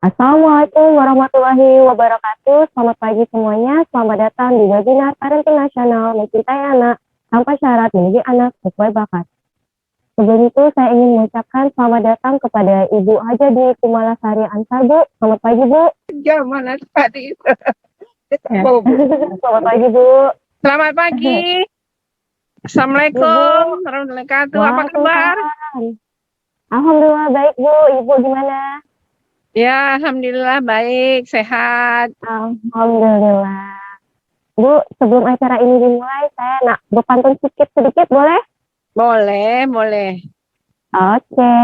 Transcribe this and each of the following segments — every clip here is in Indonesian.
Assalamualaikum warahmatullahi wabarakatuh. Selamat pagi semuanya. Selamat datang di webinar Parenting Nasional Mencintai Anak Tanpa Syarat Mendidik Anak Sesuai Bakat. Sebelum itu, saya ingin mengucapkan selamat datang kepada Ibu Hajadi Kumalasari Ansar, Bu. Selamat pagi, Bu. Mana tadi? Ya. Selamat pagi, Bu. Selamat pagi. Assalamualaikum warahmatullahi wabarakatuh. Apa kabar? Alhamdulillah baik, Bu. Ibu gimana? Ya, alhamdulillah baik, sehat. Alhamdulillah. Bu, sebelum acara ini dimulai, saya nak berpantun sedikit, boleh? Boleh. Oke.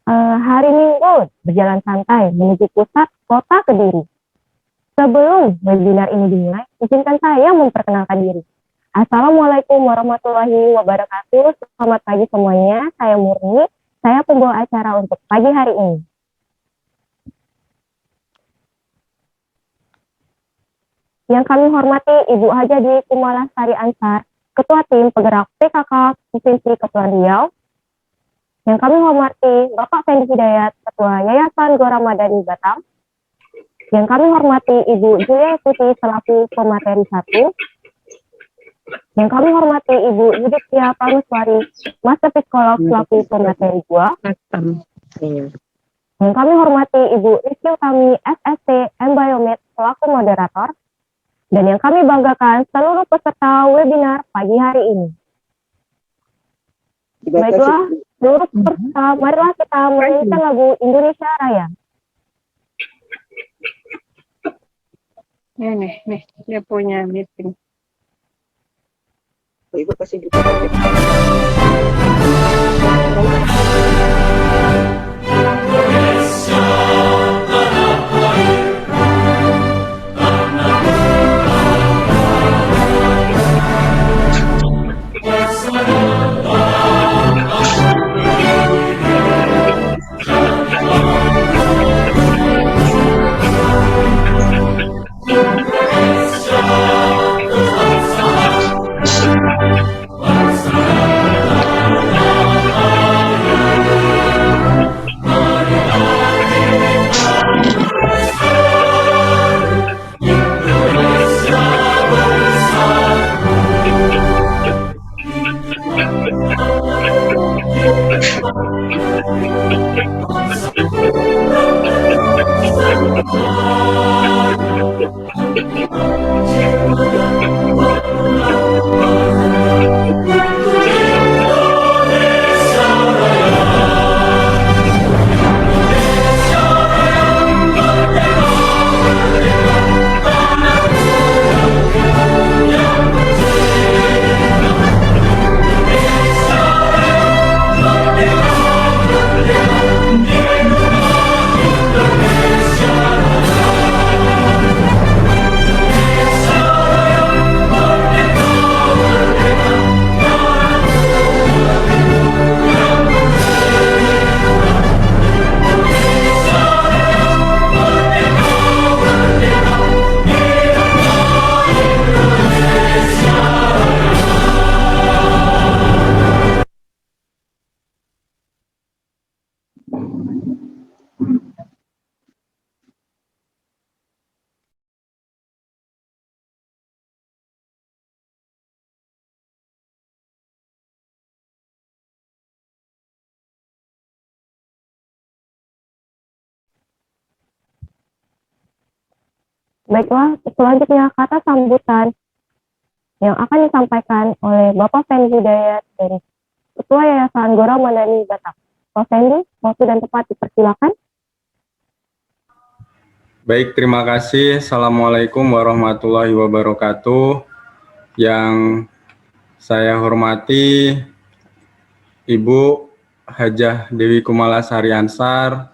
Hari Minggu berjalan santai menuju pusat kota Kediri. Sebelum webinar ini dimulai, izinkan saya memperkenalkan diri. Assalamualaikum warahmatullahi wabarakatuh. Selamat pagi semuanya. Saya Murni. Saya pembawa acara untuk pagi hari ini. Yang kami hormati Ibu Hajadi Kumalasari Ansar, Ketua Tim Penggerak PKK Provinsi Kepulauan Riau. Yang kami hormati Bapak Fendi Hidayat, Ketua Yayasan Gora Madani Batam. Yang kami hormati Ibu Julia Tuti selaku pemateri 1. Yang kami hormati Ibu Yudhitya Parmeswari, Master Psikolog selaku pemateri 2. Yang kami hormati Ibu Rizky Utami, SSC Embiomed selaku moderator. Dan yang kami banggakan seluruh peserta webinar pagi hari ini. Baiklah, seluruh peserta, marilah kita menyanyikan lagu Indonesia Raya. Nih, dia punya meeting. Ibu kasih gitu. Baiklah, selanjutnya kata sambutan yang akan disampaikan oleh Bapak Fendi Hidayat dari Ketua Yayasan Gora Madani Batam. Pak Fendi, waktu dan tempat dipersilakan. Baik, terima kasih. Assalamualaikum warahmatullahi wabarakatuh. Yang saya hormati Ibu Hajah Dewi Kumalasari Ansar,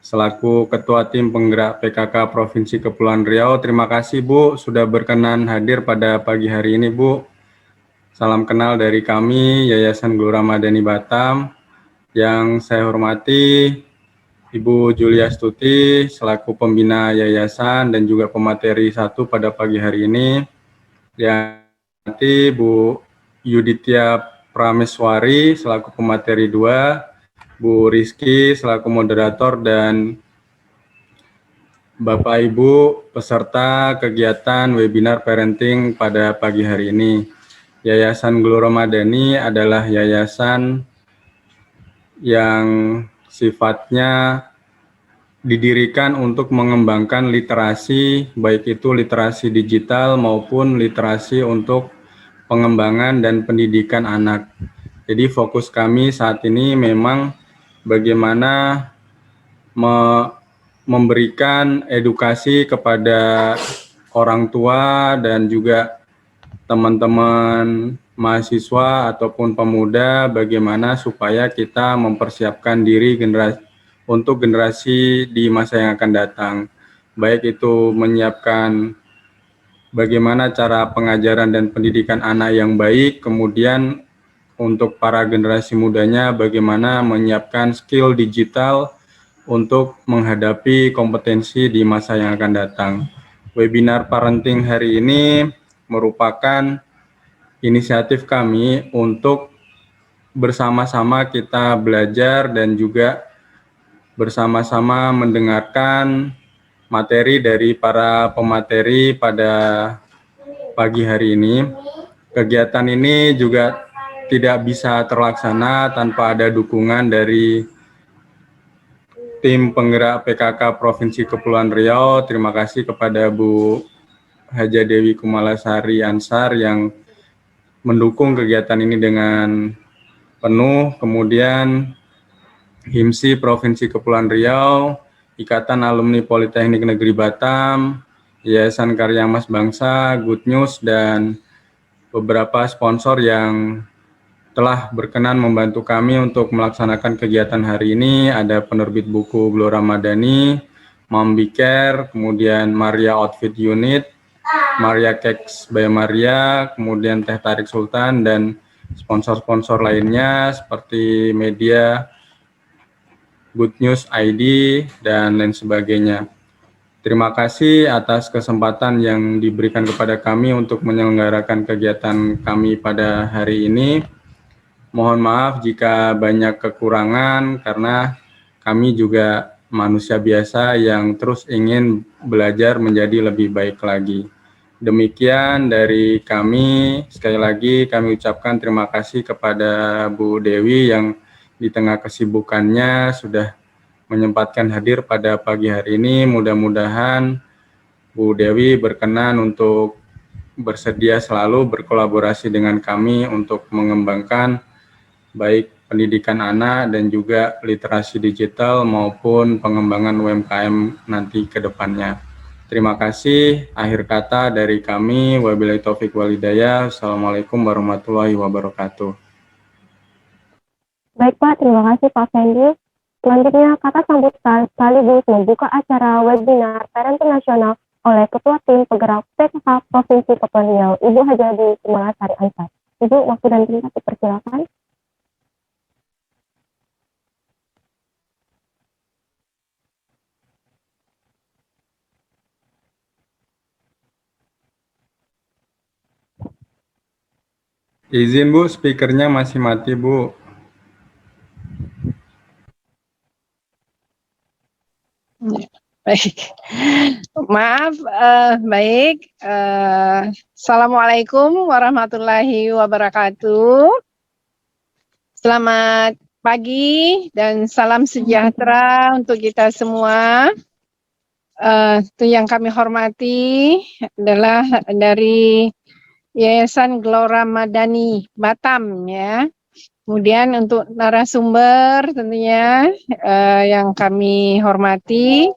selaku Ketua Tim Penggerak PKK Provinsi Kepulauan Riau. Terima kasih Bu sudah berkenan hadir pada pagi hari ini Bu. Salam kenal dari kami Yayasan Gora Madani Batam. Yang saya hormati Ibu Julia Stuti selaku pembina yayasan dan juga pemateri 1 pada pagi hari ini. Yang nanti Bu Yudhitya Prameswari selaku pemateri 2, Bu Rizky selaku moderator, dan Bapak Ibu peserta kegiatan webinar parenting pada pagi hari ini. Yayasan Gelora Madani adalah yayasan yang sifatnya didirikan untuk mengembangkan literasi, baik itu literasi digital maupun literasi untuk pengembangan dan pendidikan anak. Jadi fokus kami saat ini memang bagaimana memberikan edukasi kepada orang tua dan juga teman-teman mahasiswa ataupun pemuda bagaimana supaya kita mempersiapkan diri untuk generasi di masa yang akan datang. Baik itu menyiapkan bagaimana cara pengajaran dan pendidikan anak yang baik, kemudian untuk para generasi mudanya bagaimana menyiapkan skill digital untuk menghadapi kompetensi di masa yang akan datang. Webinar parenting hari ini merupakan inisiatif kami untuk bersama-sama kita belajar dan juga bersama-sama mendengarkan materi dari para pemateri pada pagi hari ini. Kegiatan ini juga tidak bisa terlaksana tanpa ada dukungan dari tim penggerak PKK Provinsi Kepulauan Riau. Terima kasih kepada Bu Haja Dewi Kumalasari Ansar yang mendukung kegiatan ini dengan penuh. Kemudian HIMSI Provinsi Kepulauan Riau, Ikatan Alumni Politeknik Negeri Batam, Yayasan Karya Emas Bangsa, Good News, dan beberapa sponsor yang telah berkenan membantu kami untuk melaksanakan kegiatan hari ini. Ada penerbit buku Gelora Madani, Mambiker, kemudian Maria Outfit Unit, Maria Cakes by Maria, kemudian Teh Tarik Sultan, dan sponsor-sponsor lainnya seperti media Good News ID, dan lain sebagainya. Terima kasih atas kesempatan yang diberikan kepada kami untuk menyelenggarakan kegiatan kami pada hari ini. Mohon maaf jika banyak kekurangan karena kami juga manusia biasa yang terus ingin belajar menjadi lebih baik lagi. Demikian dari kami. Sekali lagi kami ucapkan terima kasih kepada Bu Dewi yang di tengah kesibukannya sudah menyempatkan hadir pada pagi hari ini. Mudah-mudahan Bu Dewi berkenan untuk bersedia selalu berkolaborasi dengan kami untuk mengembangkan baik pendidikan anak dan juga literasi digital maupun pengembangan UMKM nanti ke depannya. Terima kasih. Akhir kata dari kami, wabillahi taufik walhidayah. Assalamualaikum warahmatullahi wabarakatuh. Baik Pak, terima kasih Pak Fendi. Selanjutnya, kata sambutan sekaligus membuka acara webinar Parenting Nasional oleh Ketua Tim Penggerak PKK Provinsi Kepulauan Riau, Ibu Hajadi Kumalasari Ansar. Ibu, waktu dan tempat dipersilakan. Izin Bu, speakernya masih mati Bu. Baik, maaf, baik. Assalamualaikum warahmatullahi wabarakatuh. Selamat pagi dan salam sejahtera untuk kita semua. Itu yang kami hormati adalah dari Yayasan Gelora Madani Batam ya. Kemudian untuk narasumber tentunya yang kami hormati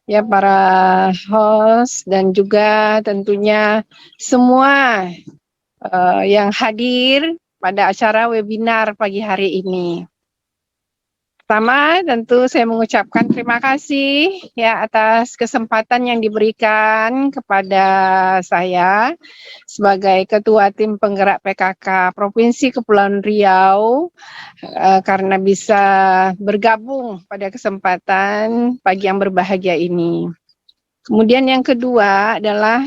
ya, para host dan juga tentunya semua yang hadir pada acara webinar pagi hari ini. Pertama, tentu saya mengucapkan terima kasih ya atas kesempatan yang diberikan kepada saya sebagai Ketua Tim Penggerak PKK Provinsi Kepulauan Riau karena bisa bergabung pada kesempatan pagi yang berbahagia ini. Kemudian yang kedua adalah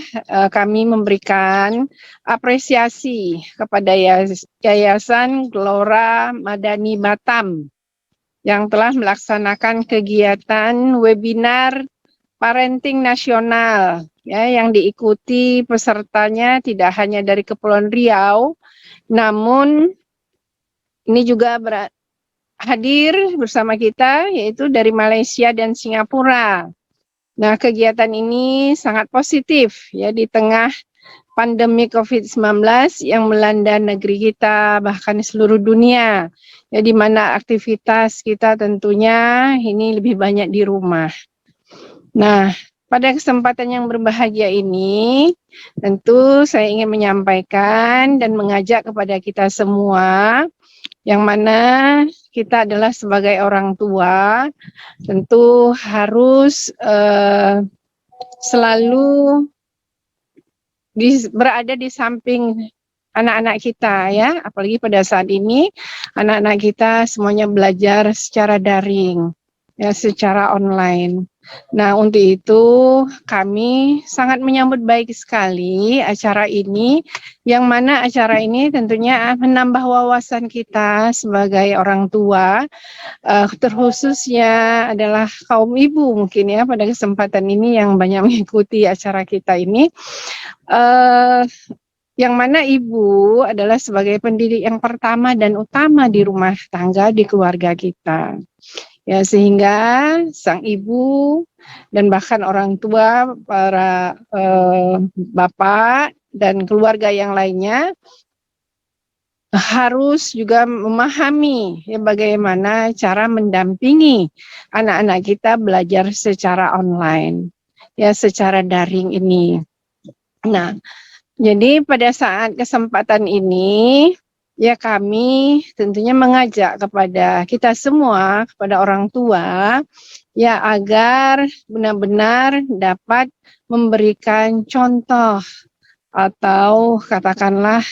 kami memberikan apresiasi kepada Yayasan Gelora Madani Batam yang telah melaksanakan kegiatan webinar parenting nasional ya yang diikuti pesertanya tidak hanya dari Kepulauan Riau, namun ini juga hadir bersama kita yaitu dari Malaysia dan Singapura. Nah, kegiatan ini sangat positif ya di tengah pandemi COVID-19 yang melanda negeri kita, bahkan seluruh dunia, ya di mana aktivitas kita tentunya ini lebih banyak di rumah. Nah, pada kesempatan yang berbahagia ini, tentu saya ingin menyampaikan dan mengajak kepada kita semua, yang mana kita adalah sebagai orang tua, tentu harus selalu berada di samping anak-anak kita ya, apalagi pada saat ini anak-anak kita semuanya belajar secara daring ya, secara online. Nah, untuk itu kami sangat menyambut baik sekali acara ini, yang mana acara ini tentunya menambah wawasan kita sebagai orang tua, terkhususnya adalah kaum ibu mungkin ya pada kesempatan ini yang banyak mengikuti acara kita ini. Yang mana ibu adalah sebagai pendidik yang pertama dan utama di rumah tangga, di keluarga kita. Ya, sehingga sang ibu dan bahkan orang tua, para bapak dan keluarga yang lainnya harus juga memahami ya, bagaimana cara mendampingi anak-anak kita belajar secara online, ya secara daring ini. Nah, jadi pada saat kesempatan ini, ya kami tentunya mengajak kepada kita semua, kepada orang tua, ya agar benar-benar dapat memberikan contoh atau katakanlah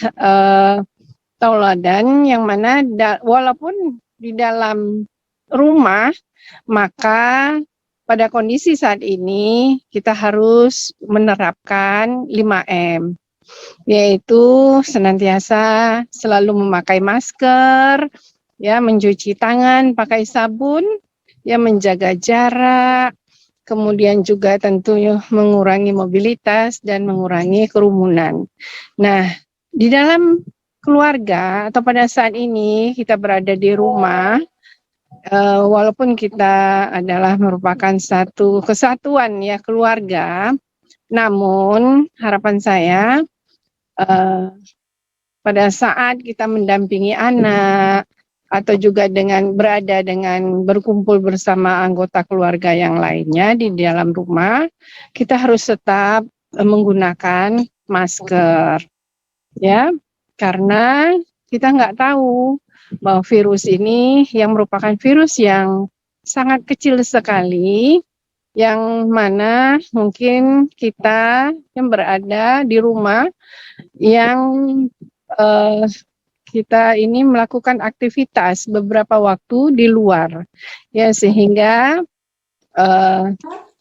tauladan yang mana walaupun di dalam rumah, maka pada kondisi saat ini kita harus menerapkan 5M. Yaitu senantiasa selalu memakai masker, ya mencuci tangan pakai sabun, ya menjaga jarak, kemudian juga tentunya mengurangi mobilitas dan mengurangi kerumunan. Nah, di dalam keluarga atau pada saat ini kita berada di rumah, walaupun kita adalah merupakan satu kesatuan ya keluarga, namun harapan saya pada saat kita mendampingi anak atau juga dengan berkumpul bersama anggota keluarga yang lainnya di dalam rumah, kita harus tetap menggunakan masker, ya, karena kita nggak tahu bahwa virus ini yang merupakan virus yang sangat kecil sekali, yang mana mungkin kita yang berada di rumah yang kita ini melakukan aktivitas beberapa waktu di luar, ya sehingga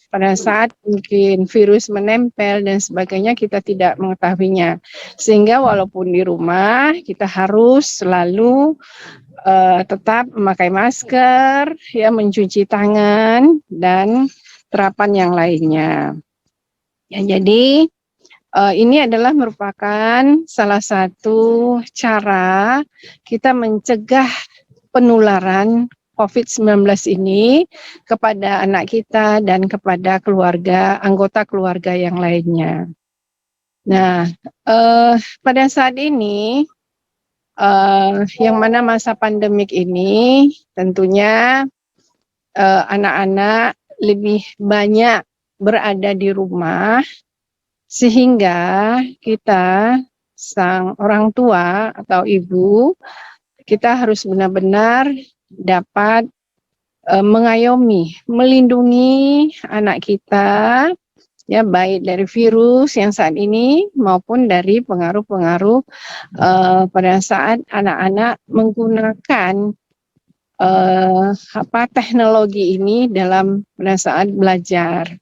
pada saat mungkin virus menempel dan sebagainya kita tidak mengetahuinya, sehingga walaupun di rumah kita harus selalu tetap memakai masker, ya mencuci tangan dan terapan yang lainnya. Ya, jadi ini adalah merupakan salah satu cara kita mencegah penularan COVID-19 ini kepada anak kita dan kepada anggota keluarga yang lainnya. Nah, pada saat ini, yang mana masa pandemik ini tentunya anak-anak lebih banyak berada di rumah, sehingga kita sang orang tua atau ibu, kita harus benar-benar dapat mengayomi, melindungi anak kita, ya baik dari virus yang saat ini maupun dari pengaruh-pengaruh pada saat anak-anak menggunakan teknologi ini pada saat belajar,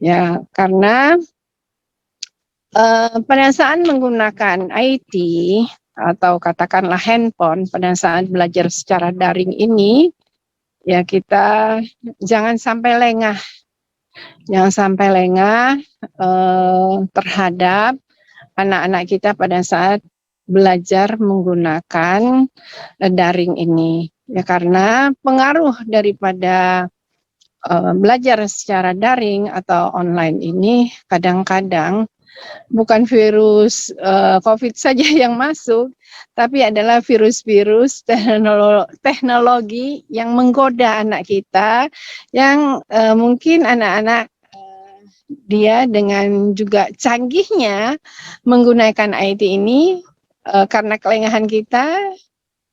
ya karena pada saat menggunakan IT atau katakanlah handphone pada saat belajar secara daring ini, ya kita jangan sampai lengah Jangan sampai lengah terhadap anak-anak kita pada saat belajar menggunakan daring ini. Ya, karena pengaruh daripada belajar secara daring atau online ini kadang-kadang bukan virus COVID saja yang masuk, tapi adalah virus-virus teknologi yang menggoda anak kita, yang mungkin anak-anak dia dengan juga canggihnya menggunakan IT ini, karena kelengahan kita,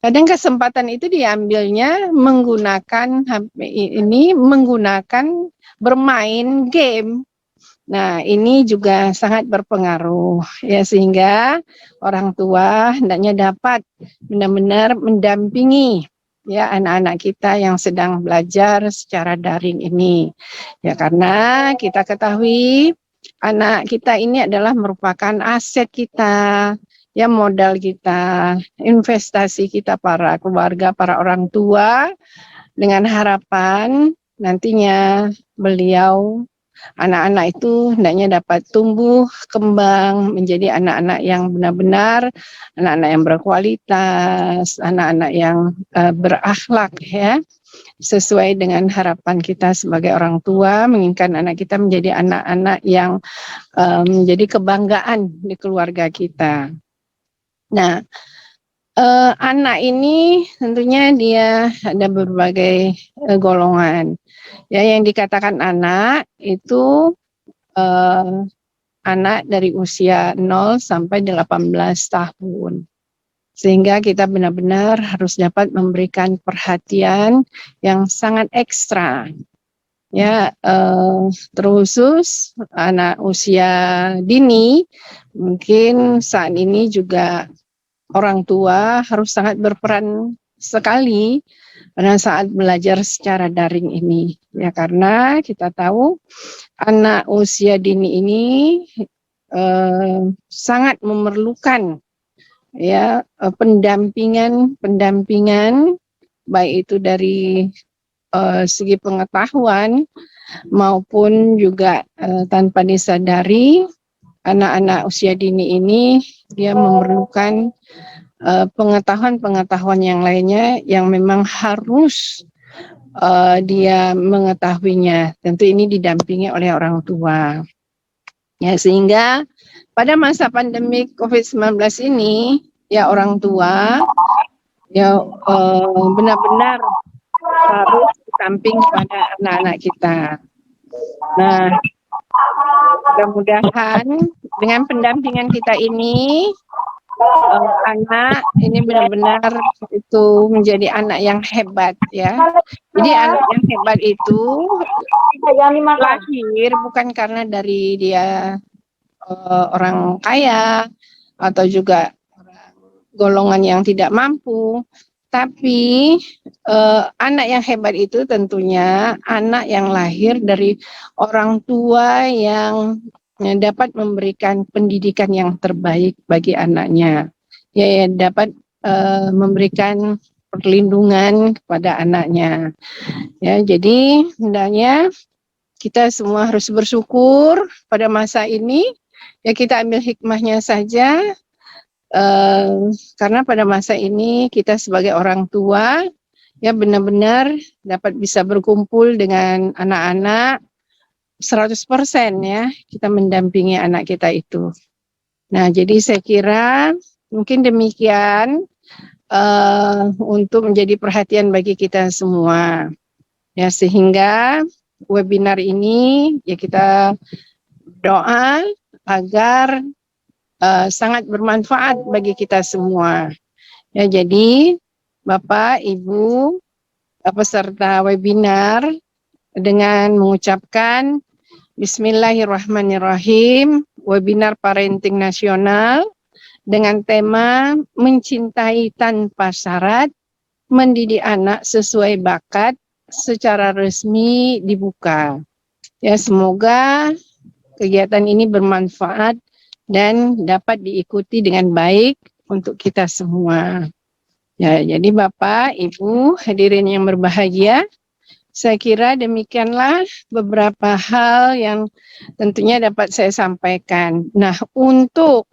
kadang kesempatan itu diambilnya menggunakan HP ini, menggunakan bermain game. Nah, ini juga sangat berpengaruh ya, sehingga orang tua hendaknya dapat benar-benar mendampingi ya anak-anak kita yang sedang belajar secara daring ini. Ya, karena kita ketahui anak kita ini adalah merupakan aset kita, ya, modal kita, investasi kita para keluarga, para orang tua, dengan harapan nantinya beliau, anak-anak itu hendaknya dapat tumbuh kembang menjadi anak-anak yang benar-benar anak-anak yang berkualitas, anak-anak yang berakhlak, ya, sesuai dengan harapan kita sebagai orang tua, menginginkan anak kita menjadi anak-anak yang menjadi kebanggaan di keluarga kita. Nah, anak ini tentunya dia ada berbagai golongan. Ya, yang dikatakan anak itu anak dari usia 0 sampai 18 tahun. Sehingga kita benar-benar harus dapat memberikan perhatian yang sangat ekstra. Ya, terkhusus anak usia dini, mungkin saat ini juga orang tua harus sangat berperan sekali pada saat belajar secara daring ini, ya, karena kita tahu anak usia dini ini sangat memerlukan ya pendampingan baik itu dari segi pengetahuan maupun juga tanpa disadari anak-anak usia dini ini dia memerlukan pengetahuan yang lainnya yang memang harus dia mengetahuinya. Tentu ini didampingi oleh orang tua. Ya, sehingga pada masa pandemi COVID-19 ini ya orang tua ya benar-benar harus samping pada anak-anak kita. Nah, mudah-mudahan dengan pendampingan kita ini anak ini benar-benar itu menjadi anak yang hebat, ya. Jadi anak yang hebat itu lahir bukan karena dari dia orang kaya atau juga golongan yang tidak mampu, tapi anak yang hebat itu tentunya anak yang lahir dari orang tua yang dapat memberikan pendidikan yang terbaik bagi anaknya, ya, dapat memberikan perlindungan kepada anaknya, ya. Jadi hendaknya kita semua harus bersyukur pada masa ini, ya, kita ambil hikmahnya saja, karena pada masa ini kita sebagai orang tua ya benar-benar dapat bisa berkumpul dengan anak-anak 100% ya, kita mendampingi anak kita itu. Nah, jadi saya kira mungkin demikian untuk menjadi perhatian bagi kita semua. Ya, sehingga webinar ini ya kita doa agar sangat bermanfaat bagi kita semua. Ya, jadi Bapak, Ibu, peserta webinar dengan mengucapkan Bismillahirrahmanirrahim, webinar parenting nasional dengan tema mencintai tanpa syarat, mendidik anak sesuai bakat secara resmi dibuka. Ya, semoga kegiatan ini bermanfaat dan dapat diikuti dengan baik untuk kita semua. Ya, jadi Bapak, Ibu, hadirin yang berbahagia, Saya kira demikianlah beberapa hal yang tentunya dapat saya sampaikan. Nah, untuk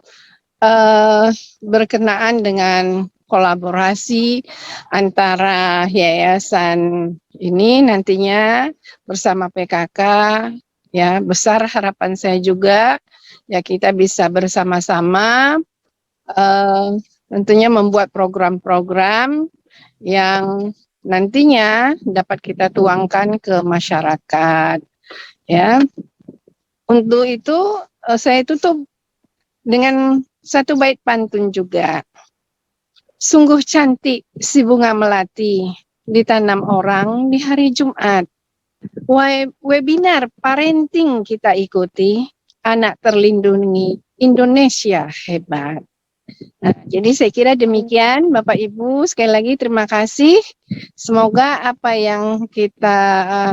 berkenaan dengan kolaborasi antara yayasan ini nantinya bersama PKK, ya besar harapan saya juga ya kita bisa bersama-sama tentunya membuat program-program yang nantinya dapat kita tuangkan ke masyarakat, ya. Untuk itu saya tutup dengan satu bait pantun juga. Sungguh cantik si bunga melati ditanam orang di hari Jumat. Webinar parenting kita ikuti, anak terlindungi, Indonesia hebat. Nah, jadi saya kira demikian Bapak Ibu, sekali lagi terima kasih. Semoga apa yang kita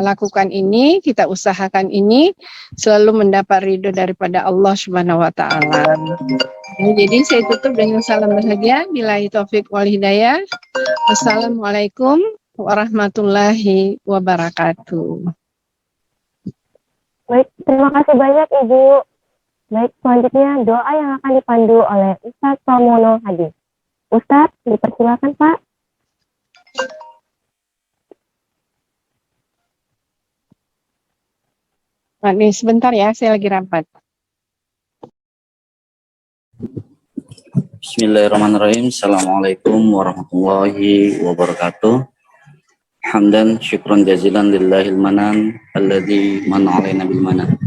lakukan ini, kita usahakan ini selalu mendapat ridho daripada Allah Subhanahu wa taala. Jadi saya tutup dengan salam bahagia, billahi taufik wal hidayah. Wassalamualaikum warahmatullahi wabarakatuh. Baik, terima kasih banyak Ibu. Baik, selanjutnya doa yang akan dipandu oleh Ustadz Pramono Hadi. Ustadz, dipersilakan Pak. Nih, sebentar ya, saya lagi rapat. Bismillahirrahmanirrahim. Assalamualaikum warahmatullahi wabarakatuh. Hamdan syukran jazilan lillahil manan alladzi man'a alaina bil manan.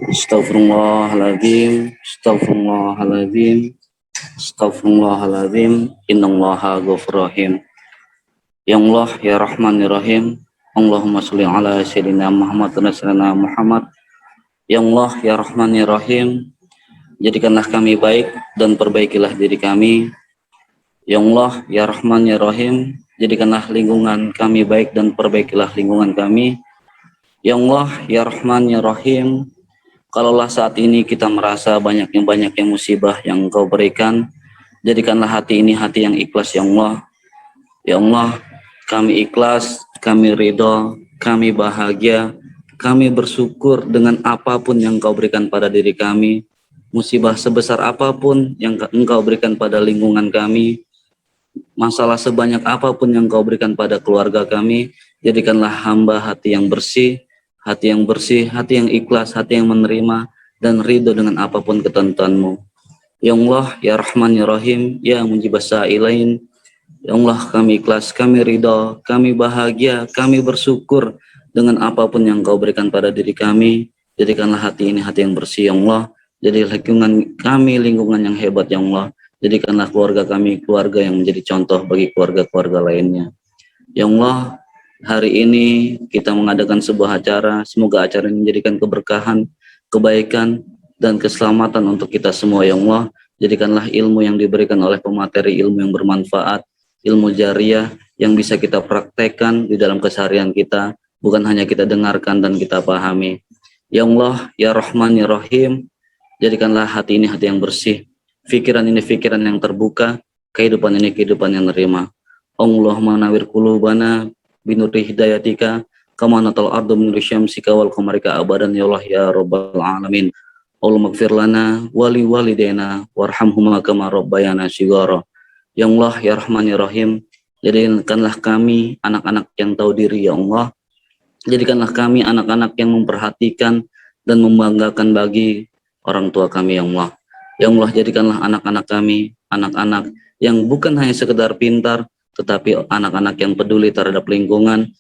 Astaghfirullahaladzim, astaghfirullahaladzim, astaghfirullahaladzim. Innallaha ghafurur rahim. Ya Allah, ya Rahman, ya Rahim. Allahumma sholli ala sayyidina Muhammad wa sallallahu Muhammad. Ya Allah, ya Rahman, ya Rahim. Jadikanlah kami baik dan perbaikilah diri kami. Ya Allah, ya Rahman, ya Rahim. Jadikanlah lingkungan kami baik dan perbaikilah lingkungan kami. Ya Allah, ya Rahman, ya Rahim. Kalaulah saat ini kita merasa banyak yang musibah yang Engkau berikan, jadikanlah hati ini hati yang ikhlas, ya Allah. Ya Allah, kami ikhlas, kami ridho, kami bahagia, kami bersyukur dengan apapun yang Engkau berikan pada diri kami. Musibah sebesar apapun yang Engkau berikan pada lingkungan kami, masalah sebanyak apapun yang Engkau berikan pada keluarga kami, jadikanlah hamba hati yang bersih, hati yang bersih, hati yang ikhlas, hati yang menerima dan ridho dengan apapun ketentuan-Mu. Ya Allah, ya Rahman, ya Rahim, ya Mujibas Sa'ilain. Ya Allah, kami ikhlas, kami ridho, kami bahagia, kami bersyukur dengan apapun yang Engkau berikan pada diri kami. Jadikanlah hati ini hati yang bersih, ya Allah. Jadi lingkungan kami lingkungan yang hebat, ya Allah. Jadikanlah keluarga kami keluarga yang menjadi contoh bagi keluarga-keluarga lainnya. Ya Allah, hari ini kita mengadakan sebuah acara, semoga acara ini menjadikan keberkahan, kebaikan, dan keselamatan untuk kita semua, ya Allah. Jadikanlah ilmu yang diberikan oleh pemateri ilmu yang bermanfaat, ilmu jariah yang bisa kita praktekkan di dalam keseharian kita, bukan hanya kita dengarkan dan kita pahami. Ya Allah, ya Rahman, ya Rahim, jadikanlah hati ini hati yang bersih, pikiran ini pikiran yang terbuka, kehidupan ini kehidupan yang nerima. Allahumma nawir qulubana binuri hidayatika kama natal ardu min syamsika wal qamarika abadan ya Allah ya rabbal alamin. Allahumma ighfir lana wali walidaina warhamhuma kama rabbayana shighara. Ya Allah, ya Rahman, ya Rahim, jadikanlah kami anak-anak yang tahu diri, ya Allah. Jadikanlah kami anak-anak yang memperhatikan dan membanggakan bagi orang tua kami, ya Allah. Ya Allah, jadikanlah anak-anak kami anak-anak yang bukan hanya sekedar pintar, tetapi anak-anak yang peduli terhadap lingkungan,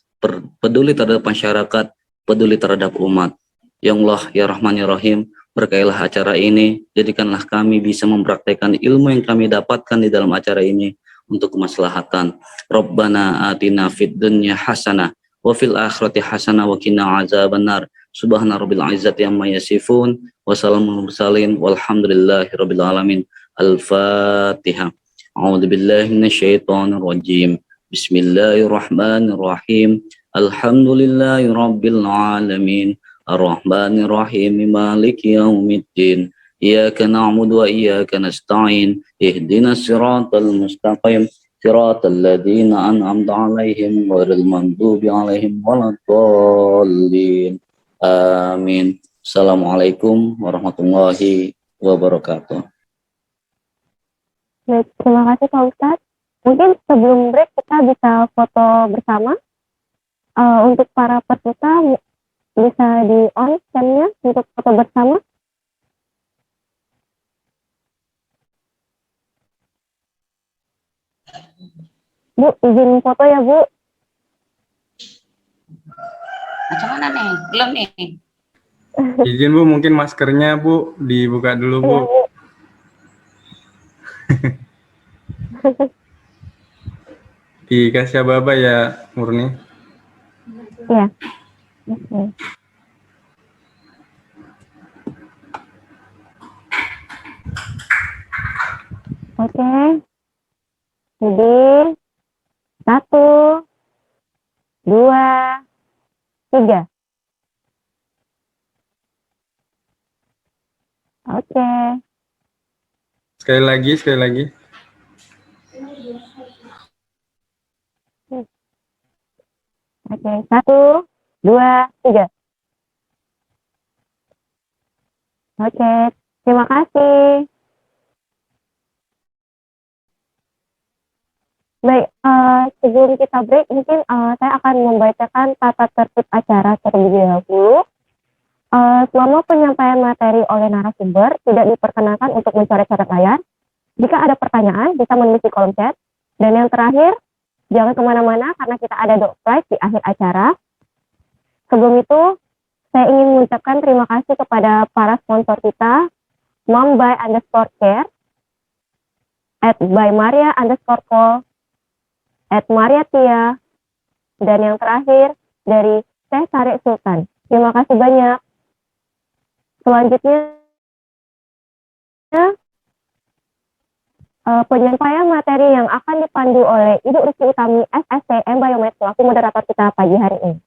peduli terhadap masyarakat, peduli terhadap umat. Ya Allah, ya Rahman, ya Rahim, berkailah acara ini, jadikanlah kami bisa mempraktekkan ilmu yang kami dapatkan di dalam acara ini untuk kemaslahatan. Rabbana atina fid dunya hasanah wa fil akhirati hasanah wa qina azabannar. Subhana rabbil izzati amma yasifun wa salamun mursalin walhamdulillahi rabbil alamin. Al-Fatihah. A'udzu billahi minasyaitonir rajim. Bismillahirrahmanirrahim. Alhamdulillahi rabbil alamin. Ar-Rahmanir Rahim Maliki Yaumiddin. Iyyaka na'budu wa iyyaka nasta'in. Ihdinas siratal mustaqim. صراط الذين أنعمت عليهم غير المغضوب عليهم ولا الضالين آمين. Assalamualaikum warahmatullahi wabarakatuh. Baik, terima kasih Pak Ustadz. Mungkin sebelum break kita bisa foto bersama. Untuk para peserta bisa di on cam-nya untuk foto bersama. Bu, izin foto ya Bu. Macam mana nih? Belum nih. Izin Bu, mungkin maskernya Bu dibuka dulu Bu. Iya Bu. Dikasih apa ya Murni? Iya. Oke. Oke. Jadi 1, 2, 3. Oke. Sekali lagi. Oke, 1, 2, 3. Oke, terima kasih. Baik, sebelum kita break, mungkin saya akan membacakan tata tertib acara terlebih dahulu. Selama penyampaian materi oleh narasumber, tidak diperkenankan untuk mencoret-coret layar. Jika ada pertanyaan, bisa menulis di kolom chat. Dan yang terakhir, jangan kemana-mana karena kita ada door prize di akhir acara. Sebelum itu, saya ingin mengucapkan terima kasih kepada para sponsor kita, Mom_by_care, @by_Maria_call, @Mariatia, dan yang terakhir dari Teh Tarik Sultan. Terima kasih banyak. Selanjutnya, penyampaian materi yang akan dipandu oleh Ibu Rizky Utami, SSC Biomed, selaku moderator kita pagi hari ini.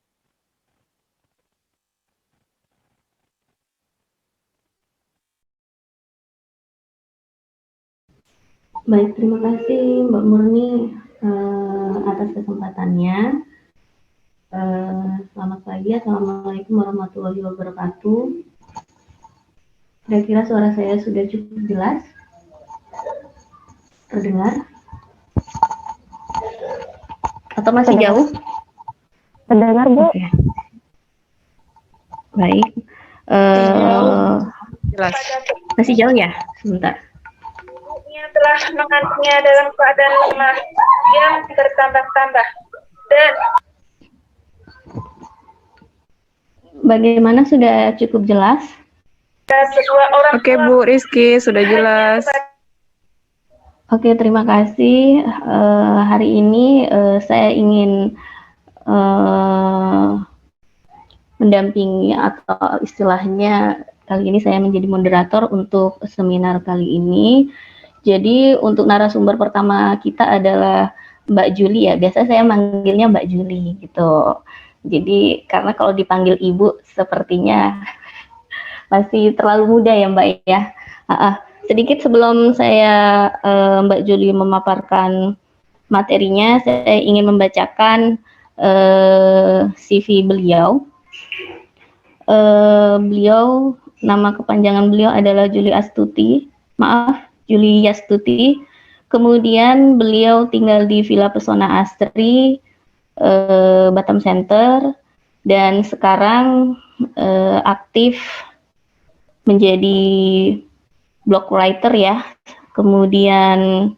Baik, terima kasih Mbak Murni atas kesempatannya. Selamat pagi, Assalamualaikum warahmatullahi wabarakatuh. Kira-kira suara saya sudah cukup jelas? Terdengar? Atau masih jauh? Terdengar, Bu? Oke. Baik. Jelas. Masih jauh ya? Sebentar. Telah mengandungnya dalam keadaan lemah yang bertambah-tambah dan Bagaimana, sudah cukup jelas? kedua orang Oke Bu Rizky, sudah jelas. Oke, terima kasih. Hari ini saya ingin mendampingi atau istilahnya kali ini saya menjadi moderator untuk seminar kali ini. Jadi untuk narasumber pertama kita adalah Mbak Juli ya. Biasa saya manggilnya Mbak Juli gitu. Jadi karena kalau dipanggil Ibu sepertinya masih terlalu muda ya Mbak ya. Sedikit sebelum saya Mbak Juli memaparkan materinya, saya ingin membacakan CV beliau. Beliau, nama kepanjangan beliau adalah Juli Yastuti. Kemudian beliau tinggal di Villa Pesona Astri, Batam Center, dan sekarang aktif menjadi blog writer ya. Kemudian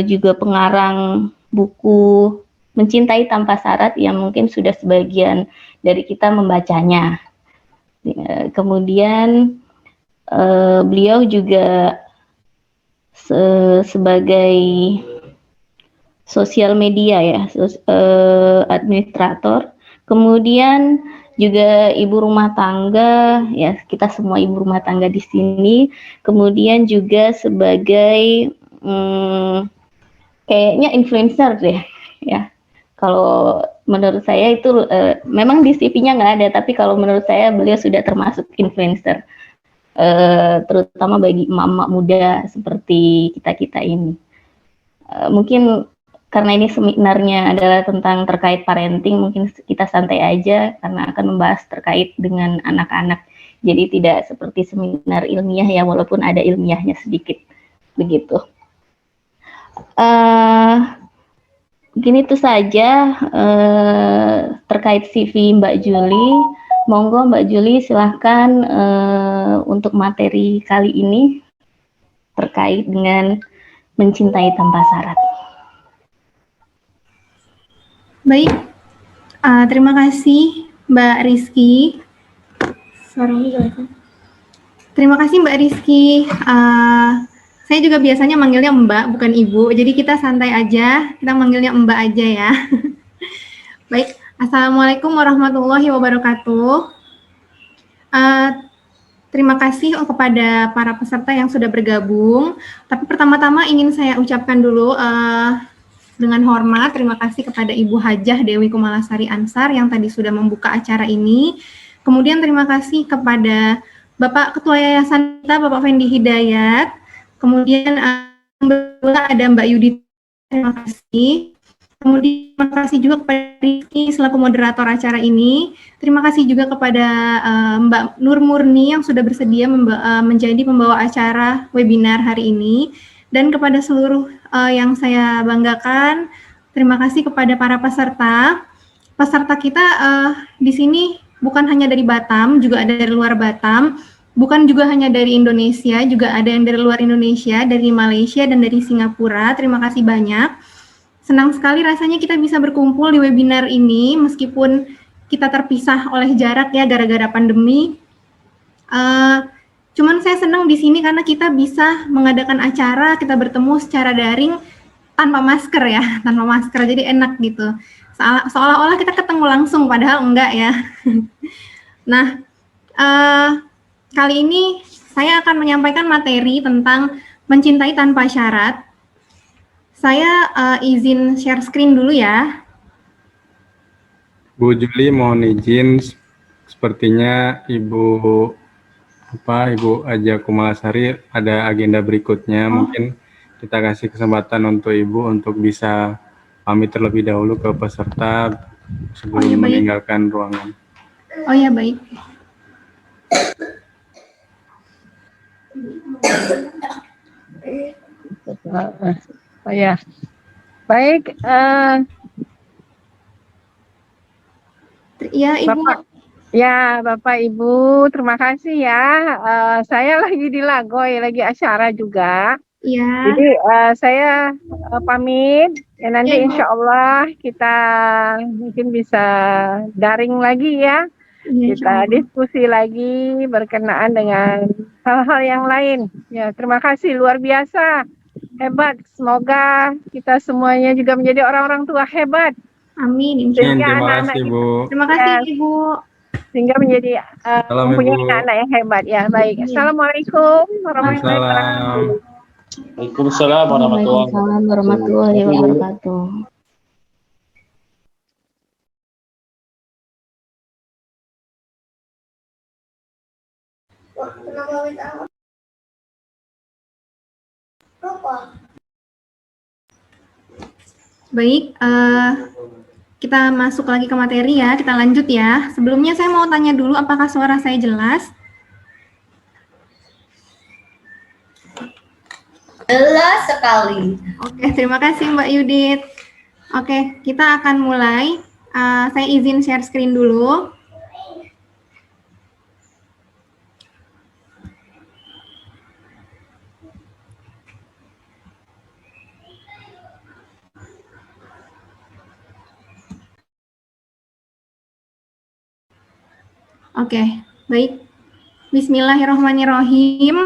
juga pengarang buku Mencintai Tanpa Syarat yang mungkin sudah sebagian dari kita membacanya. Kemudian beliau juga sebagai sosial media ya, administrator. Kemudian juga ibu rumah tangga ya, kita semua ibu rumah tangga di sini. Kemudian juga sebagai kayaknya influencer deh ya. Kalau menurut saya itu memang di CV-nya nggak ada, tapi kalau menurut saya beliau sudah termasuk influencer, terutama bagi emak-emak muda seperti kita-kita ini. Mungkin karena ini seminarnya adalah tentang terkait parenting, mungkin kita santai aja karena akan membahas terkait dengan anak-anak. Jadi tidak seperti seminar ilmiah ya, walaupun ada ilmiahnya sedikit begitu. Mungkin itu saja terkait CV Mbak Juli. Monggo Mbak Juli silahkan untuk materi kali ini terkait dengan mencintai tanpa syarat. Baik, terima kasih Mbak Rizky. Suaranya jelas. Terima kasih Mbak Rizky. Saya juga biasanya manggilnya Mbak, bukan Ibu. Jadi kita santai aja, kita manggilnya Mbak aja ya. Baik, Assalamualaikum warahmatullahi wabarakatuh. Terima kasih kepada para peserta yang sudah bergabung. Tapi pertama-tama ingin saya ucapkan dulu dengan hormat, terima kasih kepada Ibu Hajah Dewi Kumalasari Ansar yang tadi sudah membuka acara ini. Kemudian terima kasih kepada Bapak Ketua Yayasan kita, Bapak Fendi Hidayat. Kemudian ada Mbak Yudi, terima kasih. Kemudian terima kasih juga kepada Rizky selaku moderator acara ini. Terima kasih juga kepada Mbak Nur Murni yang sudah bersedia menjadi pembawa acara webinar hari ini. Dan kepada seluruh yang saya banggakan, terima kasih kepada para peserta. Peserta kita di sini bukan hanya dari Batam, juga ada dari luar Batam. Bukan juga hanya dari Indonesia, juga ada yang dari luar Indonesia, dari Malaysia, dan dari Singapura. Terima kasih banyak. Senang sekali rasanya kita bisa berkumpul di webinar ini, meskipun kita terpisah oleh jarak ya, gara-gara pandemi. Cuman saya senang di sini karena kita bisa mengadakan acara, kita bertemu secara daring tanpa masker ya, tanpa masker, jadi enak gitu. Seolah-olah kita ketemu langsung, padahal enggak ya. Nah, kali ini saya akan menyampaikan materi tentang mencintai tanpa syarat. Saya izin share screen dulu ya. Bu Juli mohon izin, sepertinya Ibu Hajah Kumalasari ada agenda berikutnya. Mungkin kita kasih kesempatan untuk Ibu untuk bisa pamit terlebih dahulu ke peserta sebelum meninggalkan ruangan. Oh ya, baik. Oh ya, baik. Ya, Ibu. Bapak Ibu, terima kasih ya. Saya lagi di Lagoy, lagi acara juga. Iya. Jadi saya pamit. Ya, nanti insya Allah kita mungkin bisa daring lagi ya. Kita diskusi lagi berkenaan dengan hal-hal yang lain. Ya, terima kasih luar biasa. Hebat. Semoga kita semuanya juga menjadi orang-orang tua hebat. Amin. Terima kasih, Bu. Terima kasih, Ibu. Sehingga menjadi mempunyai anak yang hebat ya. Baik. Assalamualaikum warahmatullahi wabarakatuh. Waalaikumsalam warahmatullahi wabarakatuh. Baik, kita masuk lagi ke materi ya, kita lanjut ya. Sebelumnya saya mau tanya dulu apakah suara saya jelas? Jelas sekali. Oke, terima kasih Mbak Yudit. Oke, kita akan mulai. Saya izin share screen dulu. Oke, baik. Bismillahirrahmanirrahim.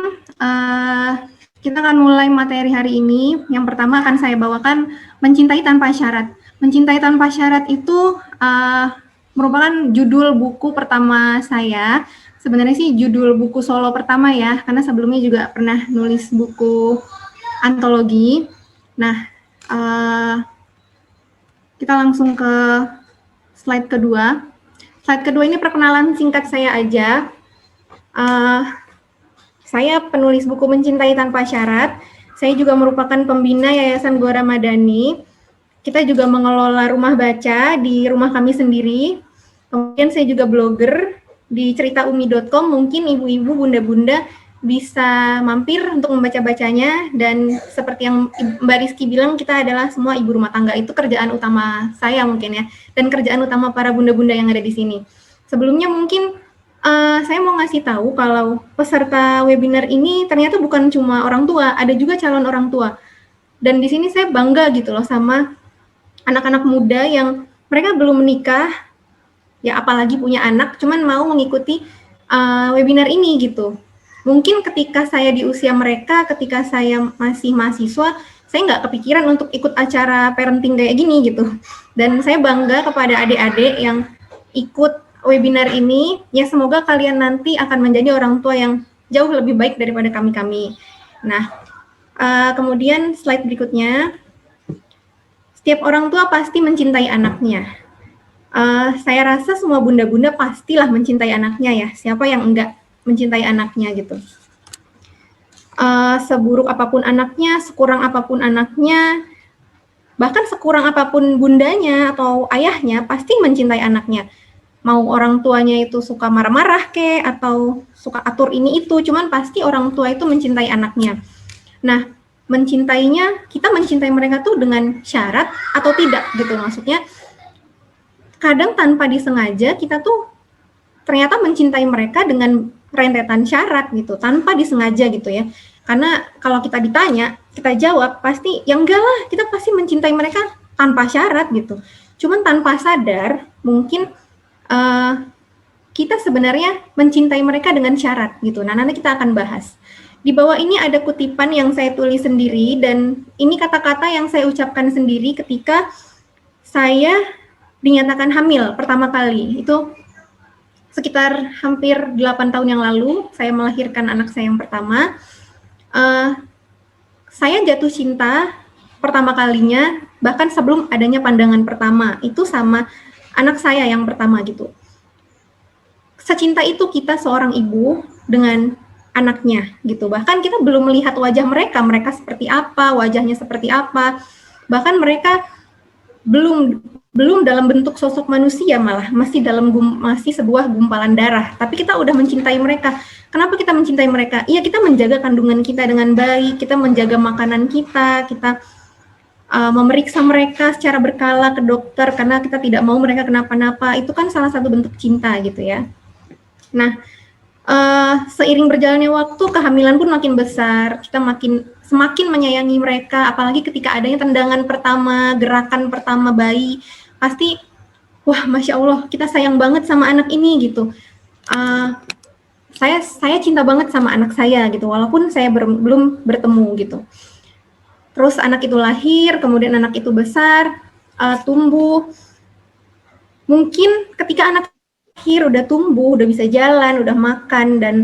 Kita akan mulai materi hari ini. Yang pertama akan saya bawakan mencintai tanpa syarat. Mencintai tanpa syarat itu merupakan judul buku pertama saya. Sebenarnya sih judul buku solo pertama ya, karena sebelumnya juga pernah nulis buku antologi. Nah, kita langsung ke slide kedua. Slide kedua ini perkenalan singkat saya aja. Saya penulis buku Mencintai Tanpa Syarat. Saya juga merupakan pembina Yayasan Gua Ramadhani. Kita juga mengelola rumah baca di rumah kami sendiri. Kemudian saya juga blogger di ceritaumi.com. Mungkin ibu-ibu, bunda-bunda bisa mampir untuk membaca-bacanya. Dan seperti yang Mbak Rizky bilang, kita adalah semua ibu rumah tangga. Itu kerjaan utama saya mungkin ya. Dan kerjaan utama para bunda-bunda yang ada di sini. Sebelumnya mungkin saya mau ngasih tahu kalau peserta webinar ini ternyata bukan cuma orang tua, ada juga calon orang tua. Dan di sini saya bangga gitu loh sama anak-anak muda yang mereka belum menikah, ya apalagi punya anak, cuman mau mengikuti webinar ini gitu. Mungkin ketika saya di usia mereka, ketika saya masih mahasiswa, saya nggak kepikiran untuk ikut acara parenting kayak gini gitu. Dan saya bangga kepada adik-adik yang ikut webinar ini, ya semoga kalian nanti akan menjadi orang tua yang jauh lebih baik daripada kami-kami. Nah, kemudian slide berikutnya, setiap orang tua pasti mencintai anaknya. Saya rasa semua bunda-bunda pastilah mencintai anaknya ya, siapa yang enggak mencintai anaknya gitu. Seburuk apapun anaknya, sekurang apapun anaknya, bahkan sekurang apapun bundanya atau ayahnya, pasti mencintai anaknya. Mau orang tuanya itu suka marah-marah kek, atau suka atur ini itu, cuman pasti orang tua itu mencintai anaknya. Nah, mencintainya, kita mencintai mereka tuh dengan syarat atau tidak gitu, maksudnya kadang tanpa disengaja kita tuh ternyata mencintai mereka dengan rentetan syarat gitu, tanpa disengaja gitu ya. Karena kalau kita ditanya, kita jawab pasti, ya enggak lah, kita pasti mencintai mereka tanpa syarat gitu. Cuman tanpa sadar, mungkin kita sebenarnya mencintai mereka dengan syarat gitu. Nah, nanti kita akan bahas. Di bawah ini ada kutipan yang saya tulis sendiri, dan ini kata-kata yang saya ucapkan sendiri ketika saya dinyatakan hamil pertama kali. Itu sekitar hampir 8 tahun yang lalu, saya melahirkan anak saya yang pertama. Saya jatuh cinta pertama kalinya, bahkan sebelum adanya pandangan pertama, itu sama anak saya yang pertama gitu. Secinta itu kita seorang ibu dengan anaknya gitu. Bahkan kita belum melihat wajah mereka seperti apa, wajahnya seperti apa. Bahkan mereka belum dalam bentuk sosok manusia, malah masih masih sebuah gumpalan darah. Tapi kita udah mencintai mereka. Kenapa kita mencintai mereka? Iya, kita menjaga kandungan kita dengan baik, kita menjaga makanan kita memeriksa mereka secara berkala ke dokter karena kita tidak mau mereka kenapa-napa. Itu kan salah satu bentuk cinta gitu ya. Nah, seiring berjalannya waktu, kehamilan pun makin besar, kita semakin menyayangi mereka, apalagi ketika adanya tendangan pertama, gerakan pertama bayi, pasti wah, Masya Allah, kita sayang banget sama anak ini gitu. Saya cinta banget sama anak saya gitu, walaupun saya belum bertemu gitu. Terus anak itu lahir, kemudian anak itu besar, tumbuh. Mungkin ketika anak lahir udah tumbuh, udah bisa jalan, udah makan, dan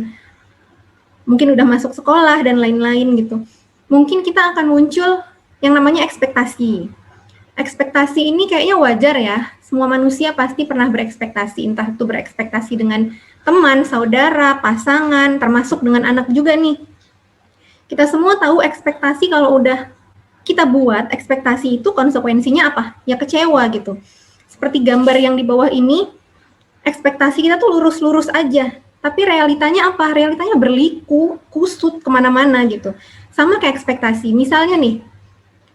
mungkin udah masuk sekolah dan lain-lain gitu. Mungkin kita akan muncul yang namanya ekspektasi. Ekspektasi ini kayaknya wajar ya. Semua manusia pasti pernah berekspektasi, entah itu berekspektasi dengan teman, saudara, pasangan, termasuk dengan anak juga nih. Kita semua tahu ekspektasi kalau udah kita buat, ekspektasi itu konsekuensinya apa? Ya kecewa gitu. Seperti gambar yang di bawah ini, ekspektasi kita tuh lurus-lurus aja. Tapi realitanya apa? Realitanya berliku, kusut kemana-mana gitu. Sama kayak ekspektasi. Misalnya nih,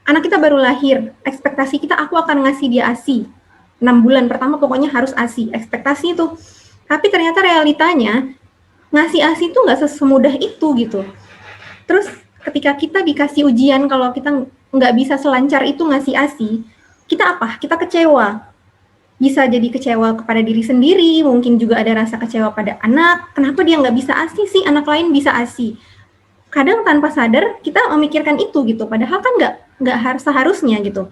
anak kita baru lahir, ekspektasi kita aku akan ngasih dia ASI. 6 bulan pertama pokoknya harus ASI. Ekspektasi itu. Tapi ternyata realitanya, ngasih ASI itu nggak semudah itu gitu. Terus ketika kita dikasih ujian, kalau kita nggak bisa selancar itu ngasih ASI, kita apa? Kita kecewa. Bisa jadi kecewa kepada diri sendiri, mungkin juga ada rasa kecewa pada anak. Kenapa dia nggak bisa ASI sih, anak lain bisa ASI? Kadang tanpa sadar kita memikirkan itu gitu, padahal kan nggak harus seharusnya gitu.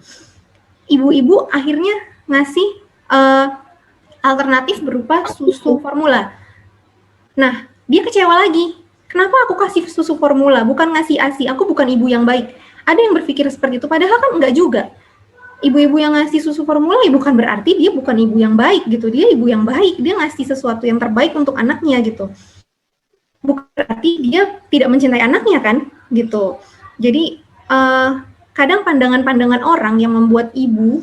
Ibu-ibu akhirnya ngasih alternatif berupa susu formula. Nah, dia kecewa lagi. Kenapa aku kasih susu formula, bukan ngasih ASI? Aku bukan ibu yang baik. Ada yang berpikir seperti itu, padahal kan enggak juga. Ibu-ibu yang ngasih susu formula ya bukan berarti dia bukan ibu yang baik gitu. Dia ibu yang baik, dia ngasih sesuatu yang terbaik untuk anaknya gitu. Bukan berarti dia tidak mencintai anaknya kan gitu. Jadi kadang pandangan-pandangan orang yang membuat ibu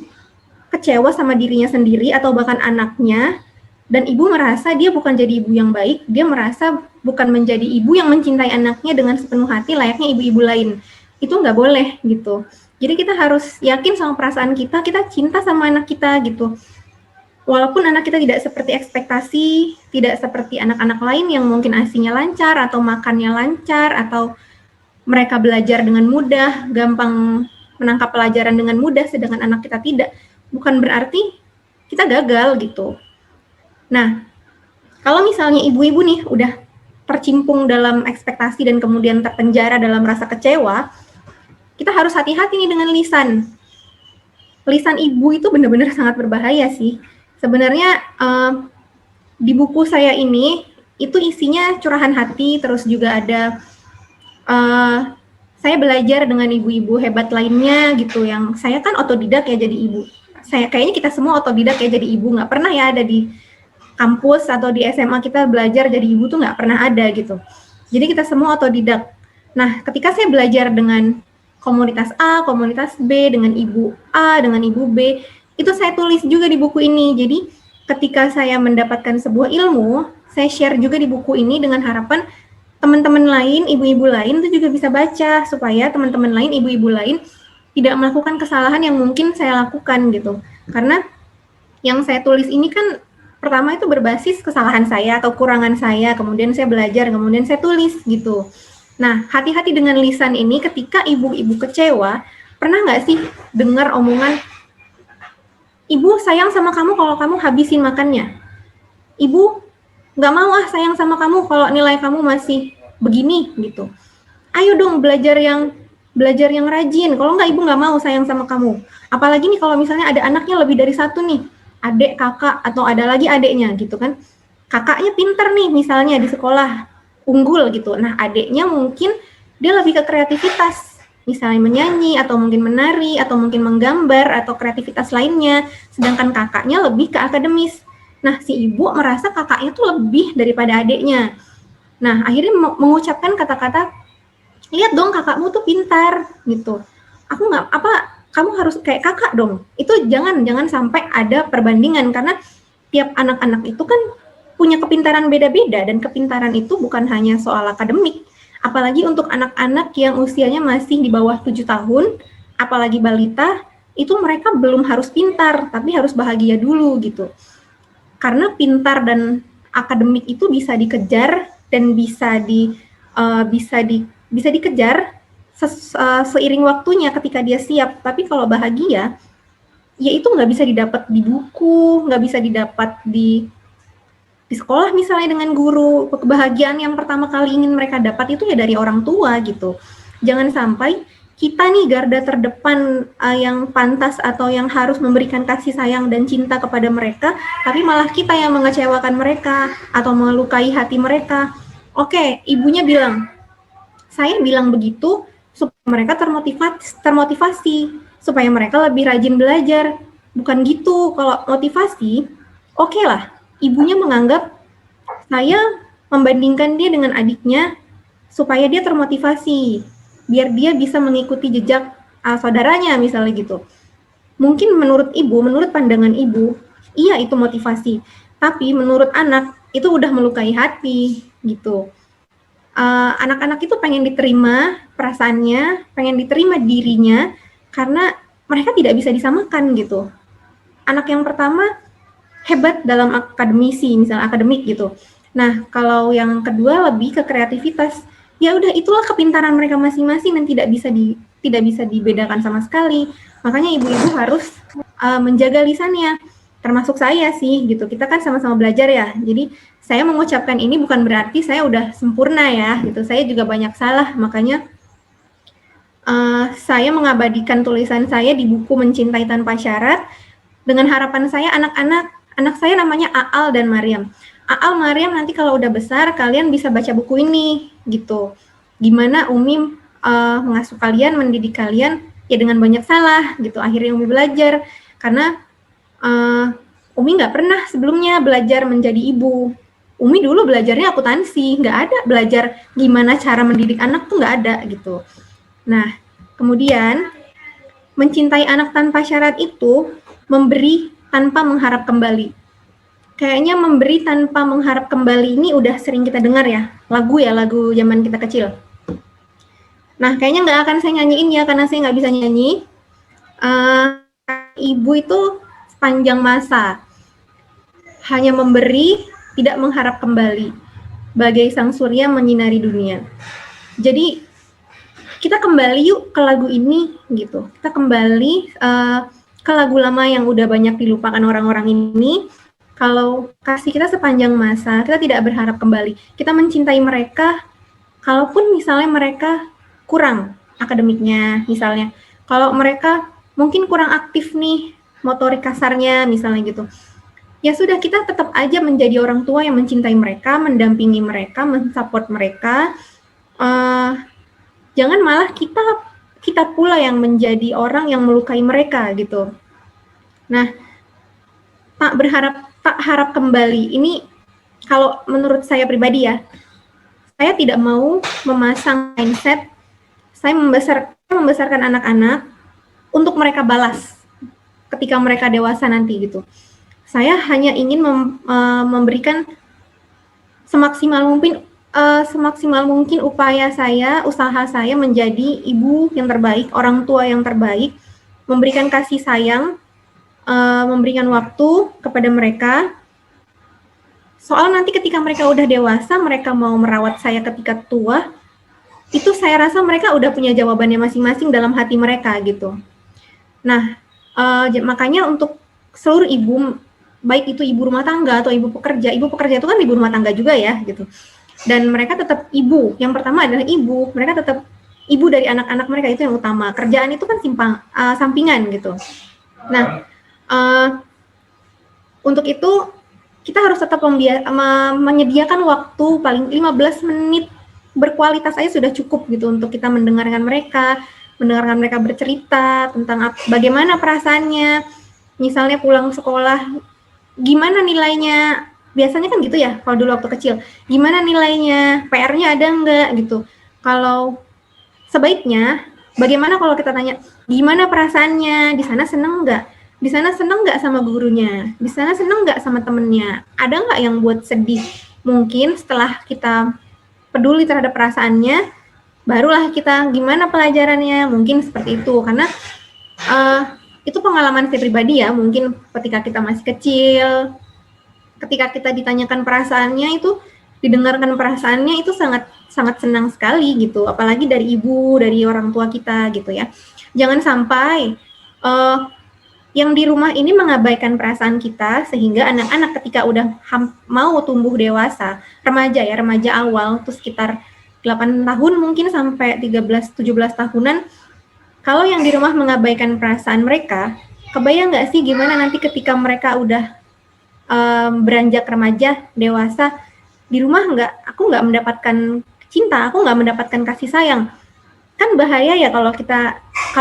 kecewa sama dirinya sendiri atau bahkan anaknya, dan ibu merasa dia bukan jadi ibu yang baik, dia merasa bukan menjadi ibu yang mencintai anaknya dengan sepenuh hati layaknya ibu-ibu lain. Itu nggak boleh gitu. Jadi kita harus yakin sama perasaan kita cinta sama anak kita gitu. Walaupun anak kita tidak seperti ekspektasi, tidak seperti anak-anak lain yang mungkin ASI-nya lancar atau makannya lancar atau mereka belajar dengan mudah, gampang menangkap pelajaran dengan mudah, sedangkan anak kita tidak. Bukan berarti kita gagal gitu. Nah, kalau misalnya ibu-ibu nih udah tercimpung dalam ekspektasi dan kemudian terpenjara dalam rasa kecewa, kita harus hati-hati nih dengan lisan. Lisan ibu itu benar-benar sangat berbahaya sih. Sebenarnya di buku saya ini itu isinya curahan hati, terus juga ada saya belajar dengan ibu-ibu hebat lainnya gitu, yang saya kan otodidak ya jadi ibu. Kayaknya kita semua otodidak ya jadi ibu, nggak pernah ya ada di kampus atau di SMA kita belajar jadi ibu tuh nggak pernah ada gitu. Jadi kita semua otodidak. Nah, ketika saya belajar dengan komunitas A, komunitas B, dengan ibu A, dengan ibu B, itu saya tulis juga di buku ini. Jadi ketika saya mendapatkan sebuah ilmu, saya share juga di buku ini dengan harapan teman-teman lain, ibu-ibu lain itu juga bisa baca, supaya teman-teman lain, ibu-ibu lain tidak melakukan kesalahan yang mungkin saya lakukan gitu. Karena yang saya tulis ini kan pertama itu berbasis kesalahan saya atau kurangan saya, kemudian saya belajar, kemudian saya tulis gitu. Nah, hati-hati dengan lisan ini ketika ibu-ibu kecewa. Pernah nggak sih dengar omongan, ibu sayang sama kamu kalau kamu habisin makannya. Ibu nggak mau sayang sama kamu kalau nilai kamu masih begini gitu. Ayo dong belajar yang rajin. Kalau nggak ibu nggak mau sayang sama kamu. Apalagi nih kalau misalnya ada anaknya lebih dari satu nih. Adik, kakak, atau ada lagi adiknya gitu kan. Kakaknya pinter nih misalnya di sekolah, unggul gitu. Nah adiknya mungkin dia lebih ke kreativitas, misalnya menyanyi, atau mungkin menari, atau mungkin menggambar, atau kreativitas lainnya. Sedangkan kakaknya lebih ke akademis. Nah si ibu merasa kakaknya tuh lebih daripada adiknya. Nah akhirnya mengucapkan kata-kata, lihat dong kakakmu tuh pintar gitu. Kamu harus kayak kakak dong. Itu jangan sampai ada perbandingan, karena tiap anak-anak itu kan punya kepintaran beda-beda, dan kepintaran itu bukan hanya soal akademik. Apalagi untuk anak-anak yang usianya masih di bawah 7 tahun, apalagi balita, itu mereka belum harus pintar, tapi harus bahagia dulu gitu. Karena pintar dan akademik itu bisa dikejar dan bisa dikejar seiring waktunya ketika dia siap. Tapi kalau bahagia, ya itu nggak bisa didapat di buku, nggak bisa didapat di sekolah misalnya dengan guru. Kebahagiaan yang pertama kali ingin mereka dapat itu ya dari orang tua gitu. Jangan sampai kita nih garda terdepan yang pantas atau yang harus memberikan kasih sayang dan cinta kepada mereka, tapi malah kita yang mengecewakan mereka atau melukai hati mereka. Oke, ibunya bilang, saya bilang begitu supaya mereka termotivasi, supaya mereka lebih rajin belajar. Bukan gitu. Kalau motivasi, oke lah, ibunya menganggap saya membandingkan dia dengan adiknya supaya dia termotivasi, biar dia bisa mengikuti jejak saudaranya misalnya gitu. Mungkin menurut ibu, menurut pandangan ibu, iya itu motivasi. Tapi menurut anak, itu udah melukai hati gitu. Anak-anak itu pengen diterima perasaannya, pengen diterima dirinya, karena mereka tidak bisa disamakan gitu. Anak yang pertama hebat dalam akademisi, misalnya akademik gitu. Nah, kalau yang kedua lebih ke kreativitas, ya udah itulah kepintaran mereka masing-masing dan tidak bisa dibedakan sama sekali. Makanya ibu-ibu harus menjaga lisannya, termasuk saya sih gitu. Kita kan sama-sama belajar ya. Jadi saya mengucapkan ini bukan berarti saya udah sempurna ya gitu. Saya juga banyak salah, makanya saya mengabadikan tulisan saya di buku Mencintai Tanpa Syarat dengan harapan saya anak saya namanya Aal dan Maryam. Aal, Maryam nanti kalau udah besar kalian bisa baca buku ini gitu. Gimana Umi mengasuh kalian, mendidik kalian ya dengan banyak salah gitu. Akhirnya Umi belajar karena Umi nggak pernah sebelumnya belajar menjadi ibu. Umi dulu belajarnya akuntansi, nggak ada belajar gimana cara mendidik anak tuh nggak ada gitu. Nah, kemudian mencintai anak tanpa syarat itu memberi tanpa mengharap kembali. Kayaknya memberi tanpa mengharap kembali ini udah sering kita dengar ya, lagu zaman kita kecil. Nah, kayaknya nggak akan saya nyanyiin ya, karena saya nggak bisa nyanyi. Ibu itu sepanjang masa hanya memberi, tidak mengharap kembali, bagai sang surya menyinari dunia. Jadi kita kembali yuk ke lagu ini gitu. Kita kembali ke lagu lama yang udah banyak dilupakan orang-orang ini. Kalau kasih kita sepanjang masa, kita tidak berharap kembali. Kita mencintai mereka, kalaupun misalnya mereka kurang akademiknya, misalnya. Kalau mereka mungkin kurang aktif nih, motorik kasarnya, misalnya gitu. Ya sudah, kita tetap aja menjadi orang tua yang mencintai mereka, mendampingi mereka, mensupport mereka. Jangan malah kita pula yang menjadi orang yang melukai mereka gitu. Nah, tak harap kembali. Ini kalau menurut saya pribadi ya, saya tidak mau memasang mindset saya membesarkan anak-anak untuk mereka balas ketika mereka dewasa nanti gitu. Saya hanya ingin memberikan semaksimal mungkin upaya saya, usaha saya menjadi ibu yang terbaik, orang tua yang terbaik, memberikan kasih sayang, memberikan waktu kepada mereka. Soal nanti ketika mereka udah dewasa, mereka mau merawat saya ketika tua, itu saya rasa mereka udah punya jawabannya masing-masing dalam hati mereka gitu. Nah, makanya untuk seluruh ibu, baik itu ibu rumah tangga atau ibu pekerja itu kan ibu rumah tangga juga ya gitu. Dan mereka tetap ibu. Yang pertama adalah ibu. Mereka tetap ibu dari anak-anak mereka, itu yang utama. Kerjaan itu kan sampingan gitu. Nah, untuk itu kita harus tetap menyediakan waktu paling 15 menit berkualitas aja sudah cukup gitu untuk kita mendengarkan mereka bercerita tentang bagaimana perasaannya. Misalnya pulang sekolah, gimana nilainya? Biasanya kan gitu ya, kalau dulu waktu kecil. Gimana nilainya? PR-nya ada enggak gitu. Kalau sebaiknya, bagaimana kalau kita tanya, gimana perasaannya? Di sana seneng enggak? Di sana seneng nggak sama gurunya? Di sana seneng nggak sama temennya? Ada nggak yang buat sedih? Mungkin setelah kita peduli terhadap perasaannya, barulah kita gimana pelajarannya? Mungkin seperti itu. Karena itu pengalaman saya pribadi ya. Mungkin ketika kita masih kecil, ketika kita ditanyakan perasaannya itu, didengarkan perasaannya itu sangat senang sekali gitu. Apalagi dari ibu, dari orang tua kita gitu ya. Jangan sampai yang di rumah ini mengabaikan perasaan kita, sehingga anak-anak ketika udah mau tumbuh dewasa, remaja awal, tuh sekitar 8 tahun mungkin sampai 13-17 tahunan, kalau yang di rumah mengabaikan perasaan mereka, kebayang nggak sih gimana nanti ketika mereka udah beranjak remaja, dewasa, di rumah aku nggak mendapatkan cinta, aku nggak mendapatkan kasih sayang. Kan bahaya ya kalau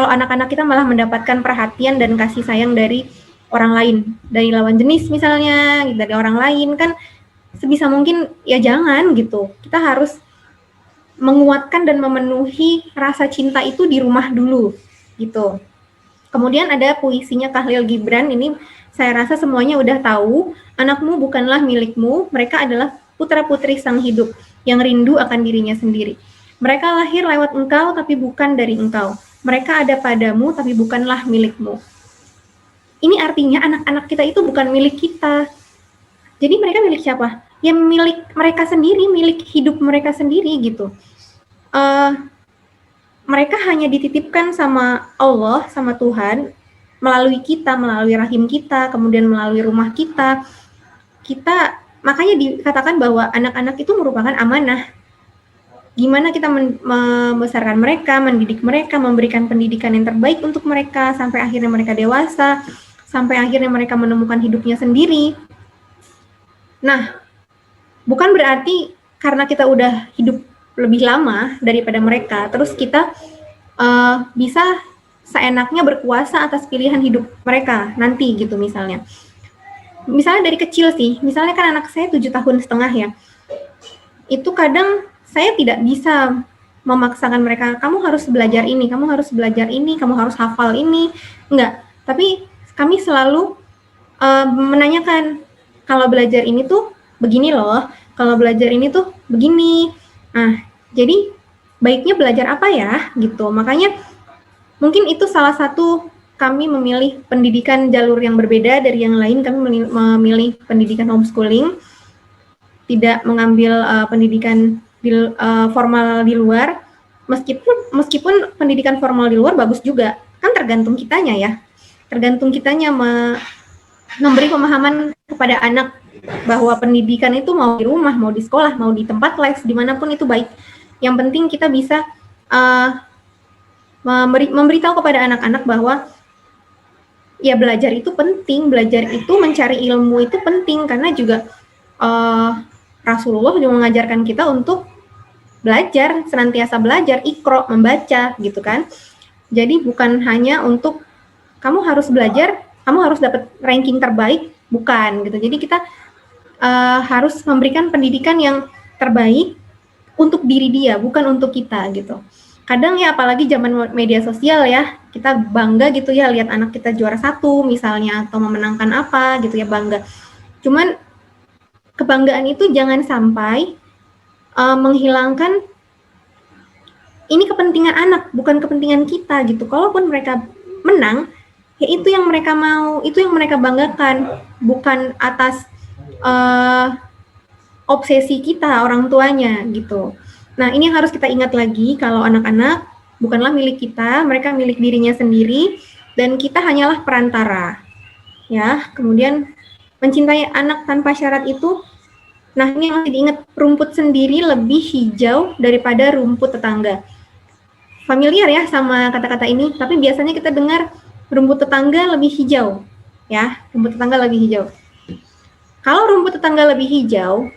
anak-anak kita malah mendapatkan perhatian dan kasih sayang dari orang lain, dari lawan jenis misalnya, dari orang lain. Kan sebisa mungkin ya jangan gitu. Kita harus menguatkan dan memenuhi rasa cinta itu di rumah dulu gitu. Kemudian ada puisinya Khalil Gibran, ini saya rasa semuanya udah tahu. Anakmu bukanlah milikmu, mereka adalah putra-putri sang hidup yang rindu akan dirinya sendiri. Mereka lahir lewat engkau, tapi bukan dari engkau. Mereka ada padamu, tapi bukanlah milikmu. Ini artinya anak-anak kita itu bukan milik kita. Jadi mereka milik siapa? Ya milik mereka sendiri, milik hidup mereka sendiri gitu. Mereka hanya dititipkan sama Allah, sama Tuhan, melalui kita, melalui rahim kita, kemudian melalui rumah kita. Makanya dikatakan bahwa anak-anak itu merupakan amanah. Gimana kita membesarkan mereka, mendidik mereka, memberikan pendidikan yang terbaik untuk mereka, sampai akhirnya mereka dewasa, sampai akhirnya mereka menemukan hidupnya sendiri. Nah, bukan berarti karena kita udah hidup lebih lama daripada mereka, terus kita bisa seenaknya berkuasa atas pilihan hidup mereka nanti gitu misalnya. Misalnya dari kecil sih, misalnya kan anak saya 7,5 tahun ya, itu kadang saya tidak bisa memaksakan mereka, kamu harus belajar ini, kamu harus belajar ini, kamu harus hafal ini. Enggak, tapi kami selalu menanyakan, kalau belajar ini tuh begini loh, kalau belajar ini tuh begini. Nah, jadi baiknya belajar apa ya gitu. Makanya mungkin itu salah satu kami memilih pendidikan jalur yang berbeda dari yang lain. Kami memilih pendidikan homeschooling, tidak mengambil pendidikan formal di luar. Meskipun pendidikan formal di luar bagus juga, kan tergantung kitanya ya. Tergantung kitanya memberi pemahaman kepada anak bahwa pendidikan itu mau di rumah, mau di sekolah, mau di tempat les, dimanapun itu baik. Yang penting kita bisa memberitahu kepada anak-anak bahwa ya belajar itu penting, belajar itu mencari ilmu itu penting, karena juga Rasulullah juga mengajarkan kita untuk belajar, senantiasa belajar, iqra, membaca gitu kan. Jadi bukan hanya untuk kamu harus belajar, kamu harus dapat ranking terbaik, bukan gitu. Jadi kita harus memberikan pendidikan yang terbaik untuk diri dia, bukan untuk kita gitu. Kadang ya apalagi zaman media sosial ya, kita bangga gitu ya lihat anak kita juara 1 misalnya, atau memenangkan apa gitu ya, bangga. Cuman kebanggaan itu jangan sampai menghilangkan ini kepentingan anak, bukan kepentingan kita gitu. Kalaupun mereka menang, ya itu yang mereka mau, itu yang mereka banggakan, bukan atas obsesi kita orang tuanya gitu. Nah, ini yang harus kita ingat lagi, kalau anak-anak bukanlah milik kita, mereka milik dirinya sendiri, dan kita hanyalah perantara. Ya, kemudian mencintai anak tanpa syarat itu, nah ini yang harus diingat, rumput sendiri lebih hijau daripada rumput tetangga. Familiar ya sama kata-kata ini, tapi biasanya kita dengar rumput tetangga lebih hijau. Ya, rumput tetangga lebih hijau. Kalau rumput tetangga lebih hijau,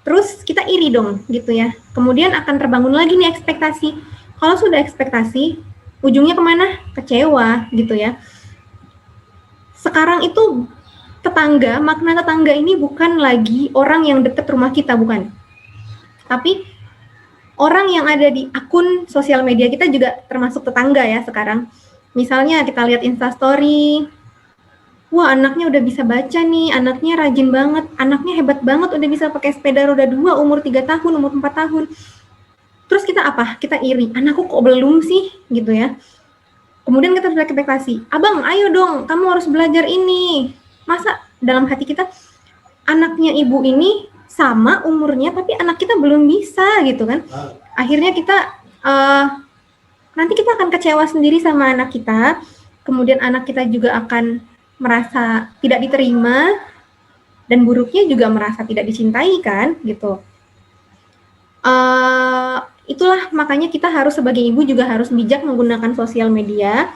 terus kita iri dong gitu ya. Kemudian akan terbangun lagi nih ekspektasi. Kalau sudah ekspektasi, ujungnya kemana? Kecewa gitu ya. Sekarang itu tetangga, makna tetangga ini bukan lagi orang yang dekat rumah kita, bukan. Tapi orang yang ada di akun sosial media kita juga termasuk tetangga ya sekarang. Misalnya kita lihat Instastory, wah anaknya udah bisa baca nih, anaknya rajin banget, anaknya hebat banget, udah bisa pakai sepeda roda 2 umur 3 tahun, umur 4 tahun. Terus kita apa? Kita iri, anakku kok belum sih gitu ya. Kemudian kita sudah ekspektasi, abang ayo dong kamu harus belajar ini. Masa dalam hati kita, anaknya ibu ini sama umurnya tapi anak kita belum bisa gitu kan. Akhirnya kita nanti kita akan kecewa sendiri sama anak kita. Kemudian anak kita juga akan merasa tidak diterima, dan buruknya juga merasa tidak dicintai kan gitu. Itulah makanya kita harus sebagai ibu juga harus bijak menggunakan sosial media.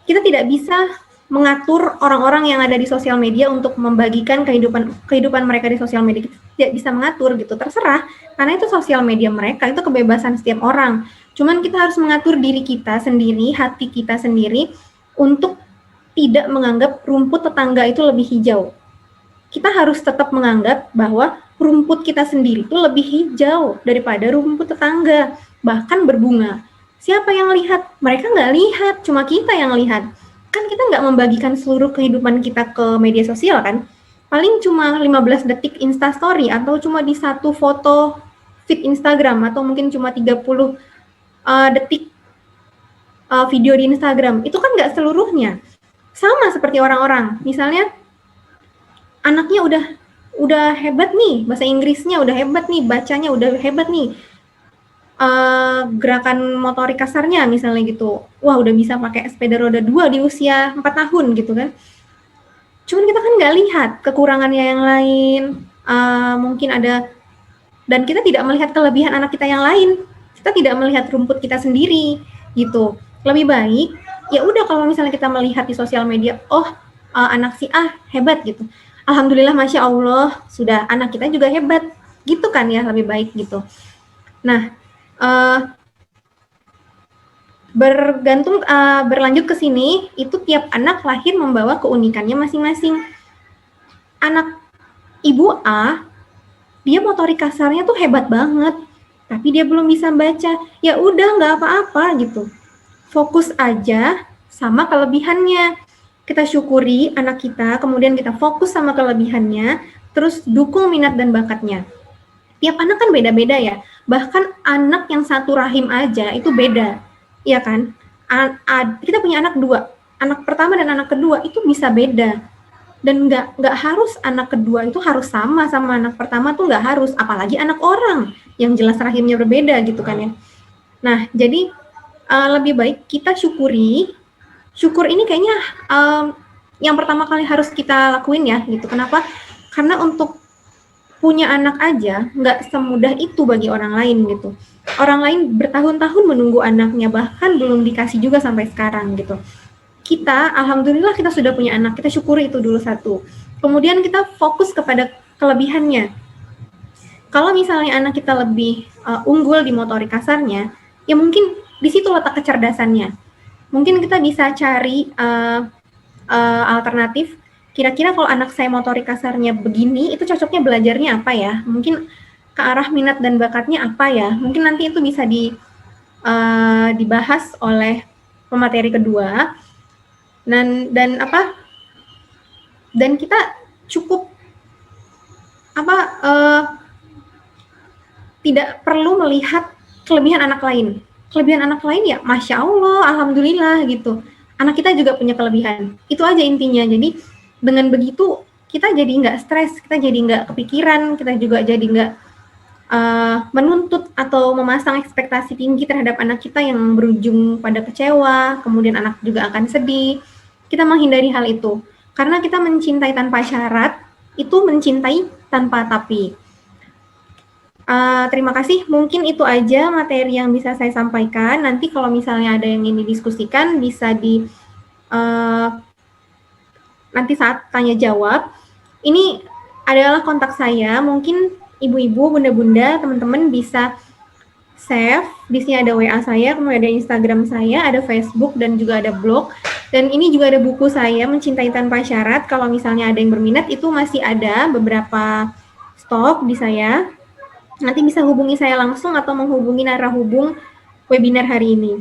Kita tidak bisa mengatur orang-orang yang ada di sosial media untuk membagikan kehidupan mereka di sosial media. Kita tidak bisa mengatur gitu, terserah, karena itu sosial media mereka, itu kebebasan setiap orang. Cuman kita harus mengatur diri kita sendiri, hati kita sendiri, untuk tidak menganggap rumput tetangga itu lebih hijau. Kita harus tetap menganggap bahwa rumput kita sendiri itu lebih hijau daripada rumput tetangga, bahkan berbunga. Siapa yang lihat? Mereka nggak lihat, cuma kita yang lihat. Kan kita nggak membagikan seluruh kehidupan kita ke media sosial kan? Paling cuma 15 detik Instastory, atau cuma di satu foto feed Instagram, atau mungkin cuma 30 detik video di Instagram. Itu kan nggak seluruhnya. Sama seperti orang-orang, misalnya anaknya udah hebat nih, bahasa Inggrisnya udah hebat nih, bacanya udah hebat nih, gerakan motorik kasarnya misalnya gitu, wah udah bisa pakai sepeda roda 2 di usia 4 tahun gitu kan. Cuman kita kan nggak lihat kekurangannya yang lain, mungkin ada, dan kita tidak melihat kelebihan anak kita yang lain, kita tidak melihat rumput kita sendiri gitu. Lebih baik ya udah kalau misalnya kita melihat di sosial media, oh anak si A hebat gitu, alhamdulillah masya Allah, sudah anak kita juga hebat gitu kan ya, lebih baik gitu. Nah berlanjut ke sini, itu tiap anak lahir membawa keunikannya masing-masing. Anak ibu A, dia motorik kasarnya tuh hebat banget, tapi dia belum bisa baca, ya udah nggak apa-apa gitu. Fokus aja sama kelebihannya. Kita syukuri anak kita, kemudian kita fokus sama kelebihannya, terus dukung minat dan bakatnya. Tiap anak kan beda-beda ya. Bahkan anak yang satu rahim aja itu beda, ya kan? Kita punya anak dua, anak pertama dan anak kedua itu bisa beda. Dan nggak harus anak kedua itu harus sama anak pertama tuh nggak harus, apalagi anak orang yang jelas rahimnya berbeda gitu kan ya. Nah jadi lebih baik kita syukuri. Syukur ini kayaknya yang pertama kali harus kita lakuin ya gitu. Kenapa? Karena untuk punya anak aja nggak semudah itu bagi orang lain gitu. Orang lain bertahun-tahun menunggu anaknya, bahkan belum dikasih juga sampai sekarang gitu. Kita, alhamdulillah kita sudah punya anak, kita syukuri itu dulu satu. Kemudian kita fokus kepada kelebihannya. Kalau misalnya anak kita lebih unggul di motorik kasarnya, ya mungkin di situ letak kecerdasannya. Mungkin kita bisa cari alternatif. Kira-kira kalau anak saya motorik kasarnya begini, itu cocoknya belajarnya apa ya? Mungkin ke arah minat dan bakatnya apa ya? Mungkin nanti itu bisa dibahas oleh pemateri kedua. Dan kita cukup tidak perlu melihat kelebihan anak lain. Kelebihan anak lain ya Masya Allah, Alhamdulillah gitu. Anak kita juga punya kelebihan. Itu aja intinya. Jadi dengan begitu kita jadi nggak stres, kita jadi nggak kepikiran, kita juga jadi nggak menuntut atau memasang ekspektasi tinggi terhadap anak kita yang berujung pada kecewa, kemudian anak juga akan sedih. Kita menghindari hal itu. Karena kita mencintai tanpa syarat, itu mencintai tanpa tapi. Terima kasih, mungkin itu aja materi yang bisa saya sampaikan. Nanti kalau misalnya ada yang ingin didiskusikan, bisa nanti saat tanya jawab. Ini adalah kontak saya, mungkin ibu-ibu, bunda-bunda, teman-teman bisa save. Di sini ada WA saya, kemudian ada Instagram saya, ada Facebook, dan juga ada blog. Dan ini juga ada buku saya, Mencintai Tanpa Syarat. Kalau misalnya ada yang berminat, itu masih ada beberapa stok di saya. Nanti bisa hubungi saya langsung atau menghubungi narahubung webinar hari ini.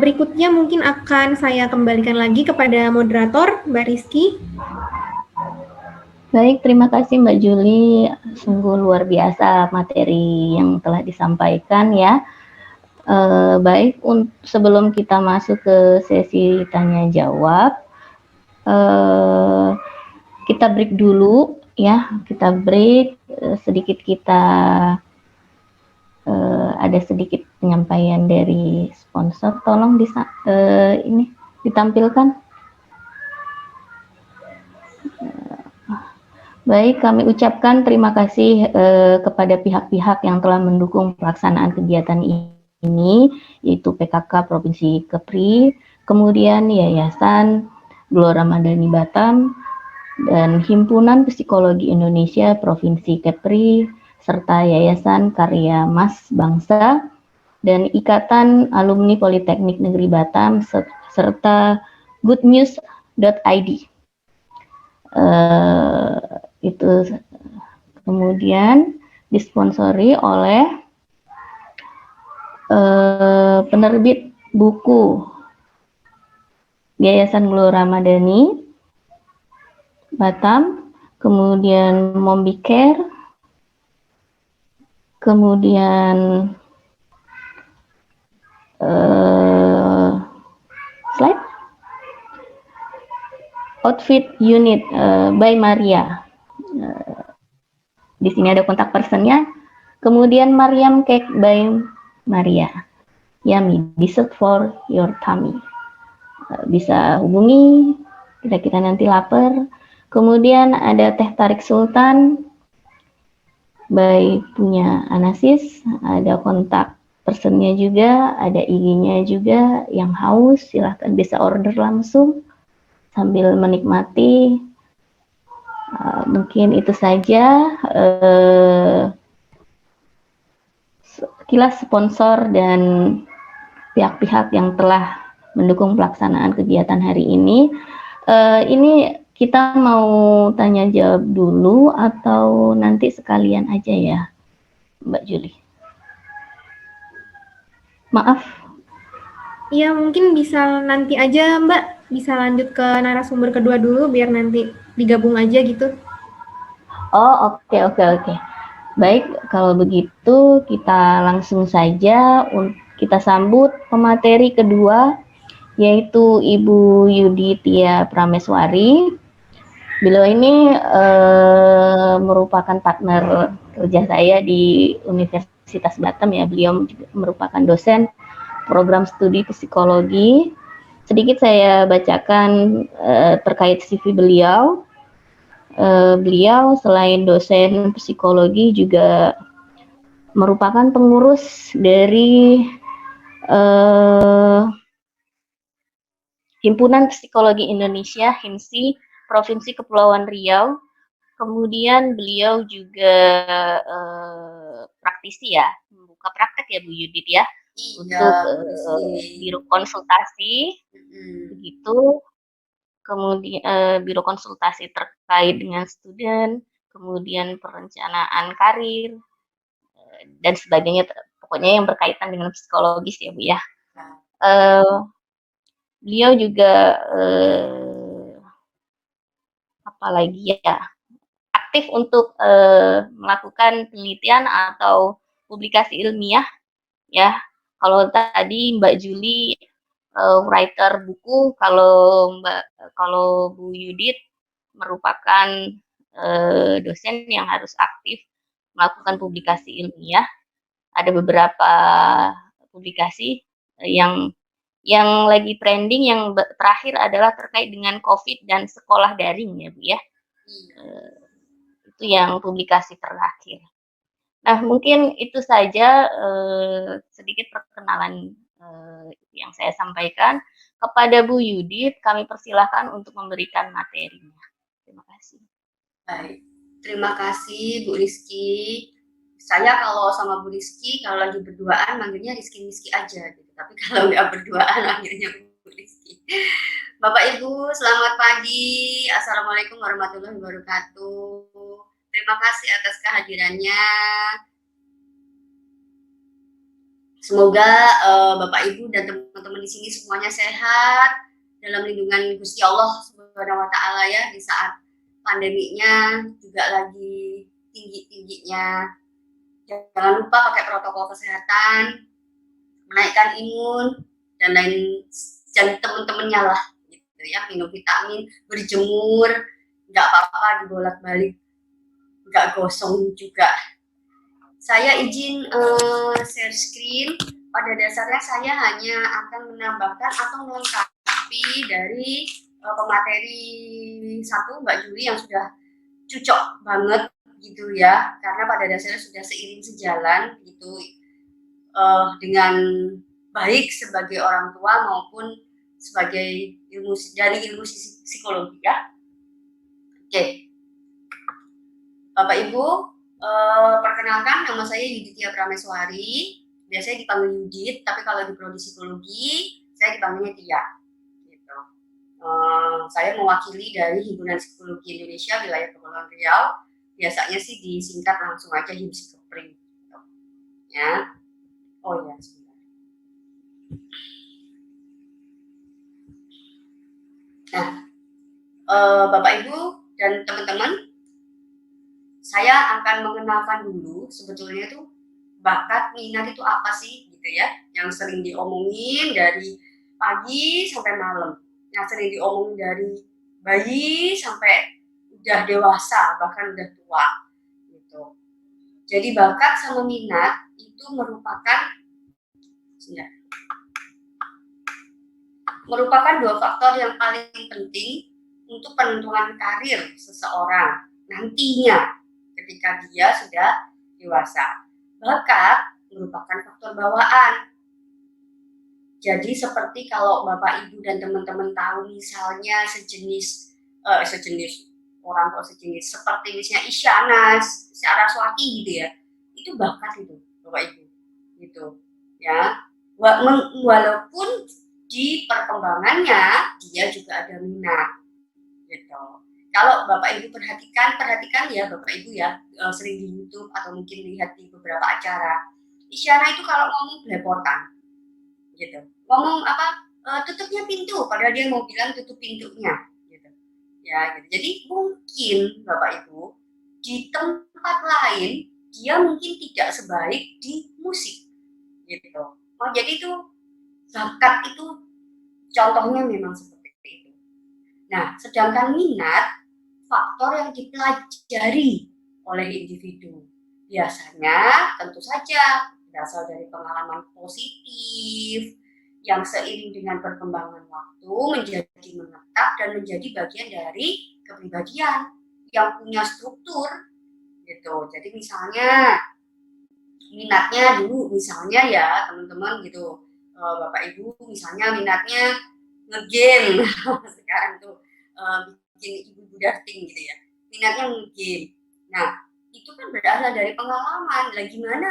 Berikutnya mungkin akan saya kembalikan lagi kepada moderator, Mbak Rizky. Baik, terima kasih Mbak Juli. Sungguh luar biasa materi yang telah disampaikan ya. Baik, sebelum kita masuk ke sesi tanya jawab, kita break dulu ya. Kita break sedikit, kita ada sedikit penyampaian dari sponsor. Tolong ini ditampilkan. Baik, kami ucapkan terima kasih kepada pihak-pihak yang telah mendukung pelaksanaan kegiatan ini, yaitu PKK Provinsi Kepri, kemudian Yayasan Gelora Madani Batam, dan Himpunan Psikologi Indonesia Provinsi Kepri, serta Yayasan Karya Mas Bangsa, dan Ikatan Alumni Politeknik Negeri Batam, serta goodnews.id. Itu kemudian disponsori oleh penerbit buku Yayasan Gelora Madani Batam, kemudian Mombicare, kemudian slide Outfit Unit by Maria. Di sini ada kontak personnya. Kemudian Mariam Cake by Maria. Yummy dessert for your tummy. Bisa hubungi. Kita nanti lapar. Kemudian ada Teh Tarik Sultan by punya Anasis. Ada kontak personnya juga. Ada IG-nya juga. Yang haus silahkan bisa order langsung sambil menikmati. Mungkin itu saja sekilas sponsor dan pihak-pihak yang telah mendukung pelaksanaan kegiatan hari ini. Ini kita mau tanya jawab dulu atau nanti sekalian aja ya, Mbak Juli? Maaf. Ya, mungkin bisa nanti aja Mbak, bisa lanjut ke narasumber kedua dulu biar nanti digabung aja gitu. Oh, oke. Baik, kalau begitu kita langsung saja kita sambut pemateri kedua, yaitu Ibu Yuditia Prameswari. Beliau ini merupakan partner kerja saya di Universitas Batam ya. Beliau juga merupakan dosen program studi psikologi. Sedikit saya bacakan terkait CV beliau. Beliau selain dosen psikologi juga merupakan pengurus dari Himpunan Psikologi Indonesia (HIMSI) Provinsi Kepulauan Riau. Kemudian beliau juga praktisi ya, membuka praktek ya Bu Yudit ya, untuk biro konsultasi, begitu. Kemudian biro konsultasi terkait dengan student, kemudian perencanaan karir, dan sebagainya, pokoknya yang berkaitan dengan psikologis ya Bu ya. Beliau juga apalagi ya, aktif untuk melakukan penelitian atau publikasi ilmiah ya. Kalau tadi Mbak Juli writer buku, kalau Bu Yudit merupakan dosen yang harus aktif melakukan publikasi ilmiah. Ada beberapa publikasi yang lagi trending, yang terakhir adalah terkait dengan COVID dan sekolah daring ya Bu ya. Itu yang publikasi terakhir. Nah, mungkin itu saja sedikit perkenalan yang saya sampaikan. Kepada Bu Yudit, kami persilahkan untuk memberikan materinya. Terima kasih. Baik, terima kasih Bu Rizky. Saya kalau sama Bu Rizky, kalau lagi berduaan manggilnya Rizky aja gitu. Tapi kalau nggak berduaan manggilnya Bu Rizky. Bapak Ibu, selamat pagi. Assalamualaikum warahmatullahi wabarakatuh. Terima kasih atas kehadirannya. Semoga Bapak Ibu dan teman-teman di sini semuanya sehat dalam lindungan Gusti Allah Subhanahu wa taala ya, di saat pandeminya juga lagi tinggi-tingginya. Jangan lupa pakai protokol kesehatan, menaikkan imun dan lain teman-temannya lah gitu ya, minum vitamin, berjemur, nggak apa-apa dibolak-balik, nggak gosong juga. Saya izin share screen. Pada dasarnya saya hanya akan menambahkan atau melengkapi dari pemateri satu Mbak Juli yang sudah cocok banget gitu ya, karena pada dasarnya sudah seiring sejalan gitu dengan baik sebagai orang tua maupun sebagai ilmu psikologi ya. Oke. Bapak Ibu, perkenalkan, nama saya Yuditia Prameswari. Biasanya dipanggil Yudit, tapi kalau di prodi psikologi saya dipanggilnya Tia. Gitu. Saya mewakili dari Himpunan Psikologi Indonesia wilayah Kepulauan Riau. Biasanya sih disingkat langsung aja HIMSI. Ya. Oh ya, sebentar. Nah, Bapak Ibu dan teman-teman, saya akan mengenalkan dulu sebetulnya tuh bakat minat itu apa sih gitu ya, yang sering diomongin dari pagi sampai malam, yang sering diomongin dari bayi sampai udah dewasa bahkan udah tua gitu. Jadi bakat sama minat itu merupakan dua faktor yang paling penting untuk penentuan karir seseorang nantinya ketika dia sudah dewasa. Bakat merupakan faktor bawaan. Jadi seperti kalau Bapak Ibu dan teman-teman tahu misalnya sejenis orang kok sejenis seperti misalnya Isyana Saraswati gitu ya, itu bakat itu Bapak Ibu gitu ya. Walaupun di perkembangannya dia juga ada minat gitu. Kalau Bapak Ibu perhatikan ya Bapak Ibu ya, sering di YouTube atau mungkin lihat di beberapa acara. Isyana itu kalau ngomong belepotan, gitu. Ngomong tutupnya pintu, padahal dia mau bilang tutup pintunya, gitu. Ya, gitu. Jadi mungkin Bapak Ibu di tempat lain dia mungkin tidak sebaik di musik, gitu. Oh, jadi itu bakat itu contohnya memang seperti itu. Nah, sedangkan minat faktor yang dipelajari oleh individu. Biasanya tentu saja berasal dari pengalaman positif yang seiring dengan perkembangan waktu menjadi menetap dan menjadi bagian dari kepribadian yang punya struktur gitu. Jadi misalnya minatnya dulu misalnya ya teman-teman gitu, Bapak Ibu misalnya minatnya ngegame sekarang tuh bikin ibu darting gitu ya, minatnya ngegame. Nah itu kan berasal dari pengalaman. Lah gimana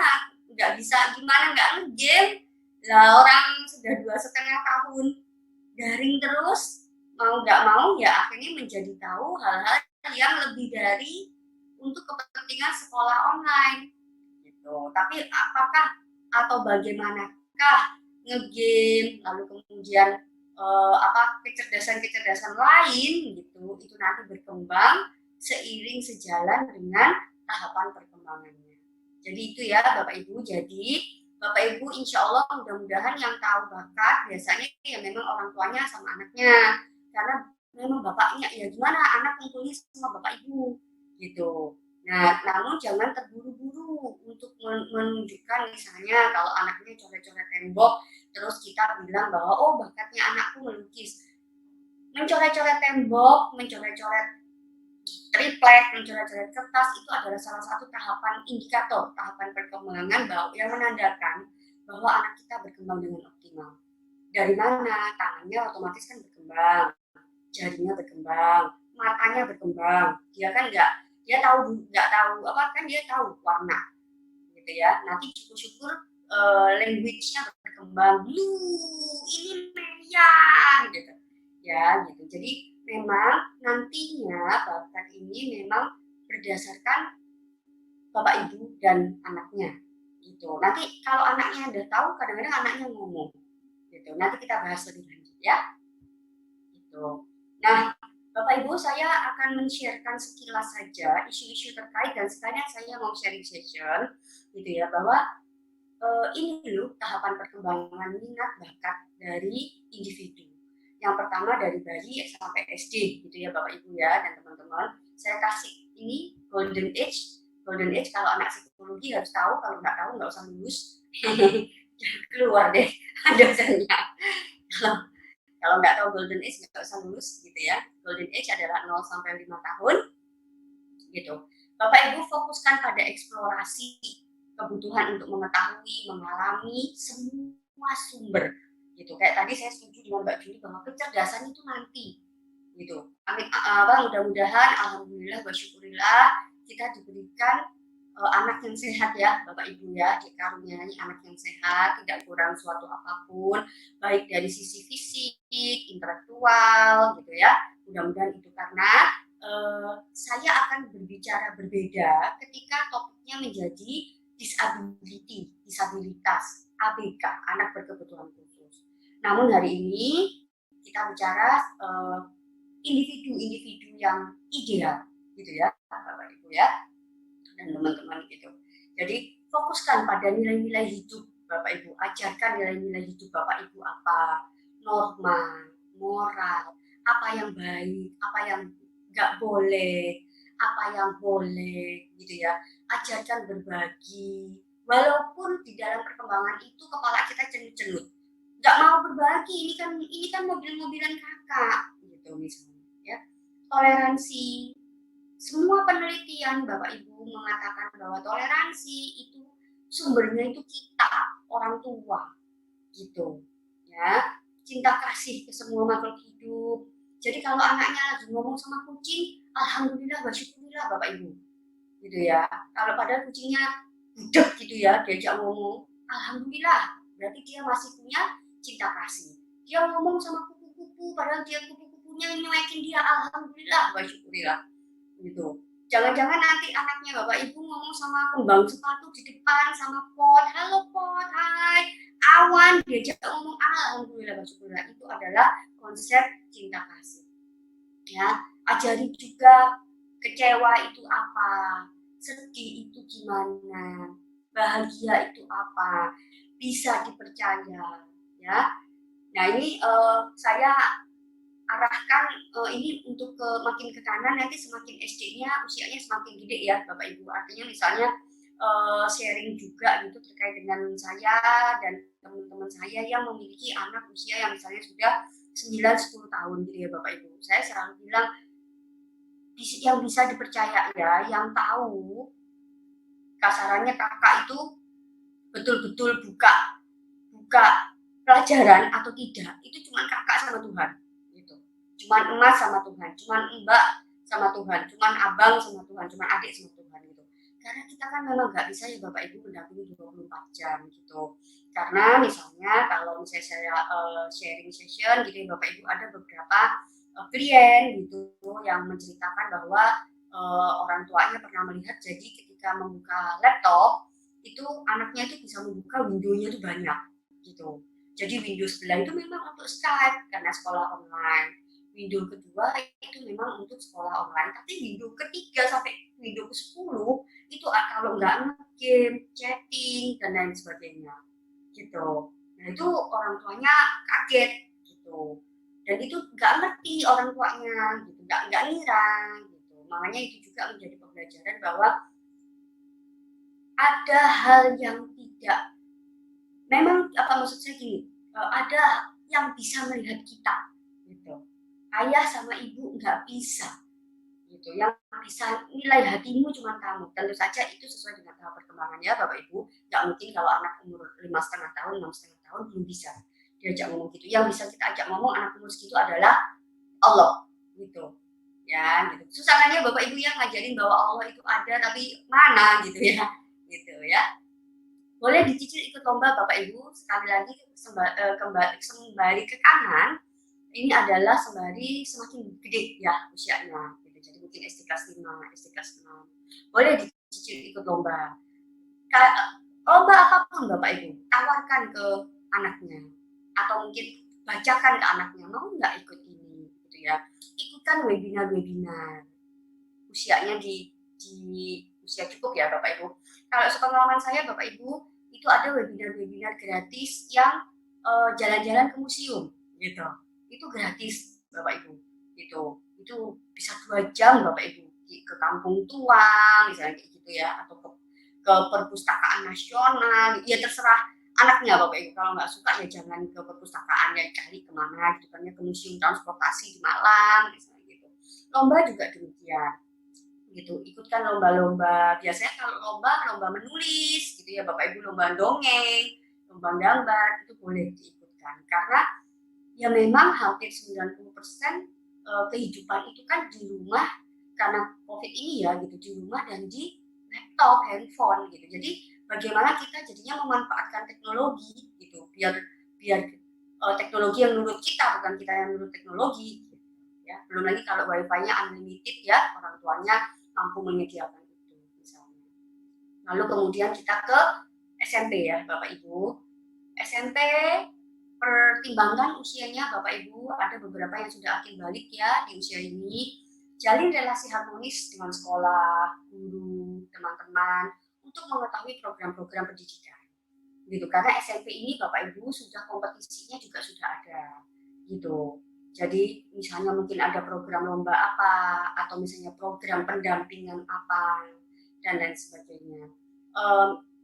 nggak bisa, gimana nggak ngegame lah, orang sudah 2,5 tahun daring terus, mau nggak mau ya akhirnya menjadi tahu hal-hal yang lebih dari untuk kepentingan sekolah online gitu. Tapi apakah atau bagaimanakah ngegame lalu kemudian kecerdasan-kecerdasan lain gitu, itu nanti berkembang seiring sejalan dengan tahapan perkembangannya. Jadi itu ya Bapak Ibu. Jadi Bapak Ibu insya Allah mudah-mudahan yang tahu bakat biasanya ya memang orang tuanya sama anaknya, karena memang bapaknya ya gimana anak kumpulnya sama Bapak Ibu gitu. Nah, namun jangan terburu-buru untuk menunjukkan misalnya kalau anaknya coret-coret tembok, terus kita bilang bahwa oh bakatnya anakku melukis. Mencoret-coret tembok, mencoret-coret triplek, mencoret-coret kertas itu adalah salah satu tahapan indikator, tahapan perkembangan bahwa yang menandakan bahwa anak kita berkembang dengan optimal. Dari mana? Tangannya otomatis kan berkembang, jarinya berkembang, matanya berkembang. Dia kan nggak tahu kan dia tahu warna gitu ya. Nanti syukur-syukur language-nya berkembang, ini merah gitu ya gitu. Jadi memang nantinya bakat ini memang berdasarkan Bapak Ibu dan anaknya gitu. Nanti kalau anaknya udah tahu, kadang-kadang anaknya ngomong gitu. Nanti kita bahas lebih lanjut ya gitu. Nah Bapak Ibu, saya akan men-sharekan sekilas saja isu-isu terkait dan sekalian saya mau sharing session gitu ya, bahwa ini dulu tahapan perkembangan minat bakat dari individu. Yang pertama dari bayi sampai SD gitu ya Bapak Ibu ya dan teman-teman. Saya kasih ini golden age. Golden age kalau anak psikologi harus tahu, kalau nggak tahu nggak usah lulus. Keluar deh dosennya. Kalau nggak tahu golden age nggak usah lulus gitu ya. Golden age adalah 0 sampai 5 tahun gitu. Bapak Ibu fokuskan pada eksplorasi kebutuhan untuk mengetahui, mengalami semua sumber gitu. Kayak tadi saya setuju dengan Mbak Juli bahwa kecerdasan itu nanti gitu. Amin, mudah-mudahan alhamdulillah wa syukurillah kita diberikan anak yang sehat ya Bapak Ibu ya, dikaruniai anak yang sehat, tidak kurang suatu apapun, baik dari sisi fisik, intelektual gitu ya. Mudah-mudahan itu karena saya akan berbicara berbeda ketika topiknya menjadi disabilitas, ABK, anak berkebutuhan khusus. Namun hari ini kita bicara individu-individu yang ideal gitu ya Bapak Ibu ya dan teman-teman gitu. Jadi fokuskan pada nilai-nilai hidup Bapak Ibu, ajarkan nilai-nilai hidup Bapak Ibu apa, norma, moral, apa yang baik, apa yang nggak boleh, apa yang boleh gitu ya. Ajarkan berbagi, walaupun di dalam perkembangan itu kepala kita cenut-cenut, nggak mau berbagi, ini kan mobil-mobilan kakak gitu misalnya ya. Toleransi. Semua penelitian Bapak Ibu mengatakan bahwa toleransi itu sumbernya itu kita, orang tua gitu ya. Cinta kasih ke semua makhluk hidup. Jadi kalau anaknya lagi ngomong sama kucing, alhamdulillah bersyukurlah Bapak Ibu gitu ya. Kalau padahal kucingnya budek gitu ya, diajak ngomong, alhamdulillah berarti dia masih punya cinta kasih. Dia ngomong sama kupu-kupu padahal dia kupu-kupunya nyuekin dia, alhamdulillah bersyukurlah gitu. Jangan-jangan nanti anaknya Bapak Ibu ngomong sama kembang sepatu di depan, sama pot, halo pot, hai, awan, diajak ngomong alhamdulillah bersyukurlah. Itu adalah konsep cinta kasih. Ya, ajari juga kecewa itu apa, sedih itu gimana, bahagia itu apa, bisa dipercaya, ya. Nah ini saya arahkan ini untuk makin ke kanan, nanti semakin SD-nya usianya semakin gede ya Bapak Ibu. Artinya misalnya sharing juga gitu terkait dengan saya dan teman-teman saya yang memiliki anak usia yang misalnya sudah 9-10 tahun gitu ya Bapak Ibu. Saya selalu bilang yang bisa dipercaya ya, yang tahu kasarannya kakak itu betul-betul buka pelajaran atau tidak, itu cuma kakak sama Tuhan. Cuman emas sama Tuhan, cuman mbak sama Tuhan, cuman abang sama Tuhan, cuman adik sama Tuhan gitu. Karena kita kan memang nggak bisa ya Bapak Ibu mendampingi 24 jam gitu. Karena misalnya kalau misalnya saya sharing session gitu ya Bapak Ibu, ada beberapa klien gitu yang menceritakan bahwa orang tuanya pernah melihat, jadi ketika membuka laptop itu anaknya itu bisa membuka window-nya itu banyak gitu. Jadi window sebelah itu memang untuk Skype karena sekolah online. Window kedua itu memang untuk sekolah online, tapi window ketiga sampai window ke-10 itu kalau nggak nge-game, chatting, dan lain sebagainya gitu. Nah itu orang tuanya kaget gitu, dan itu nggak ngerti orang tuanya gitu, nggak ngira gitu. Makanya itu juga menjadi pembelajaran bahwa ada hal yang tidak, memang apa maksud saya gini, ada yang bisa melihat kita gitu. Ayah sama ibu nggak bisa gitu, yang bisa nilai hatimu cuma kamu. Tentu saja itu sesuai dengan tahap perkembangannya Bapak Ibu. Nggak mungkin kalau anak umur 5,5 tahun, 6,5 tahun belum bisa diajak ngomong gitu. Yang bisa kita ajak ngomong anak umur segitu adalah Allah gitu ya gitu. Susahnya Bapak Ibu yang ngajarin bahwa Allah itu ada tapi mana gitu ya Boleh dicicil ikut lomba Bapak Ibu. Sekali lagi kembali ke kanan, ini adalah sembari semakin gede ya usianya gitu. Jadi mungkin SD kelas 5, SD kelas 6. Boleh dicicil ikut lomba. Lomba apapun Bapak Ibu, tawarkan ke anaknya. Atau mungkin bacakan ke anaknya, mau nggak ikut ini gitu ya. Ikutkan webinar-webinar. Usianya di usia cukup ya Bapak Ibu. Kalau sepengalaman saya Bapak Ibu, itu ada webinar-webinar gratis yang jalan-jalan ke museum gitu. Itu gratis Bapak Ibu itu bisa 2 jam Bapak Ibu ke kampung tua misalnya kayak gitu ya, atau ke perpustakaan nasional ya, terserah anaknya Bapak Ibu. Kalau nggak suka ya jangan ke perpustakaan, ya cari kemana gitu kan ya, ke museum transportasi di Malang misalnya gitu. Lomba juga demikian gitu, ikutkan lomba-lomba. Biasanya kalau lomba menulis gitu ya Bapak Ibu, lomba dongeng, lomba gambar, itu boleh diikutkan. Karena ya memang hampir 90% kehidupan itu kan di rumah karena COVID ini ya gitu, di rumah dan di laptop, handphone gitu. Jadi bagaimana kita jadinya memanfaatkan teknologi gitu, biar teknologi yang menurut kita, bukan kita yang menurut teknologi gitu, ya. Belum lagi kalau wifi-nya unlimited ya, orang tuanya mampu menyediakan itu misalnya. Lalu kemudian kita ke SMP ya Bapak Ibu. SMP pertimbangkan usianya Bapak Ibu, ada beberapa yang sudah akhir balik ya di usia ini. Jalin relasi harmonis dengan sekolah, guru, teman-teman untuk mengetahui program-program pendidikan. Gitu, karena SMP ini Bapak Ibu sudah kompetisinya juga sudah ada gitu. Jadi misalnya mungkin ada program lomba apa, atau misalnya program pendampingan apa, dan lain sebagainya.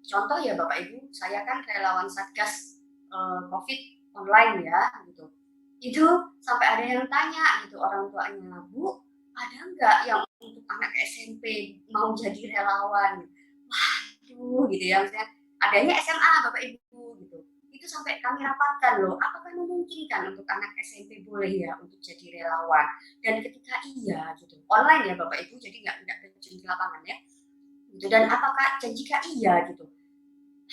Contoh ya Bapak Ibu, saya kan relawan Satgas COVID online ya gitu. Itu sampai ada yang tanya gitu orang tuanya, Bu, ada nggak yang untuk anak SMP mau jadi relawan? Waduh gitu ya, misalnya adanya SMA Bapak Ibu gitu. Itu sampai kami rapatkan loh, apakah memungkinkan untuk anak SMP boleh ya untuk jadi relawan? Dan ketika iya gitu, online ya Bapak Ibu, jadi nggak terjun di lapangan ya. Gitu. Dan apakah jika iya gitu,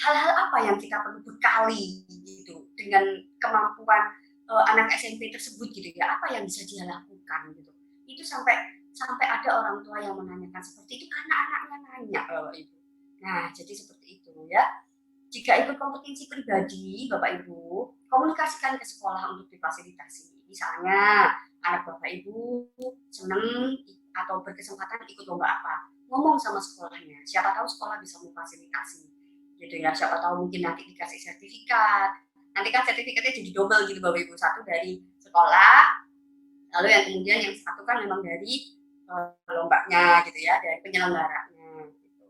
hal-hal apa yang kita perlu bekali gitu dengan kemampuan anak SMP tersebut gitu ya, apa yang bisa dia lakukan gitu. Itu sampai sampai ada orang tua yang menanyakan seperti itu karena anaknya nanya, Bapak Ibu. Nah, jadi seperti itu ya. Jika ikut kompetensi pribadi, Bapak Ibu, komunikasikan ke sekolah untuk difasilitasi. Misalnya, anak Bapak Ibu senang atau berkesempatan ikut lomba apa, ngomong sama sekolahnya. Siapa tahu sekolah bisa memfasilitasi, gitu ya. Siapa tahu mungkin nanti dikasih sertifikat. Nanti kan sertifikatnya jadi double gitu Bapak Ibu. Satu dari sekolah, lalu yang kemudian yang satu kan memang dari lombanya gitu ya, dari penyelenggaranya. Gitu.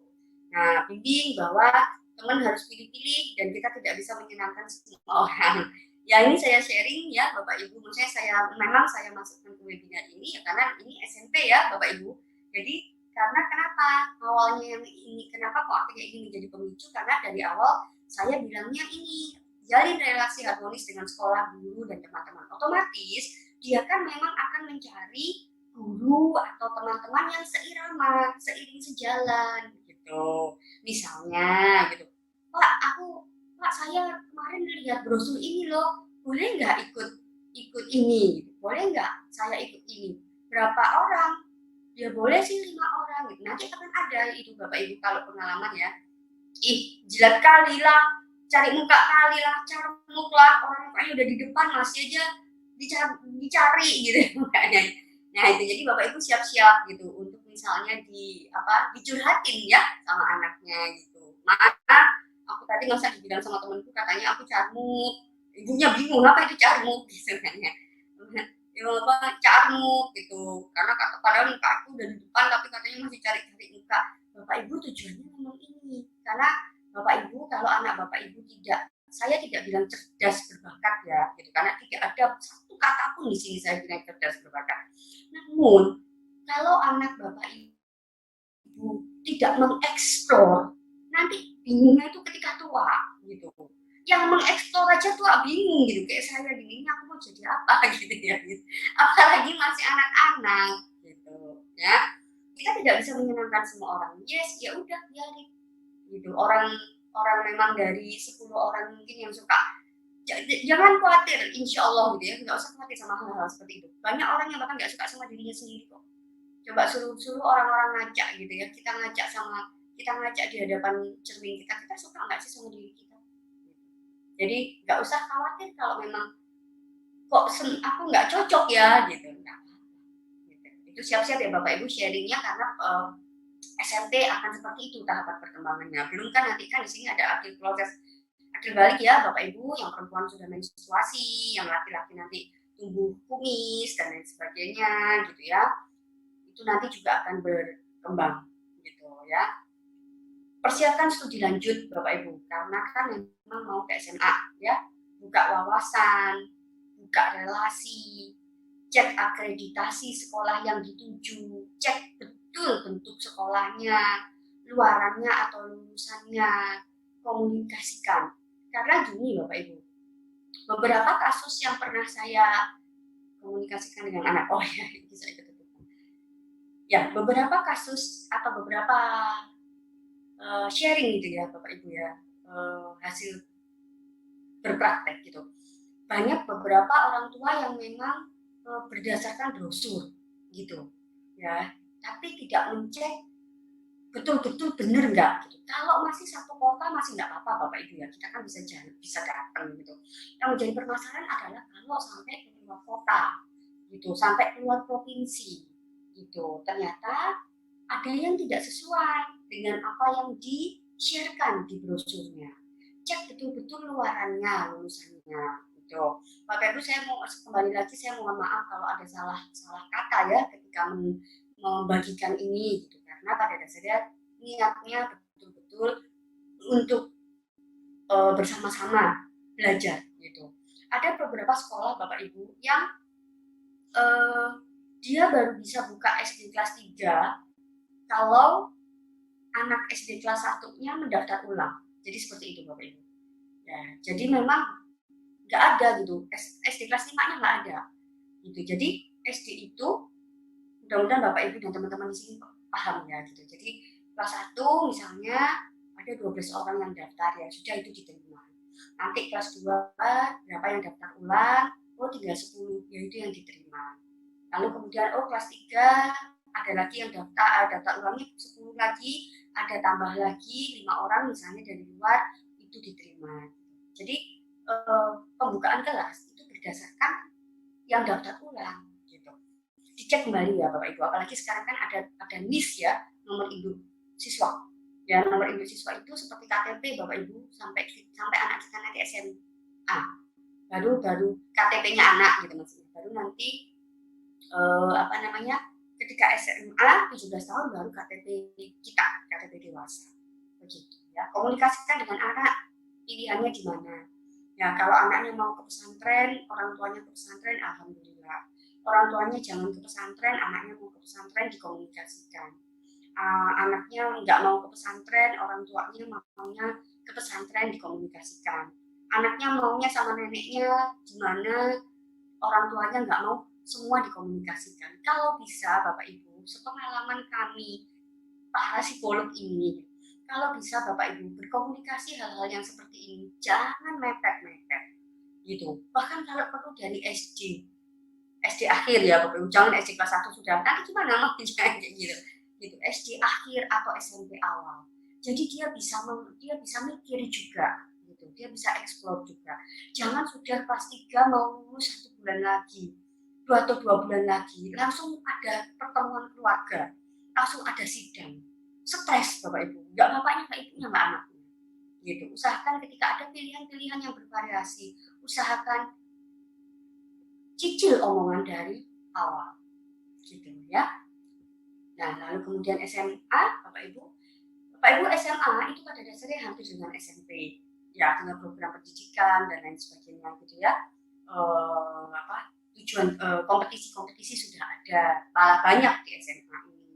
Nah, bimbing bahwa teman harus pilih-pilih dan kita tidak bisa menyenangkan semua orang. Ya ini saya sharing ya Bapak Ibu, maksudnya saya masukkan ke webinar ini ya karena ini SMP ya Bapak Ibu. Jadi karena kenapa awalnya yang ini, kenapa kok akhirnya ini menjadi pemicu, karena dari awal saya bilangnya ini jalin relasi harmonis dengan sekolah, guru dan teman-teman. Otomatis dia kan memang akan mencari guru atau teman-teman yang seirama, seiring sejalan gitu. Misalnya gitu, Pak saya kemarin lihat brosur ini loh, boleh nggak ikut ini? Boleh nggak saya ikut ini? Berapa orang? Ya boleh sih 5 orang gitu. Nanti akan ada itu Bapak Ibu kalau pengalaman ya. Jilat kali lah, cari muka kali lah, carmuk lah, orang mukanya udah di depan masih aja dicari gitu. Nah itu jadi Bapak Ibu siap-siap gitu untuk misalnya dicurhatin ya sama anaknya gitu. Maka aku tadi masa dibilang sama temanku katanya aku carmuk, ibunya bingung apa itu carmuk gitu kan ya. Carmuk gitu, karena padahal muka aku udah di depan tapi katanya masih cari-cari muka. Bapak Ibu tujuannya memang ini, karena Bapak Ibu kalau anak Bapak Ibu saya tidak bilang cerdas berbakat ya, gitu, karena tidak ada satu kata pun di sini saya bilang cerdas berbakat. Namun kalau anak Bapak Ibu tidak mengeksplor, nanti bingungnya itu ketika tua gitu. Yang mengeksplor aja tua bingung gitu, kayak saya gini aku mau jadi apa gitu ya, gitu. Apalagi masih anak-anak gitu ya. Kita tidak bisa menyenangkan semua orang. Yes, ya udah biarin gitu. Orang memang dari 10 orang mungkin yang suka, jangan khawatir, insya Allah gitu ya, nggak usah khawatir sama hal-hal seperti itu. Banyak orang yang bahkan nggak suka sama dirinya sendiri kok. Coba suruh orang-orang ngajak gitu ya, kita ngajak di hadapan cermin kita suka nggak sih sama diri kita? Jadi nggak usah khawatir kalau memang kok aku nggak cocok ya gitu. Nah, gitu. Itu siap-siap ya Bapak Ibu sharingnya karena SMP akan seperti itu tahapan perkembangannya. Belum kan nanti kan di sini ada akhir balik ya Bapak Ibu, yang perempuan sudah menstruasi, yang laki-laki nanti tumbuh kumis dan lain sebagainya gitu ya. Itu nanti juga akan berkembang gitu ya. Persiapkan studi lanjut Bapak Ibu, karena kan memang mau ke SMA ya, buka wawasan, buka relasi, cek akreditasi sekolah yang dituju, cek betul bentuk sekolahnya, luarannya atau lulusannya, komunikasikan. Karena gini Bapak Ibu, beberapa kasus yang pernah saya komunikasikan dengan anak, bisa ikut ya, beberapa kasus atau beberapa sharing gitu ya Bapak Ibu ya, hasil berpraktek gitu. Banyak beberapa orang tua yang memang berdasarkan brosur gitu ya, tapi tidak mencek betul-betul benar nggak gitu. Kalau masih satu kota masih nggak apa-apa Bapak Ibu ya, kita kan bisa datang gitu. Yang menjadi permasalahan adalah kalau sampai ke luar kota gitu, sampai keluar provinsi gitu, ternyata ada yang tidak sesuai dengan apa yang di-sharekan di brosurnya. Cek betul-betul luarannya, lulusannya gitu. Bapak Ibu, saya mau kembali lagi, saya mohon maaf kalau ada salah kata ya ketika membagikan ini gitu, karena pada dasarnya niatnya betul-betul untuk bersama-sama belajar gitu. Ada beberapa sekolah Bapak Ibu yang dia baru bisa buka SD kelas 3 kalau anak SD kelas 1-nya mendaftar ulang. Jadi seperti itu Bapak Ibu. Ya, jadi memang nggak ada gitu. SD kelas 5-nya nggak ada. Gitu. Jadi SD itu, mudah-mudahan Bapak Ibu dan teman-teman di sini paham ya gitu. Jadi kelas 1 misalnya ada 12 orang yang daftar ya, sudah itu diterima. Nanti kelas 2 berapa yang daftar ulang, tinggal 10, ya itu yang diterima. Lalu kemudian kelas 3 ada lagi yang daftar ulangnya 10 lagi, ada tambah lagi 5 orang misalnya dari luar itu diterima. Jadi pembukaan kelas itu berdasarkan yang daftar ulang gitu. Dicek kembali ya Bapak Ibu, apalagi sekarang kan ada NIS ya, nomor induk siswa. Ya, nomor induk siswa itu seperti KTP Bapak Ibu sampai anak kita nanti SMA. Baru KTP-nya anak gitu maksudnya. Baru nanti ketika SMA 17 tahun baru KTP kita, KTP dewasa. Begitu ya. Komunikasikan dengan anak, pilihannya di mana. Ya, kalau anaknya mau ke pesantren, orang tuanya ke pesantren, alhamdulillah. Orang tuanya jangan ke pesantren, anaknya mau ke pesantren, dikomunikasikan. Anaknya nggak mau ke pesantren, orang tuanya maunya ke pesantren, dikomunikasikan. Anaknya maunya sama neneknya gimana, orang tuanya nggak mau, semua dikomunikasikan. Kalau bisa Bapak Ibu, sepengalaman kami para psikolog ini, kalau bisa Bapak Ibu berkomunikasi hal-hal yang seperti ini, jangan mepet-mepet gitu. Bahkan kalau perlu dari SD akhir ya Bapak Ibu, jangan SD kelas 1 sudah, nanti gimana makanya kayak gitu. SD akhir atau SMP awal. Jadi dia bisa mikir juga gitu. Dia bisa explore juga. Jangan sudah kelas 3 mau lulus 1 bulan lagi, 2 atau 2 bulan lagi, langsung ada pertemuan keluarga, langsung ada sidang. Stres Bapak Ibu, nggak bapaknya, nggak ibunya, nggak anaknya. Gitu. Usahakan ketika ada pilihan-pilihan yang bervariasi, usahakan cicil omongan dari awal. Gitu ya. Nah, lalu kemudian SMA, Bapak Ibu SMA itu pada dasarnya hampir dengan SMP. Ya, dengan program pendidikan dan lain sebagainya gitu ya. Tujuan kompetisi sudah ada, malah banyak di SMA ini.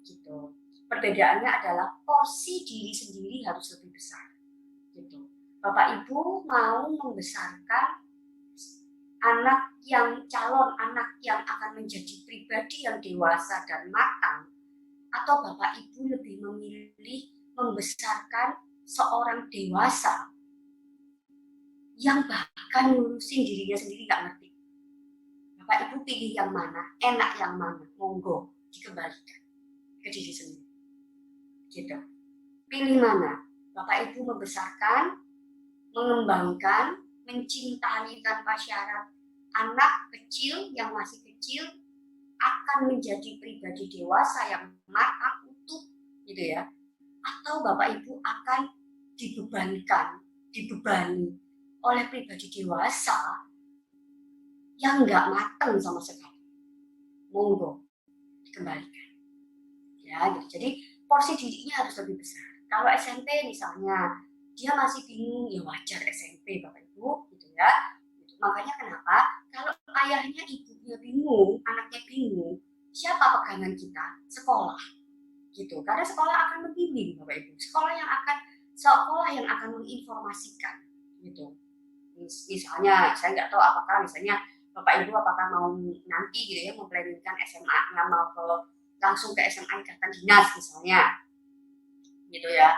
Gitu. Perbedaannya adalah porsi diri sendiri harus lebih besar. Gitu. Bapak Ibu mau membesarkan calon anak yang akan menjadi pribadi yang dewasa dan matang, atau Bapak Ibu lebih memilih membesarkan seorang dewasa yang bahkan ngurusin dirinya sendiri nggak ngerti. Bapak Ibu pilih yang mana, enak yang mana, monggo dikembalikan ke diri sendiri. Gitu. Pilih mana? Bapak Ibu membesarkan, mengembangkan, mencintai tanpa syarat anak kecil yang masih kecil akan menjadi pribadi dewasa yang matang, utuh gitu ya. Atau Bapak Ibu akan dibebani oleh pribadi dewasa yang nggak matang sama sekali. Monggo dikembalikan. Ya, gitu. Jadi porsi dirinya harus lebih besar. Kalau SMP misalnya dia masih bingung, ya wajar SMP Bapak Ibu gitu ya. Gitu. Makanya kenapa kalau ayahnya ibunya bingung, anaknya bingung, siapa pegangan kita? Sekolah. Gitu. Karena sekolah akan membimbing Bapak Ibu. Sekolah yang akan menginformasikan gitu. Misalnya saya nggak tahu apakah misalnya Bapak Ibu apakah mau nanti gitu ya memplanningkan SMA-nya mau langsung ke SMA ikatan dinas misalnya. Gitu ya.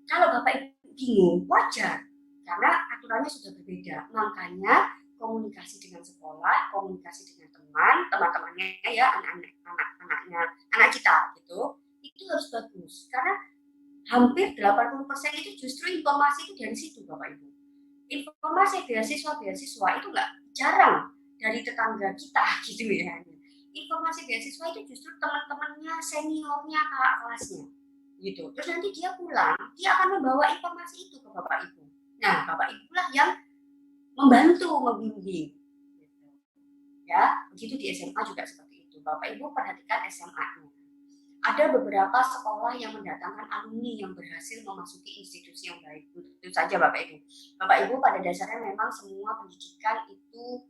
Kalau Bapak Ibu bingung, wajar, karena aturannya sudah berbeda. Makanya komunikasi dengan sekolah, komunikasi dengan teman-temannya ya, anak kita gitu, itu harus bagus. Karena hampir 80% itu justru informasi itu dari situ Bapak Ibu. Informasi beasiswa itu nggak jarang dari tetangga kita gitu ya. Informasi beasiswa itu justru teman-temannya, seniornya, kakak kelasnya. Gitu. Terus nanti dia pulang, dia akan membawa informasi itu ke Bapak Ibu. Nah, Bapak Ibu lah yang membantu, membimbing. Gitu. Ya, begitu di SMA juga seperti itu. Bapak Ibu perhatikan SMA-nya. Ada beberapa sekolah yang mendatangkan alumni yang berhasil memasuki institusi yang baik. Itu saja Bapak Ibu. Bapak Ibu pada dasarnya memang semua pendidikan itu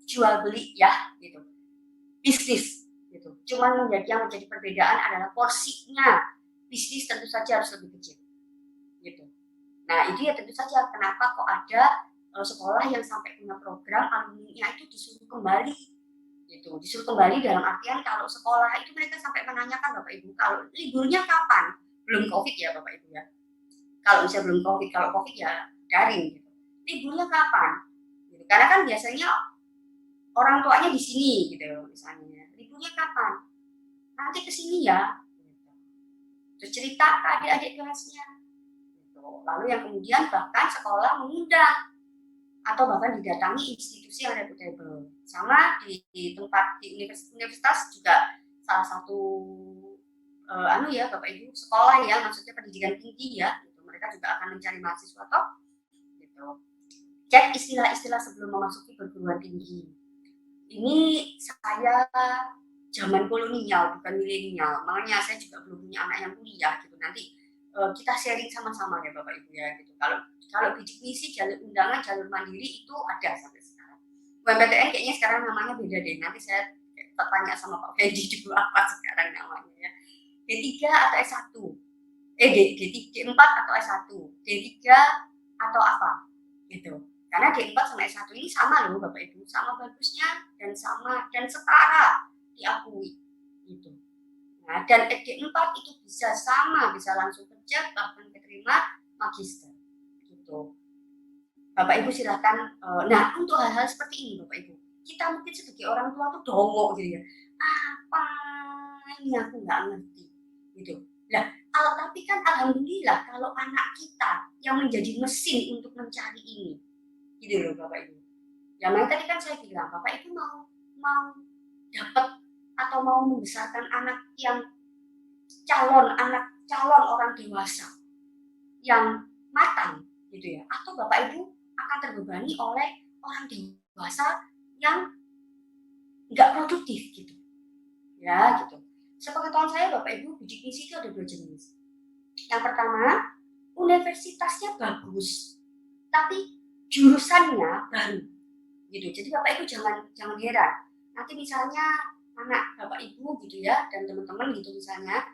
jual beli ya, gitu. Bisnis. Gitu. Cuman yang menjadi perbedaan adalah porsinya. Bisnis tentu saja harus lebih kecil. Gitu. Nah, itu ya tentu saja kenapa kok ada sekolah yang sampai punya program alumni-nya itu disuruh kembali. Gitu. Disuruh kembali dalam artian kalau sekolah itu mereka sampai menanyakan Bapak Ibu, kalau liburnya kapan? Belum Covid ya Bapak Ibu ya. Kalau misalnya belum Covid, kalau Covid ya daring gitu. Liburnya kapan? Gitu. Karena kan biasanya orang tuanya di sini gitu misalnya, liburnya kapan? Nanti ke sini ya. Gitu. Terus cerita ke adik-adik kelasnya. Gitu. Lalu yang kemudian bahkan sekolah mengundang atau bahkan didatangi institusi yang reputable. Sama di tempat di universitas juga salah satu Bapak Ibu sekolah ya, maksudnya pendidikan tinggi ya, gitu. Mereka juga akan mencari mahasiswa toh, gitu. Cek istilah-istilah sebelum memasuki perguruan tinggi. Ini saya zaman kolonial bukan milenial, makanya saya juga belum punya anak yang kuliah gitu. Nanti kita sharing sama-sama ya Bapak Ibu ya gitu. Kalau bidik misi jalur undangan jalur mandiri itu ada sampai sekarang. UMPTN kayaknya sekarang namanya beda deh. Nanti saya tanya sama Pak Fendi dulu apa sekarang namanya ya. D3 atau S1, D4 atau S1, D3 atau apa, gitu. Karena D4 sama S1 ini sama loh Bapak Ibu, sama bagusnya dan setara diakui, gitu. Nah, dan D4 itu bisa sama, bisa langsung kerja, bahkan keterima magister, gitu. Bapak Ibu silakan. Nah, untuk hal-hal seperti ini Bapak Ibu, kita mungkin sebagai orang tua tuh dongo gitu ya. Apa ini aku nggak ngerti. Gitu. Nah, tapi kan alhamdulillah kalau anak kita yang menjadi mesin untuk mencari ini, gitu loh Bapak Ibu. Ya, makanya tadi kan saya bilang Bapak Ibu mau dapat atau mau membesarkan anak yang calon orang dewasa yang matang, gitu ya. Atau Bapak Ibu akan terbebani oleh orang dewasa yang nggak produktif, gitu. Ya, gitu. Sepengetahuan saya Bapak Ibu, bidik misi itu ada 2 jenis. Yang pertama, universitasnya bagus, tapi jurusannya baru, gitu. Jadi Bapak Ibu jangan heran. Nanti misalnya anak Bapak Ibu gitu ya, dan teman-teman gitu misalnya,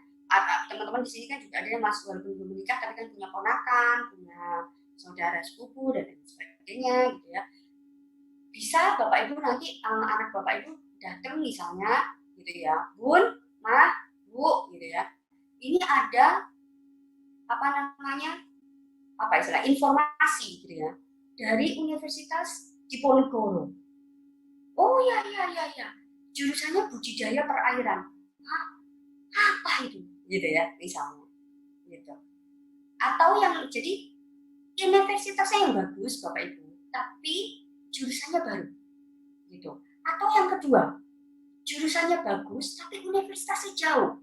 teman-teman di sini kan juga ada yang masuk walaupun belum menikah, tapi kan punya ponakan, punya saudara sepupu dan lain sebagainya, gitu ya. Bisa Bapak Ibu nanti anak Bapak Ibu datang misalnya, gitu ya, Bun, Mah, Bu, gitu ya. Ini ada informasi gitu ya dari Universitas Diponegoro. Oh ya, jurusannya budidaya perairan. Hah? Apa itu? Gitu ya, misalnya. Gitu. Atau yang jadi universitasnya yang bagus Bapak Ibu, tapi jurusannya baru. Gitu. Atau yang kedua, jurusannya bagus tapi universitasnya jauh,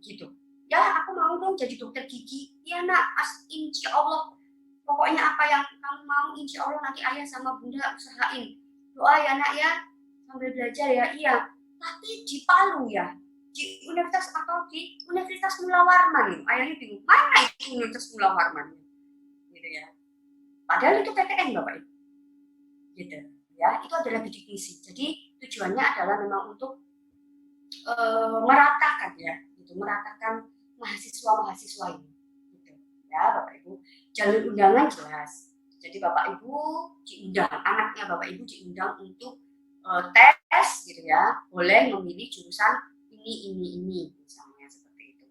gitu. Ya aku mau dong jadi dokter gigi, ya nak, insya Allah, pokoknya apa yang kamu mau insya Allah nanti ayah sama bunda usahain. Doa ya nak ya, sambil belajar ya, iya. Tapi di Palu ya, di universitas atau di Universitas Mula Warman, ayahnya bingung, mana itu Universitas Mula Warman, gitu ya. Padahal itu PTN Bapak Ibu, gitu. Ya, itu adalah bidik misi. Jadi tujuannya adalah memang untuk meratakan ya, gitu, meratakan mahasiswa ini, gitu. Ya Bapak Ibu, jalur undangan jelas. Jadi Bapak Ibu diundang, anaknya Bapak Ibu diundang untuk tes, gitu ya, boleh memilih jurusan ini, misalnya seperti itu.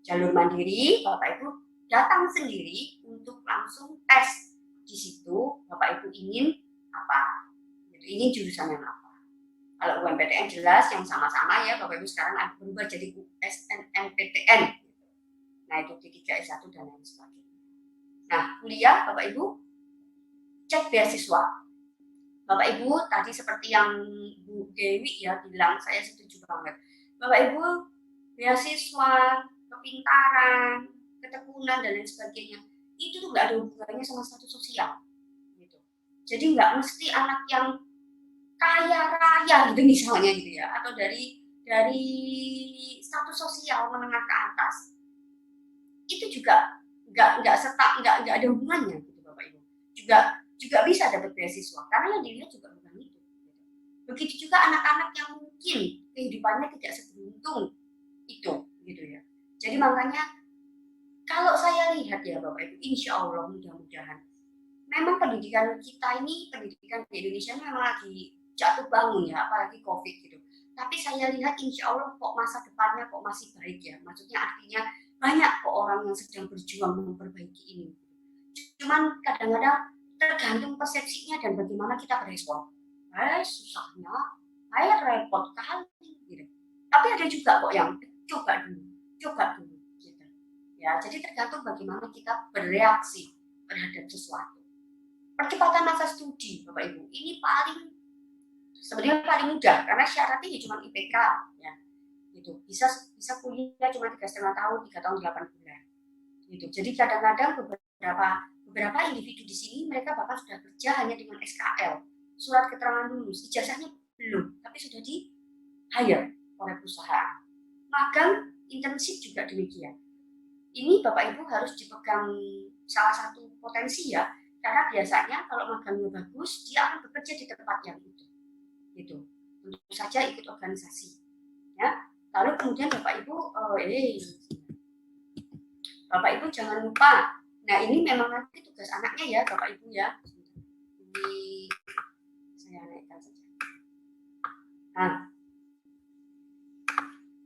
Jalur mandiri, Bapak Ibu datang sendiri untuk langsung tes di situ. Bapak Ibu ingin apa? Ini jurusan yang apa? Kalau UMPTN jelas yang sama-sama ya Bapak Ibu sekarang berubah jadi SNMPTN. Nah itu D3 S1 dan lain sebagainya. Nah kuliah Bapak Ibu cek beasiswa. Bapak Ibu tadi seperti yang Bu Dewi ya bilang, saya setuju banget. Bapak Ibu beasiswa, kepintaran, ketekunan dan lain sebagainya itu tuh nggak ada hubungannya sama status sosial. Gitu. Jadi nggak mesti anak yang kaya raya gitu misalnya gitu ya, atau dari status sosial menengah ke atas itu juga nggak ada hubungannya gitu Bapak Ibu, juga bisa dapat beasiswa karena yang dilihat juga bukan itu. Begitu juga anak-anak yang mungkin kehidupannya tidak seberuntung itu gitu ya. Jadi makanya kalau saya lihat ya Bapak Ibu, insya Allah mudah-mudahan memang pendidikan kita ini, pendidikan di Indonesia ini memang lagi jatuh bangun ya, apalagi COVID gitu. Tapi saya lihat insya Allah kok masa depannya kok masih baik ya. Maksudnya artinya banyak kok orang yang sedang berjuang memperbaiki ini. Cuman kadang-kadang tergantung persepsinya dan bagaimana kita berespon. susahnya, repot kali gitu. Tapi ada juga kok yang coba dulu gitu. Ya, jadi tergantung bagaimana kita bereaksi terhadap sesuatu. Percepatan masa studi, Bapak Ibu, ini sebenarnya paling mudah karena syaratnya cuma IPK ya. Gitu. Bisa kuliah cuma 3,5 tahun, 3 tahun 8 bulan. Gitu. Jadi kadang-kadang beberapa individu di sini mereka bahkan sudah kerja hanya dengan SKL, surat keterangan lulus, ijazahnya belum, tapi sudah di hire oleh perusahaan. Magang, internship juga demikian. Ini Bapak Ibu harus dipegang salah satu potensi ya, karena biasanya kalau magangnya bagus, dia akan bekerja di tempat yang itu. Gitu. Tentu saja ikut organisasi. Ya. Lalu kemudian Bapak Ibu jangan lupa. Nah, ini memang nanti tugas anaknya ya, Bapak Ibu ya. Ini saya naikkan saja. Nah,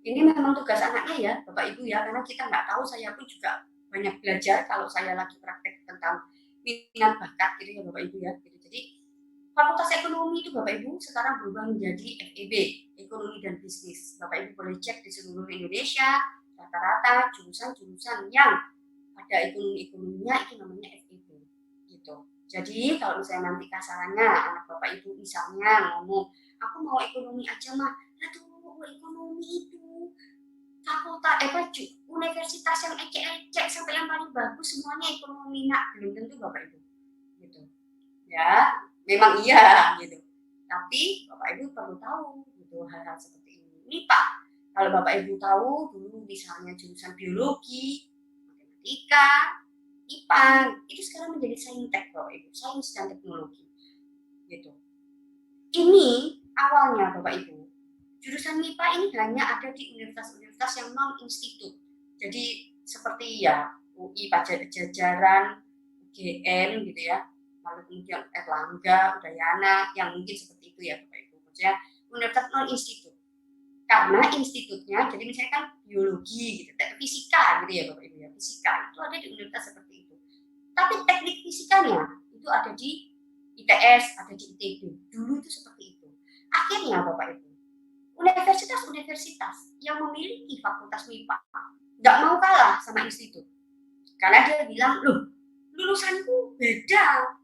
ini memang tugas anaknya ya, Bapak Ibu ya, karena kita nggak tahu, saya pun juga banyak belajar kalau saya lagi praktek tentang minat bakat gitu ya, Bapak Ibu ya. Jadi Fakultas Ekonomi itu Bapak Ibu sekarang berubah menjadi FEB, Ekonomi dan Bisnis. Bapak Ibu boleh cek di seluruh Indonesia, rata-rata jurusan-jurusan yang ada ekonominya itu namanya FEB. Gitu. Jadi kalau misalnya nanti kasarannya anak Bapak Ibu misalnya ngomong, aku mau ekonomi aja mah, aduh ekonomi itu fakultas universitas yang ecek-ecek sampai yang paling bagus semuanya ekonomi, nak belum tentu Bapak Ibu. Gitu. Ya. Memang iya gitu, tapi Bapak Ibu perlu tahu gitu hal-hal seperti ini. Ini Pak, kalau Bapak Ibu tahu dulu misalnya jurusan biologi, matematika, IPA, itu sekarang menjadi saintek Bapak Ibu, sains dan teknologi, gitu. Ini awalnya Bapak Ibu, jurusan MIPA ini hanya ada di universitas-universitas yang non institut, jadi seperti ya UI Pajajaran, UGM gitu ya. Lalu kemudian Erlangga, Udayana, yang mungkin seperti itu ya Bapak Ibu. Maksudnya universitas non-institut. Karena institutnya, jadi misalnya kan biologi, gitu, fisika gitu ya Bapak Ibu ya, fisika itu ada di universitas seperti itu. Tapi teknik fisikanya itu ada di ITS, ada di ITB. Dulu itu seperti itu. Akhirnya Bapak Ibu, universitas-universitas yang memiliki fakultas MIPA nggak mau kalah sama institut. Karena dia bilang, loh, lulusanku beda.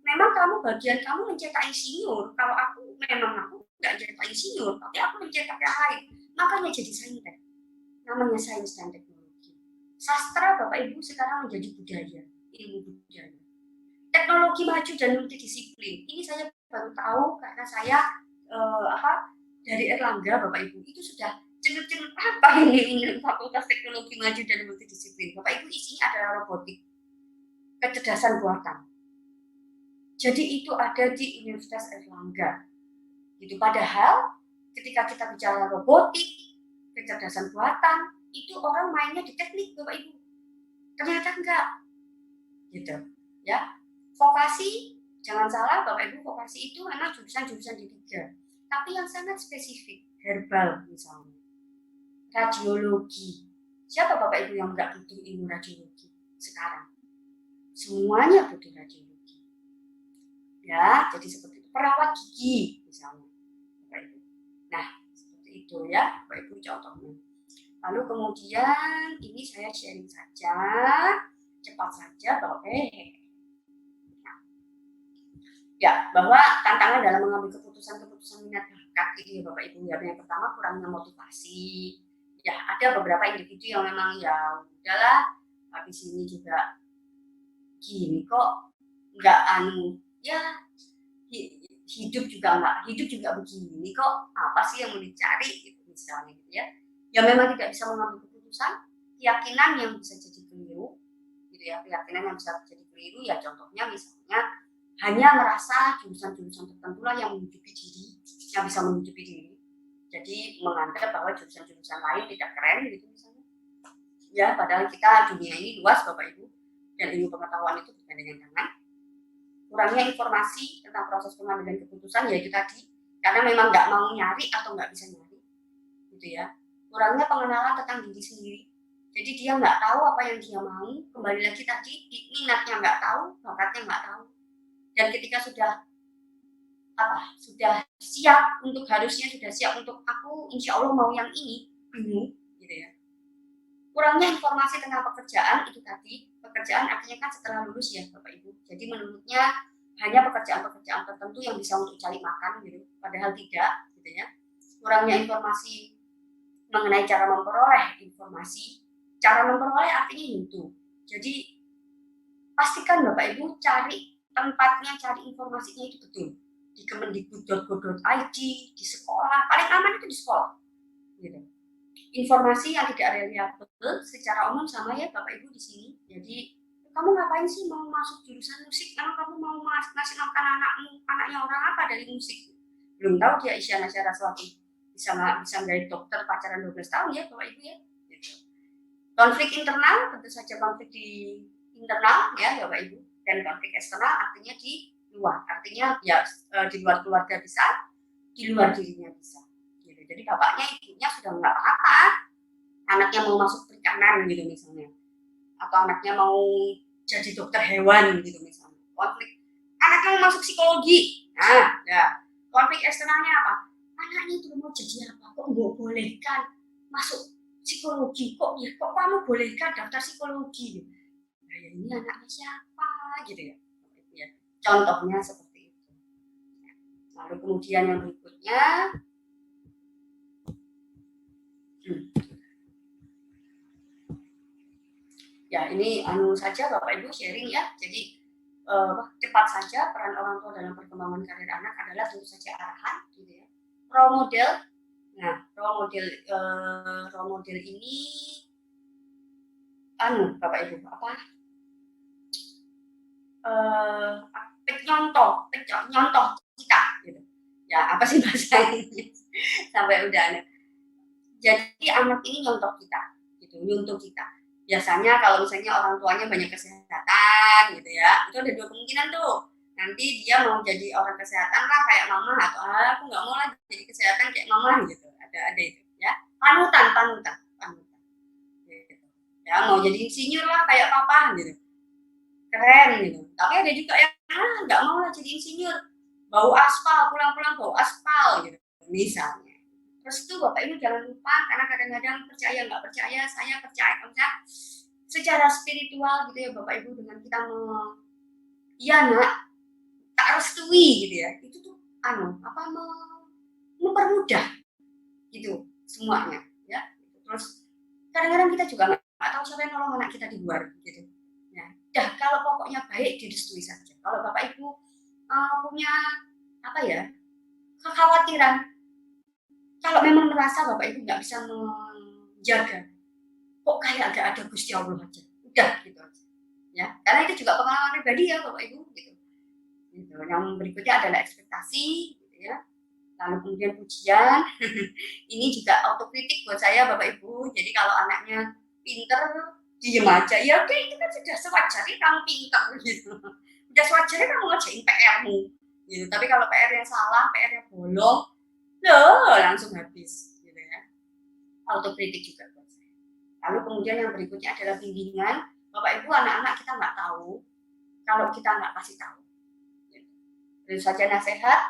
Memang bagian kamu mencetak insinyur, kalau aku nggak mencetak insinyur, tapi aku mencetak yang lain. Makanya jadi saintek, namanya sains dan teknologi. Sastra Bapak Ibu sekarang menjadi budaya, ilmu budaya. Teknologi maju dan multidisiplin, ini saya baru tahu karena saya dari Erlangga Bapak Ibu, itu sudah cenut-cenut apa ini Fakultas Teknologi Maju dan Multidisiplin. Bapak Ibu isinya adalah robotik, kecerdasan buatan. Jadi itu ada di Universitas Erlangga. Gitu. Padahal ketika kita bicara robotik, kecerdasan buatan, itu orang mainnya di teknik Bapak Ibu. Ternyata enggak. Gitu. Ya. Vokasi, jangan salah Bapak Ibu, vokasi itu memang jurusan-jurusan D3. Tapi yang sangat spesifik, herbal misalnya. Radiologi. Siapa Bapak Ibu yang enggak butuh ilmu radiologi sekarang? Semuanya butuh radiologi. Ya, jadi seperti itu. Perawat gigi misalnya, Bapak Ibu. Nah, seperti itu ya, Bapak Ibu contohnya. Lalu kemudian ini saya sharing saja, cepat saja bahwa bahwa tantangan dalam mengambil keputusan minat bakat ini ya Bapak Ibu ya. Yang pertama kurangnya motivasi. Ya, ada beberapa individu yang memang ya udahlah, habis ini juga gini kok nggak ya hidup juga begini kok, apa sih yang mau dicari gitu misalnya gitu ya. Ya memang tidak bisa mengambil keputusan, keyakinan yang bisa jadi keliru gitu ya, keyakinan yang bisa jadi keliru ya, contohnya misalnya hanya merasa jurusan-jurusan tertentu lah yang menghidupi diri, yang bisa menghidupi diri, jadi menganggap bahwa jurusan-jurusan lain tidak keren gitu misalnya ya, padahal kita dunia ini luas Bapak Ibu dan ilmu pengetahuan itu bergandengan tangan. Kurangnya informasi tentang proses pengambilan keputusan ya itu tadi, karena memang nggak mau nyari atau nggak bisa nyari gitu ya. Kurangnya pengenalan tentang diri sendiri, jadi dia nggak tahu apa yang dia mau, kembali lagi tadi minatnya nggak tahu, bakatnya nggak tahu. Dan ketika sudah sudah siap untuk aku insya Allah mau yang ini, bingung gitu ya. Kurangnya informasi tentang pekerjaan itu tadi, pekerjaan artinya kan setelah lulus ya Bapak Ibu. Jadi menurutnya hanya pekerjaan-pekerjaan tertentu yang bisa untuk cari makan gitu, padahal tidak gitu ya. Kurangnya informasi mengenai cara memperoleh informasi. Cara memperoleh artinya YouTube. Jadi pastikan Bapak Ibu cari tempatnya, cari informasinya itu betul. Di kemendikbud.go.id, di sekolah, paling aman itu di sekolah. Gitu. Informasi yang tidak reliable secara umum sama ya Bapak Ibu di sini. Jadi kamu ngapain sih mau masuk jurusan musik? Emang kamu mau ngasih makan anaknya orang apa dari musik? Belum tahu dia Isyana Saraswati bisa menjadi dokter pacaran 12 tahun ya Bapak Ibu ya. Gitu. Konflik internal tentu saja konflik di internal ya Bapak Ibu, dan konflik eksternal artinya di luar. Artinya ya di luar keluarga bisa, di luar dirinya bisa. Jadi bapaknya ibunya sudah nggak apa-apa, anaknya mau masuk perikanan gitu misalnya, atau anaknya mau jadi dokter hewan gitu misalnya. Konflik anaknya mau masuk psikologi, nah ya konflik eksternalnya apa? Anaknya itu mau jadi apa? Kok nggak bolehkan masuk psikologi? Kok kamu bolehkan daftar psikologi? Gitu. Nah ya ini anaknya siapa gitu ya? Contohnya seperti itu. Lalu kemudian yang berikutnya. Ya ini saja Bapak Ibu sharing ya. Jadi cepat saja peran orang tua dalam perkembangan karir anak adalah tentu saja arahan gitu ya. Role model. Nah, role model ini Bapak Ibu nyontoh kita gitu. Ya, apa sih bahasa ini? Sampai udah aneh. Jadi anak ini nyontoh kita, gitu, nyuntuh kita. Biasanya kalau misalnya orang tuanya banyak kesehatan, gitu ya, itu ada dua kemungkinan tuh. Nanti dia mau jadi orang kesehatan lah kayak mama, atau aku nggak mau lah jadi kesehatan kayak mama, gitu. Ada itu, ya. Panutan. Gitu. Ya mau jadi insinyur lah kayak papa, gitu. Keren, gitu. Tapi ada juga yang nggak mau lah jadi insinyur, bau aspal, pulang-pulang bau aspal, gitu. Misalnya. Terus itu Bapak Ibu jangan lupa, karena kadang-kadang percaya nggak percaya, saya percaya secara spiritual gitu ya Bapak Ibu, dengan kita tak restui gitu ya, itu tuh mempermudah gitu semuanya ya. Terus kadang-kadang kita juga nggak tahu siapa yang nolong anak kita di luar gitu. Ya, kalau pokoknya baik direstui saja. Kalau Bapak Ibu punya kekhawatiran, kalau memang merasa Bapak Ibu nggak bisa menjaga, kok kayak agak ada Gusti Allah aja, udah gitu aja, ya. Karena itu juga pengalaman pribadi ya Bapak Ibu, gitu. Yang berikutnya adalah ekspektasi, gitu ya. Lalu kemudian pujian, ini juga autokritik buat saya Bapak Ibu. Jadi kalau anaknya pinter, diem aja, ya oke itu kan sudah sewajarnya kamu pinter gitu. Udah sewajarnya kamu ngerjain PR-mu, gitu. Tapi kalau PR yang salah, PR yang bolong, langsung habis gitu ya. Autokritik juga buat saya. Lalu kemudian yang berikutnya adalah bimbingan. Bapak Ibu, anak-anak kita nggak tahu kalau kita nggak kasih tahu gitu. Tentu saja nasihat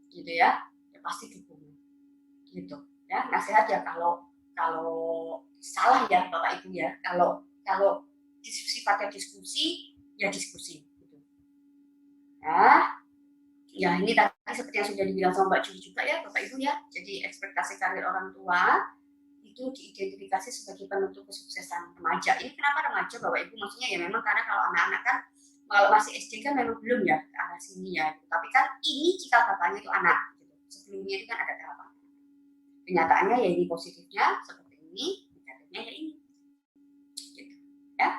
gitu ya pasti dukung gitu ya. Nasihat ya kalau salah ya Bapak Ibu ya, kalau sifatnya diskusi ya diskusi gitu. Nah ya ini tadi seperti yang sudah dibilang sama Mbak Juli juga ya Bapak Ibu ya. Jadi ekspektasi karir orang tua itu diidentifikasi sebagai penentu kesuksesan remaja. Ini kenapa remaja Bapak Ibu? Maksudnya ya memang karena kalau anak-anak kan kalau masih SD kan memang belum ya ke arah sini ya. Tapi kan ini cikal bakalnya itu anak gitu. Sebelumnya itu kan ada tahapan. Kenyataannya ya ini positifnya seperti ini, negatifnya ya ini. Gitu ya.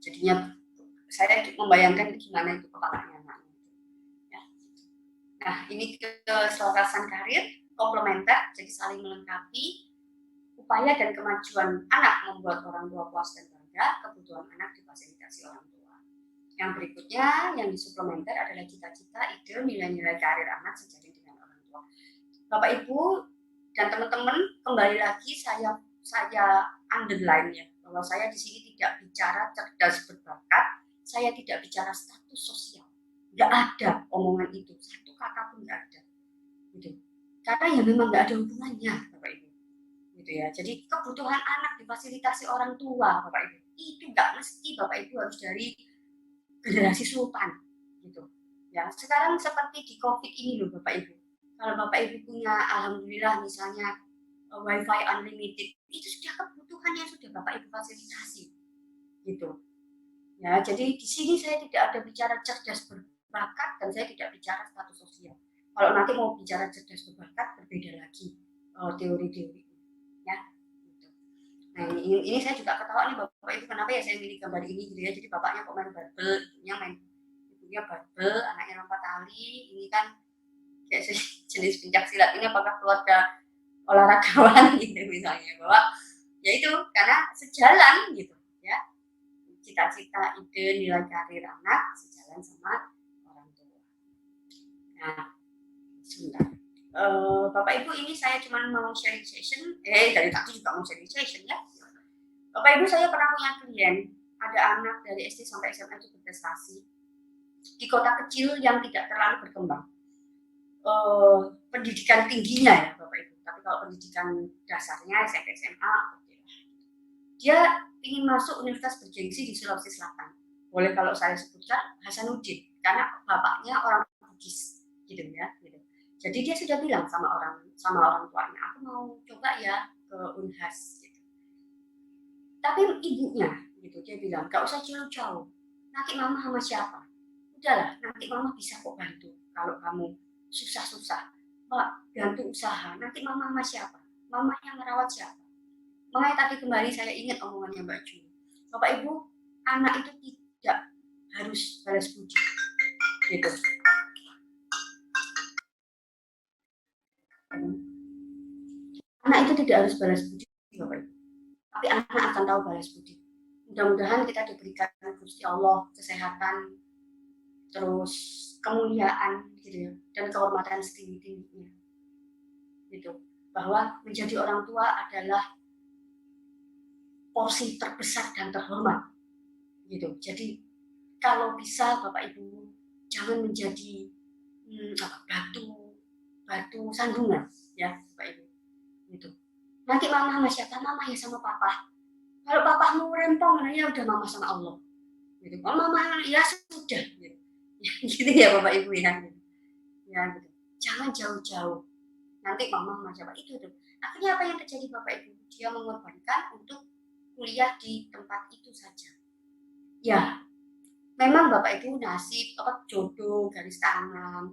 Jadinya saya membayangkan gimana itu kepalanya anak. Nah, ini keselarasan karir, komplementer, jadi saling melengkapi. Upaya dan kemajuan anak membuat orang tua puas dan bangga, kebutuhan anak difasilitasi orang tua. Yang berikutnya, yang disuplementer adalah cita-cita, ide, nilai-nilai karir anak sejalan dengan orang tua. Bapak Ibu dan teman-teman, kembali lagi saya underline ya, bahwa saya di sini tidak bicara cerdas berbakat, saya tidak bicara status sosial. nggak ada omongan itu, satu kata pun nggak ada, gitu. Karena ya memang nggak ada hubungannya, Bapak Ibu, gitu ya. Jadi kebutuhan anak difasilitasi orang tua, Bapak Ibu, itu nggak mesti Bapak Ibu harus dari generasi sultan, gitu. Ya, sekarang seperti di COVID ini loh Bapak Ibu. Kalau Bapak Ibu punya, alhamdulillah misalnya WiFi unlimited, itu sudah kebutuhan yang sudah Bapak Ibu fasilitasi, gitu. Ya, jadi di sini saya tidak ada bicara cerdas berbakat dan saya tidak bicara status sosial. Kalau nanti mau bicara cerdas berbakat, berbeda lagi teori-teori, ya. Gitu. Nah, ini saya juga ketawa nih Bapak Ibu, kenapa ya saya milih gambar ini gitu ya. Jadi bapaknya kok main barbel, ibunya barbel, anaknya lompat tali. Ini kan kayak jenis pencak silat. Ini apakah keluarga olahragawan gitu misalnya, bahwa ya itu karena sejalan gitu ya, cita-cita, ide, nilai karir anak sejalan sama orang tua. Nah, sebentar, Bapak Ibu, ini saya cuma mau sharing session, dari tadi juga mau sharing session ya. Bapak Ibu, saya pernah punya klien, ada anak dari SD sampai SMA itu berprestasi di kota kecil yang tidak terlalu berkembang. Pendidikan tingginya ya Bapak Ibu, tapi kalau pendidikan dasarnya SMP SMA, dia ingin masuk universitas bergengsi di Sulawesi Selatan. Boleh kalau saya sebutkan Hasanuddin, karena bapaknya orang Bugis, gitu ya. Gitu. Jadi dia sudah bilang sama orang tuanya, aku mau coba ya ke Unhas. Gitu. Tapi ibunya, gitu, dia bilang, gak usah jauh-jauh. Nanti mama sama siapa? Udahlah, nanti mama bisa kok bantu. Kalau kamu susah-susah, Pak, bantu usaha. Nanti mama sama siapa? Mama yang merawat siapa? Makanya tadi kembali saya ingat omongannya Mbak Ju. Bapak Ibu, anak itu tidak harus balas budi. Gitu. Anak itu tidak harus balas budi, Bapak Ibu. Tapi anak akan tahu balas budi. Mudah-mudahan kita diberikan Gusti Allah kesehatan, terus kemuliaan gitu ya, dan kehormatan setinggi-tingginya. Gitu. Bahwa menjadi orang tua adalah porsi terbesar dan terhormat, gitu. Jadi kalau bisa Bapak Ibu jangan menjadi batu sandungan, ya Bapak Ibu. Gitu. Nanti mama sama siapa? Mama ya sama papa. Kalau papamu rempong, ya udah mama sama Allah. Gitu. Kalau mama ya sudah. Gitu. Gitu ya Bapak Ibu ya. Ya gitu. Jangan jauh-jauh. Nanti mama sama siapa itu tuh. Akhirnya apa yang terjadi Bapak Ibu? Dia mengorbankan untuk kuliah di tempat itu saja. Ya, memang Bapak Ibu nasib jodoh garis tangan,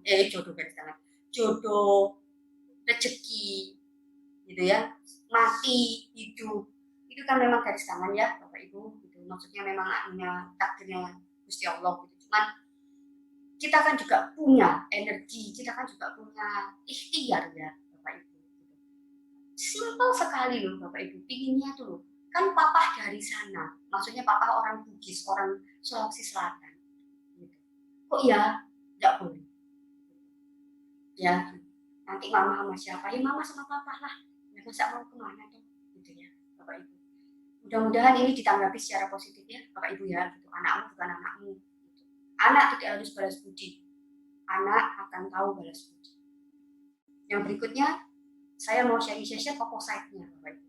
jodoh rezeki, gitu ya, mati hidup, itu kan memang garis tangan ya Bapak Ibu. Gitu. Maksudnya memang takdirnya Gusti Allah. Gitu. Cuman kita kan juga punya energi, kita kan juga punya ikhtiar ya Bapak Ibu. Gitu. Simpel sekali loh Bapak Ibu, pinginnya tuh loh. Kan papa dari sana, maksudnya papa orang Bugis, orang Sulawesi Selatan. Gitu. Kok ya nggak boleh? Ya, nanti mama sama siapa? Ya mama sama papa lah. Ya masa mau kemana tuh? Gitu ya, Bapak Ibu. Mudah-mudahan ini ditanggapi secara positif ya, Bapak Ibu ya. Gitu. Anakmu bukan anakmu. Gitu. Anak tidak harus balas budi. Anak akan tahu balas budi. Yang berikutnya, saya mau sharing session opposite-nya, Bapak Ibu.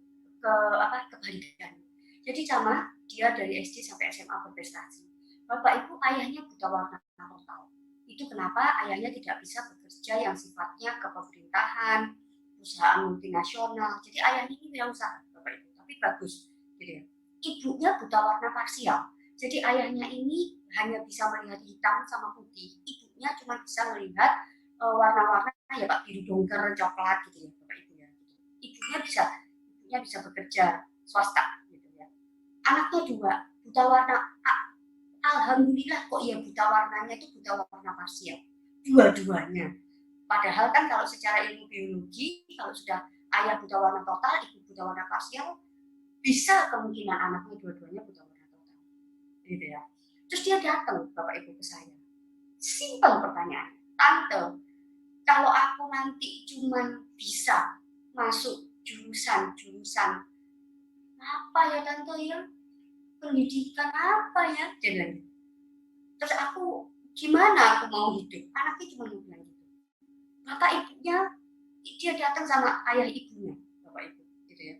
Kebalikan. Jadi sama dia dari SD sampai SMA berprestasi. Bapak Ibu ayahnya buta warna total. Itu kenapa ayahnya tidak bisa bekerja yang sifatnya kepemerintahan, perusahaan multinasional. Jadi ayahnya ini wirausaha Bapak Ibu, tapi bagus gitu ya. Ibunya buta warna parsial. Jadi ayahnya ini hanya bisa melihat hitam sama putih. Ibunya cuma bisa melihat warna-warna ya Pak, biru dongker, coklat gitu ya Bapak Ibu ya. Ibunya bisa bekerja swasta gitu ya. Anaknya juga buta warna, alhamdulillah kok ya buta warnanya itu buta warna parsial. Dua-duanya. Padahal kan kalau secara ilmu biologi, kalau sudah ayah buta warna total, ibu buta warna parsial, bisa kemungkinan anaknya dua-duanya buta warna total. Gitu ya. Terus dia datang Bapak Ibu ke saya. Simpel pertanyaan. Tante, kalau aku nanti cuma bisa masuk jurusan apa ya Tante ya, pendidikan apa ya, dia bilang. Terus aku gimana aku mau hidup? Anaknya cuma mau bilang gitu. Bapak ibunya, dia datang sama ayah ibunya, bapak ibu, gitu ya.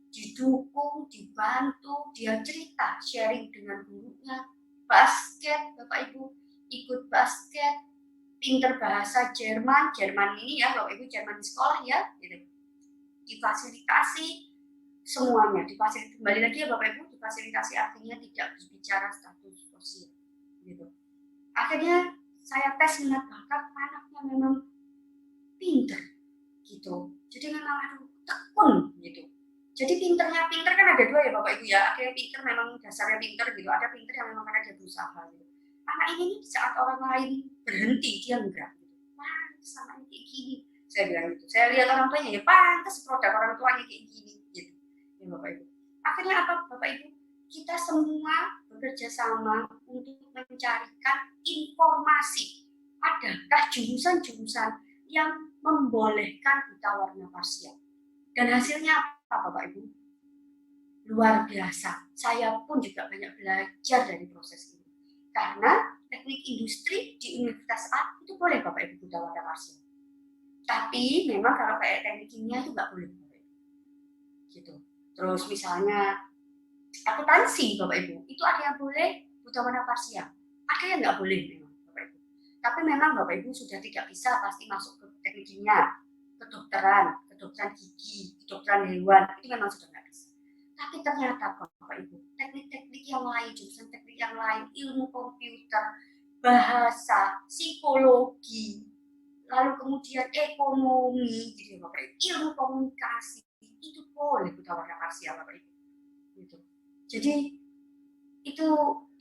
Didukung, dibantu, dia cerita, sharing dengan gurunya, basket, bapak ibu, ikut basket, pinter bahasa Jerman ini ya, bapak ibu, Jerman di sekolah ya, gitu. Difasilitasi semuanya, difasilitasi, kembali lagi ya bapak ibu, difasilitasi artinya tidak berbicara status sosial, gitu. Akhirnya saya tes minat bakat, anaknya memang pinter, gitu. Jadi memang tekun, gitu. Jadi pinter kan ada dua ya bapak ibu ya. Akhirnya pinter memang dasarnya pinter gitu. Ada pinter yang memang karena dia berusaha gitu. Anak ini saat orang lain berhenti dia enggak. Gitu. Wah, sama kayak gini. Saya bilang gitu. Saya lihat orang tuanya ya pantas produk orang tuanya kayak gini. Gitu. Ya bapak ibu. Akhirnya apa bapak ibu? Kita semua bekerja sama untuk mencarikan informasi. Adakah jurusan-jurusan yang membolehkan buta warna parsial? Dan hasilnya apa Bapak Ibu? Luar biasa. Saya pun juga banyak belajar dari proses ini. Karena teknik industri di Universitas A itu boleh Bapak Ibu buta warna parsial. Tapi memang kalau kayak teknik kimia itu nggak boleh Bapak Ibu. Gitu. Terus misalnya akuntansi Bapak Ibu, itu ada yang boleh buta warna parsial. Ada yang nggak boleh memang Bapak Ibu. Tapi memang Bapak Ibu sudah tidak bisa pasti masuk ke teknik kimia, kedokteran gigi, kedokteran hewan, itu memang sudah nggak bisa. Tapi ternyata Bapak Ibu, teknik-teknik yang lain, jurusan teknik yang lain, ilmu komputer, bahasa, psikologi, lalu kemudian ekonomi, gitu Bapak Ibu, ilmu komunikasi, itu boleh buta warna parsial Bapak Ibu. Gitu. Jadi itu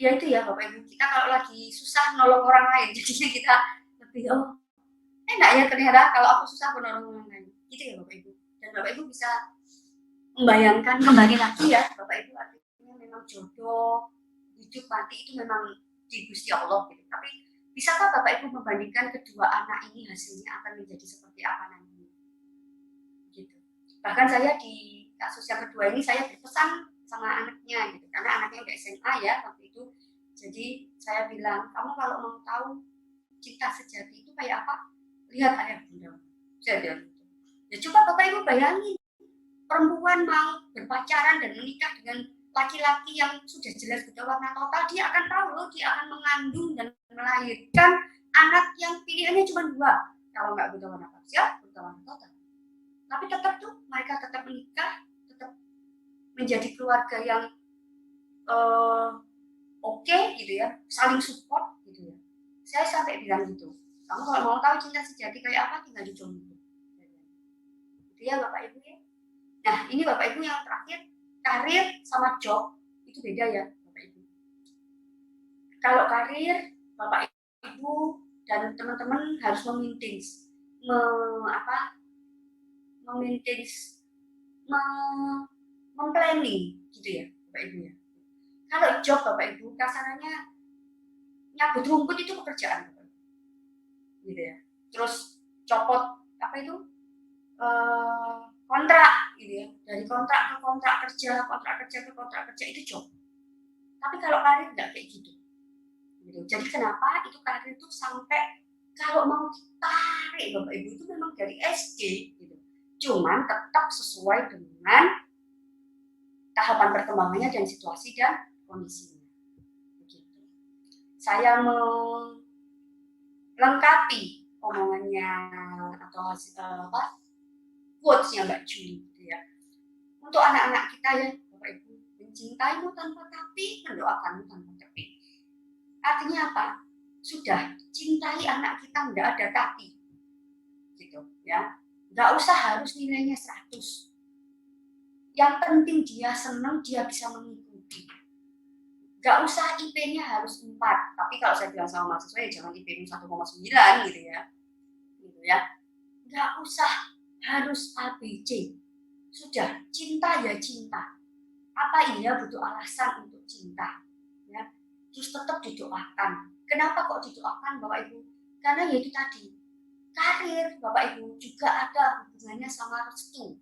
ya Bapak Ibu, kita kalau lagi susah nolong orang lain, jadinya kita lebih enak ya ternyata kalau aku susah menolong orang lain. Gitu ya Bapak Ibu. Dan Bapak Ibu bisa membayangkan kembali lagi ya Bapak Ibu, artinya memang jodoh hidup mati itu memang di Gusti Allah gitu. Tapi bisakah Bapak Ibu membandingkan kedua anak ini hasilnya akan menjadi seperti apa nanti? Gitu. Bahkan saya di kasus yang kedua ini saya berpesan sama anaknya gitu, karena anaknya udah SMA ya waktu itu. Jadi saya bilang, kamu kalau mau tahu cinta sejati itu kayak apa? Lihat ayah bunda. Saya bilang gitu. Ya coba Bapak Ibu bayangin, perempuan mau berpacaran dan menikah dengan laki-laki yang sudah jelas buta warna total, dia akan tahu loh, dia akan mengandung dan melahirkan anak yang pilihannya cuma dua. Kalau nggak buta warna parsial, buta warna total. Tapi tetap tuh mereka tetap menikah, tetap menjadi keluarga yang oke gitu ya, saling support gitu ya. Saya sampai bilang gitu, kamu kalau mau tahu cinta sejati kayak apa, tinggal dicoba. Gitu ya Bapak Ibu ya. Nah ini Bapak Ibu yang terakhir, karir sama job itu beda ya Bapak Ibu. Kalau karir Bapak Ibu dan teman-teman harus memplanning gitu ya Bapak Ibu ya. Kalau job Bapak Ibu kasarannya nyabut rumput itu pekerjaan Bapak Ibu. Gitu ya. Terus copot apa itu? Kontrak gitu ya, dari kontrak ke kontrak kerja itu job. Tapi kalau karir nggak kayak gitu. Jadi kenapa itu karir itu sampai kalau mau ditarik Bapak Ibu itu memang dari SD gitu. Cuman tetap sesuai dengan tahapan perkembangannya dan situasi dan kondisinya. Begitu. Saya melengkapi omongannya atau quotes-nya Mbak Juli gitu ya. Untuk anak-anak kita ya Bapak Ibu, mencintaimu tanpa tapi, mendoakanmu tanpa tapi. Artinya apa? Sudah cintai anak kita nggak ada tapi, gitu ya. Nggak usah harus nilainya 100. Yang penting dia senang, dia bisa mengikuti. Nggak usah IP-nya harus 4. Tapi kalau saya bilang sama mahasiswa ya jangan IP-nya 1,9 gitu ya. Gitu ya. Nggak usah harus ABC. Sudah, cinta ya cinta. Apa iya butuh alasan untuk cinta? Ya. Terus tetap didoakan. Kenapa kok didoakan Bapak Ibu? Karena ya itu tadi, karir Bapak Ibu juga ada hubungannya sama restu,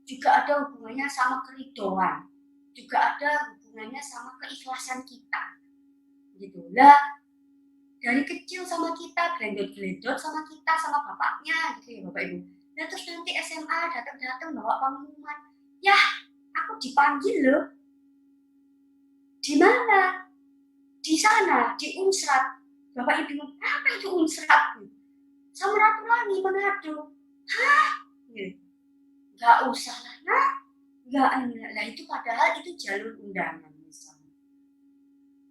juga ada hubungannya sama keridhaan, juga ada hubungannya sama keikhlasan kita. Gitu lah. dari kecil sama kita, gelendot-gelendot sama kita, sama bapaknya gitu ya Bapak Ibu. Dan terus nanti SMA datang-datang bawa pengumuman, ya aku dipanggil loh. Di mana? Di sana, di Unsrat. Bapak Ibu, apa itu Unsrat? Samratulangi, Manado. Hah? Nggak usah lah, nah. Lah itu padahal itu jalur undangan misalnya.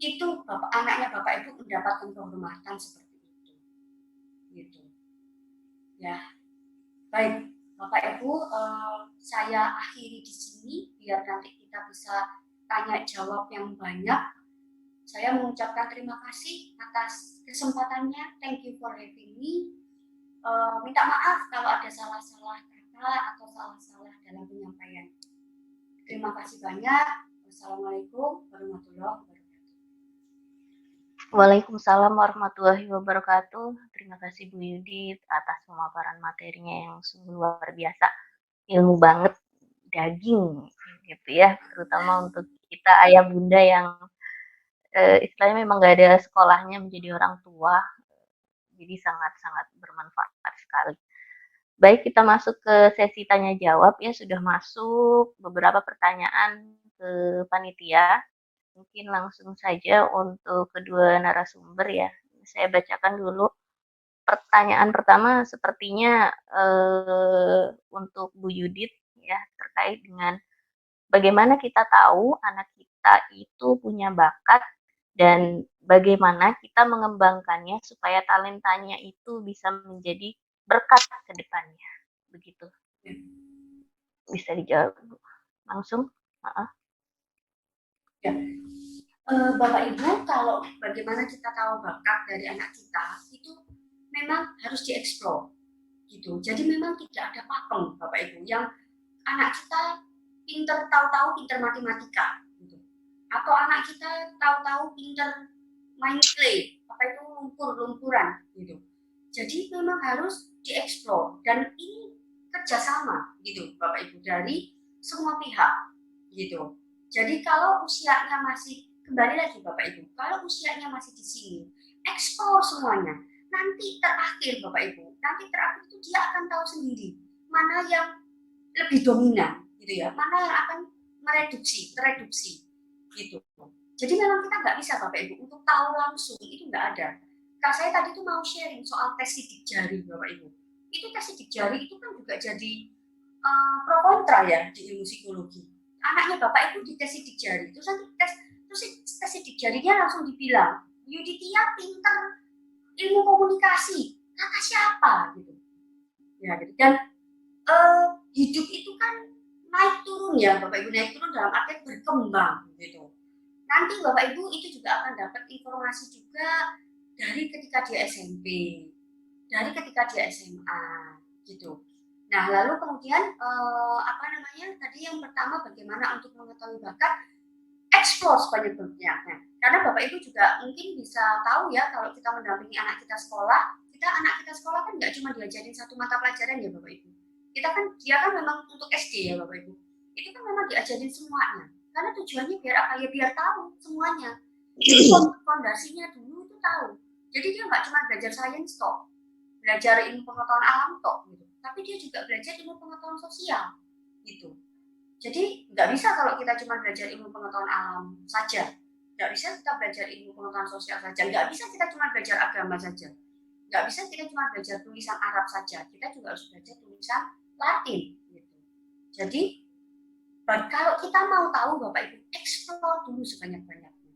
Itu anaknya Bapak Ibu mendapatkan penghormatan seperti itu. Gitu. Ya. Baik, Bapak Ibu, saya akhiri di sini biar nanti kita bisa tanya jawab yang banyak. Saya mengucapkan terima kasih atas kesempatannya. Thank you for having me. Minta maaf kalau ada salah-salah kata atau salah-salah dalam penyampaian. Terima kasih banyak. Wassalamualaikum warahmatullahi wabarakatuh. Waalaikumsalam warahmatullahi wabarakatuh. Terima kasih Bu Yudit atas pemaparan materinya yang sungguh luar biasa. Ilmu banget, daging gitu ya, terutama untuk kita ayah bunda yang istilahnya memang gak ada sekolahnya menjadi orang tua. Jadi sangat-sangat bermanfaat sekali. Baik, kita masuk ke sesi tanya jawab ya. Sudah masuk beberapa pertanyaan ke panitia. Mungkin langsung saja untuk kedua narasumber ya. Saya bacakan dulu. Pertanyaan pertama sepertinya untuk Bu Yudit ya, terkait dengan bagaimana kita tahu anak kita itu punya bakat dan bagaimana kita mengembangkannya supaya talentanya itu bisa menjadi berkat ke depannya. Begitu. Bisa dijawab langsung? Ya. Bapak Ibu, kalau bagaimana kita tahu bakat dari anak kita itu memang harus dieksplor gitu. Jadi memang tidak ada pakem Bapak Ibu yang anak kita tahu-tahu pinter matematika gitu. Atau anak kita tahu-tahu pinter main clay, apa itu lumpur-lumpuran gitu. Jadi memang harus dieksplor dan ini kerjasama gitu Bapak Ibu dari semua pihak gitu. Jadi kalau usianya masih, kembali lagi Bapak Ibu, kalau usianya masih di sini, eksplor semuanya. Nanti terakhir Bapak Ibu, nanti terakhir itu dia akan tahu sendiri mana yang lebih dominan gitu ya, mana yang akan tereduksi gitu. Jadi memang kita nggak bisa Bapak Ibu untuk tahu langsung, itu nggak ada. Kak saya tadi tuh mau sharing soal tes sidik jari Bapak Ibu. Itu tes sidik jari itu kan juga jadi pro kontra ya di ilmu psikologi. Anaknya Bapak Ibu di tes sidik jari, terus nanti tes sidik jarinya langsung dibilang, Yuditia pinter ilmu komunikasi, kata siapa gitu. Ya, gitu. Dan hidup itu kan naik turun ya Bapak Ibu, naik turun dalam arti berkembang gitu. Nanti Bapak Ibu itu juga akan dapat informasi juga dari ketika dia SMP, dari ketika dia SMA gitu. Nah lalu kemudian tadi yang pertama bagaimana untuk mengetahui bakat, explore sebanyak-banyaknya. Karena Bapak Ibu juga mungkin bisa tahu ya kalau kita mendampingi anak kita sekolah kan nggak cuma diajarin satu mata pelajaran ya Bapak Ibu. Dia kan memang untuk SD ya Bapak Ibu. Itu kan memang diajarin semuanya. Karena tujuannya biar apa ya, biar tahu semuanya. Jadi fondasinya dulu itu tahu. Jadi dia nggak cuma belajar sains toh, belajar ilmu pengetahuan alam toh, gitu. Tapi dia juga belajar ilmu pengetahuan sosial, gitu. Jadi nggak bisa kalau kita cuma belajar ilmu pengetahuan alam saja, nggak bisa kita belajar ilmu pengetahuan sosial saja, nggak bisa kita cuma belajar agama saja, nggak bisa kita cuma belajar tulisan Arab saja, kita juga harus belajar tulisan Latin, gitu. Jadi kalau kita mau tahu Bapak Ibu, eksplor dulu sebanyak-banyaknya.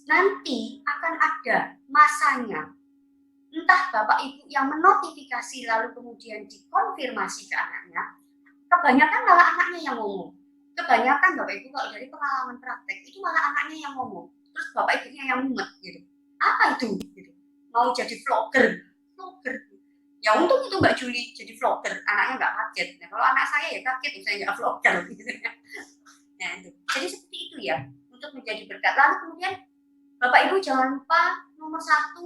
Nanti akan ada masanya, entah Bapak Ibu yang menotifikasi lalu kemudian dikonfirmasi ke anaknya, kebanyakan malah anaknya yang ngomong. Kebanyakan Bapak Ibu kalau dari pengalaman praktek, itu malah anaknya yang ngomong. Terus Bapak Ibunya yang mumet gitu. Apa itu? Gitu. Mau jadi vlogger. Ya untung itu Mbak Juli jadi vlogger, anaknya nggak kaget. Nah, kalau anak saya ya kaget, saya nggak vlogger. Gitu. Nah, itu. Jadi seperti itu ya, untuk menjadi berkat. Lalu kemudian Bapak Ibu jangan lupa nomor 1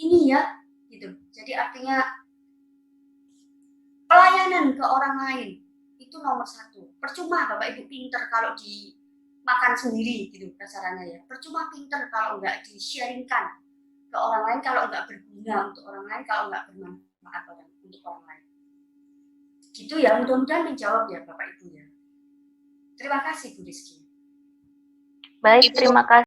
ini ya, gitu. Jadi artinya pelayanan ke orang lain itu nomor 1. Percuma Bapak Ibu pinter kalau di makan sendiri gitu kasarannya ya. Percuma pinter kalau nggak di-sharingkan ke orang lain, kalau nggak berguna untuk orang lain, kalau nggak bermanfaat untuk orang lain. Gitu ya, mudah-mudahan menjawab ya Bapak Ibu ya. Terima kasih Bu Rizky. Baik, terima kasih.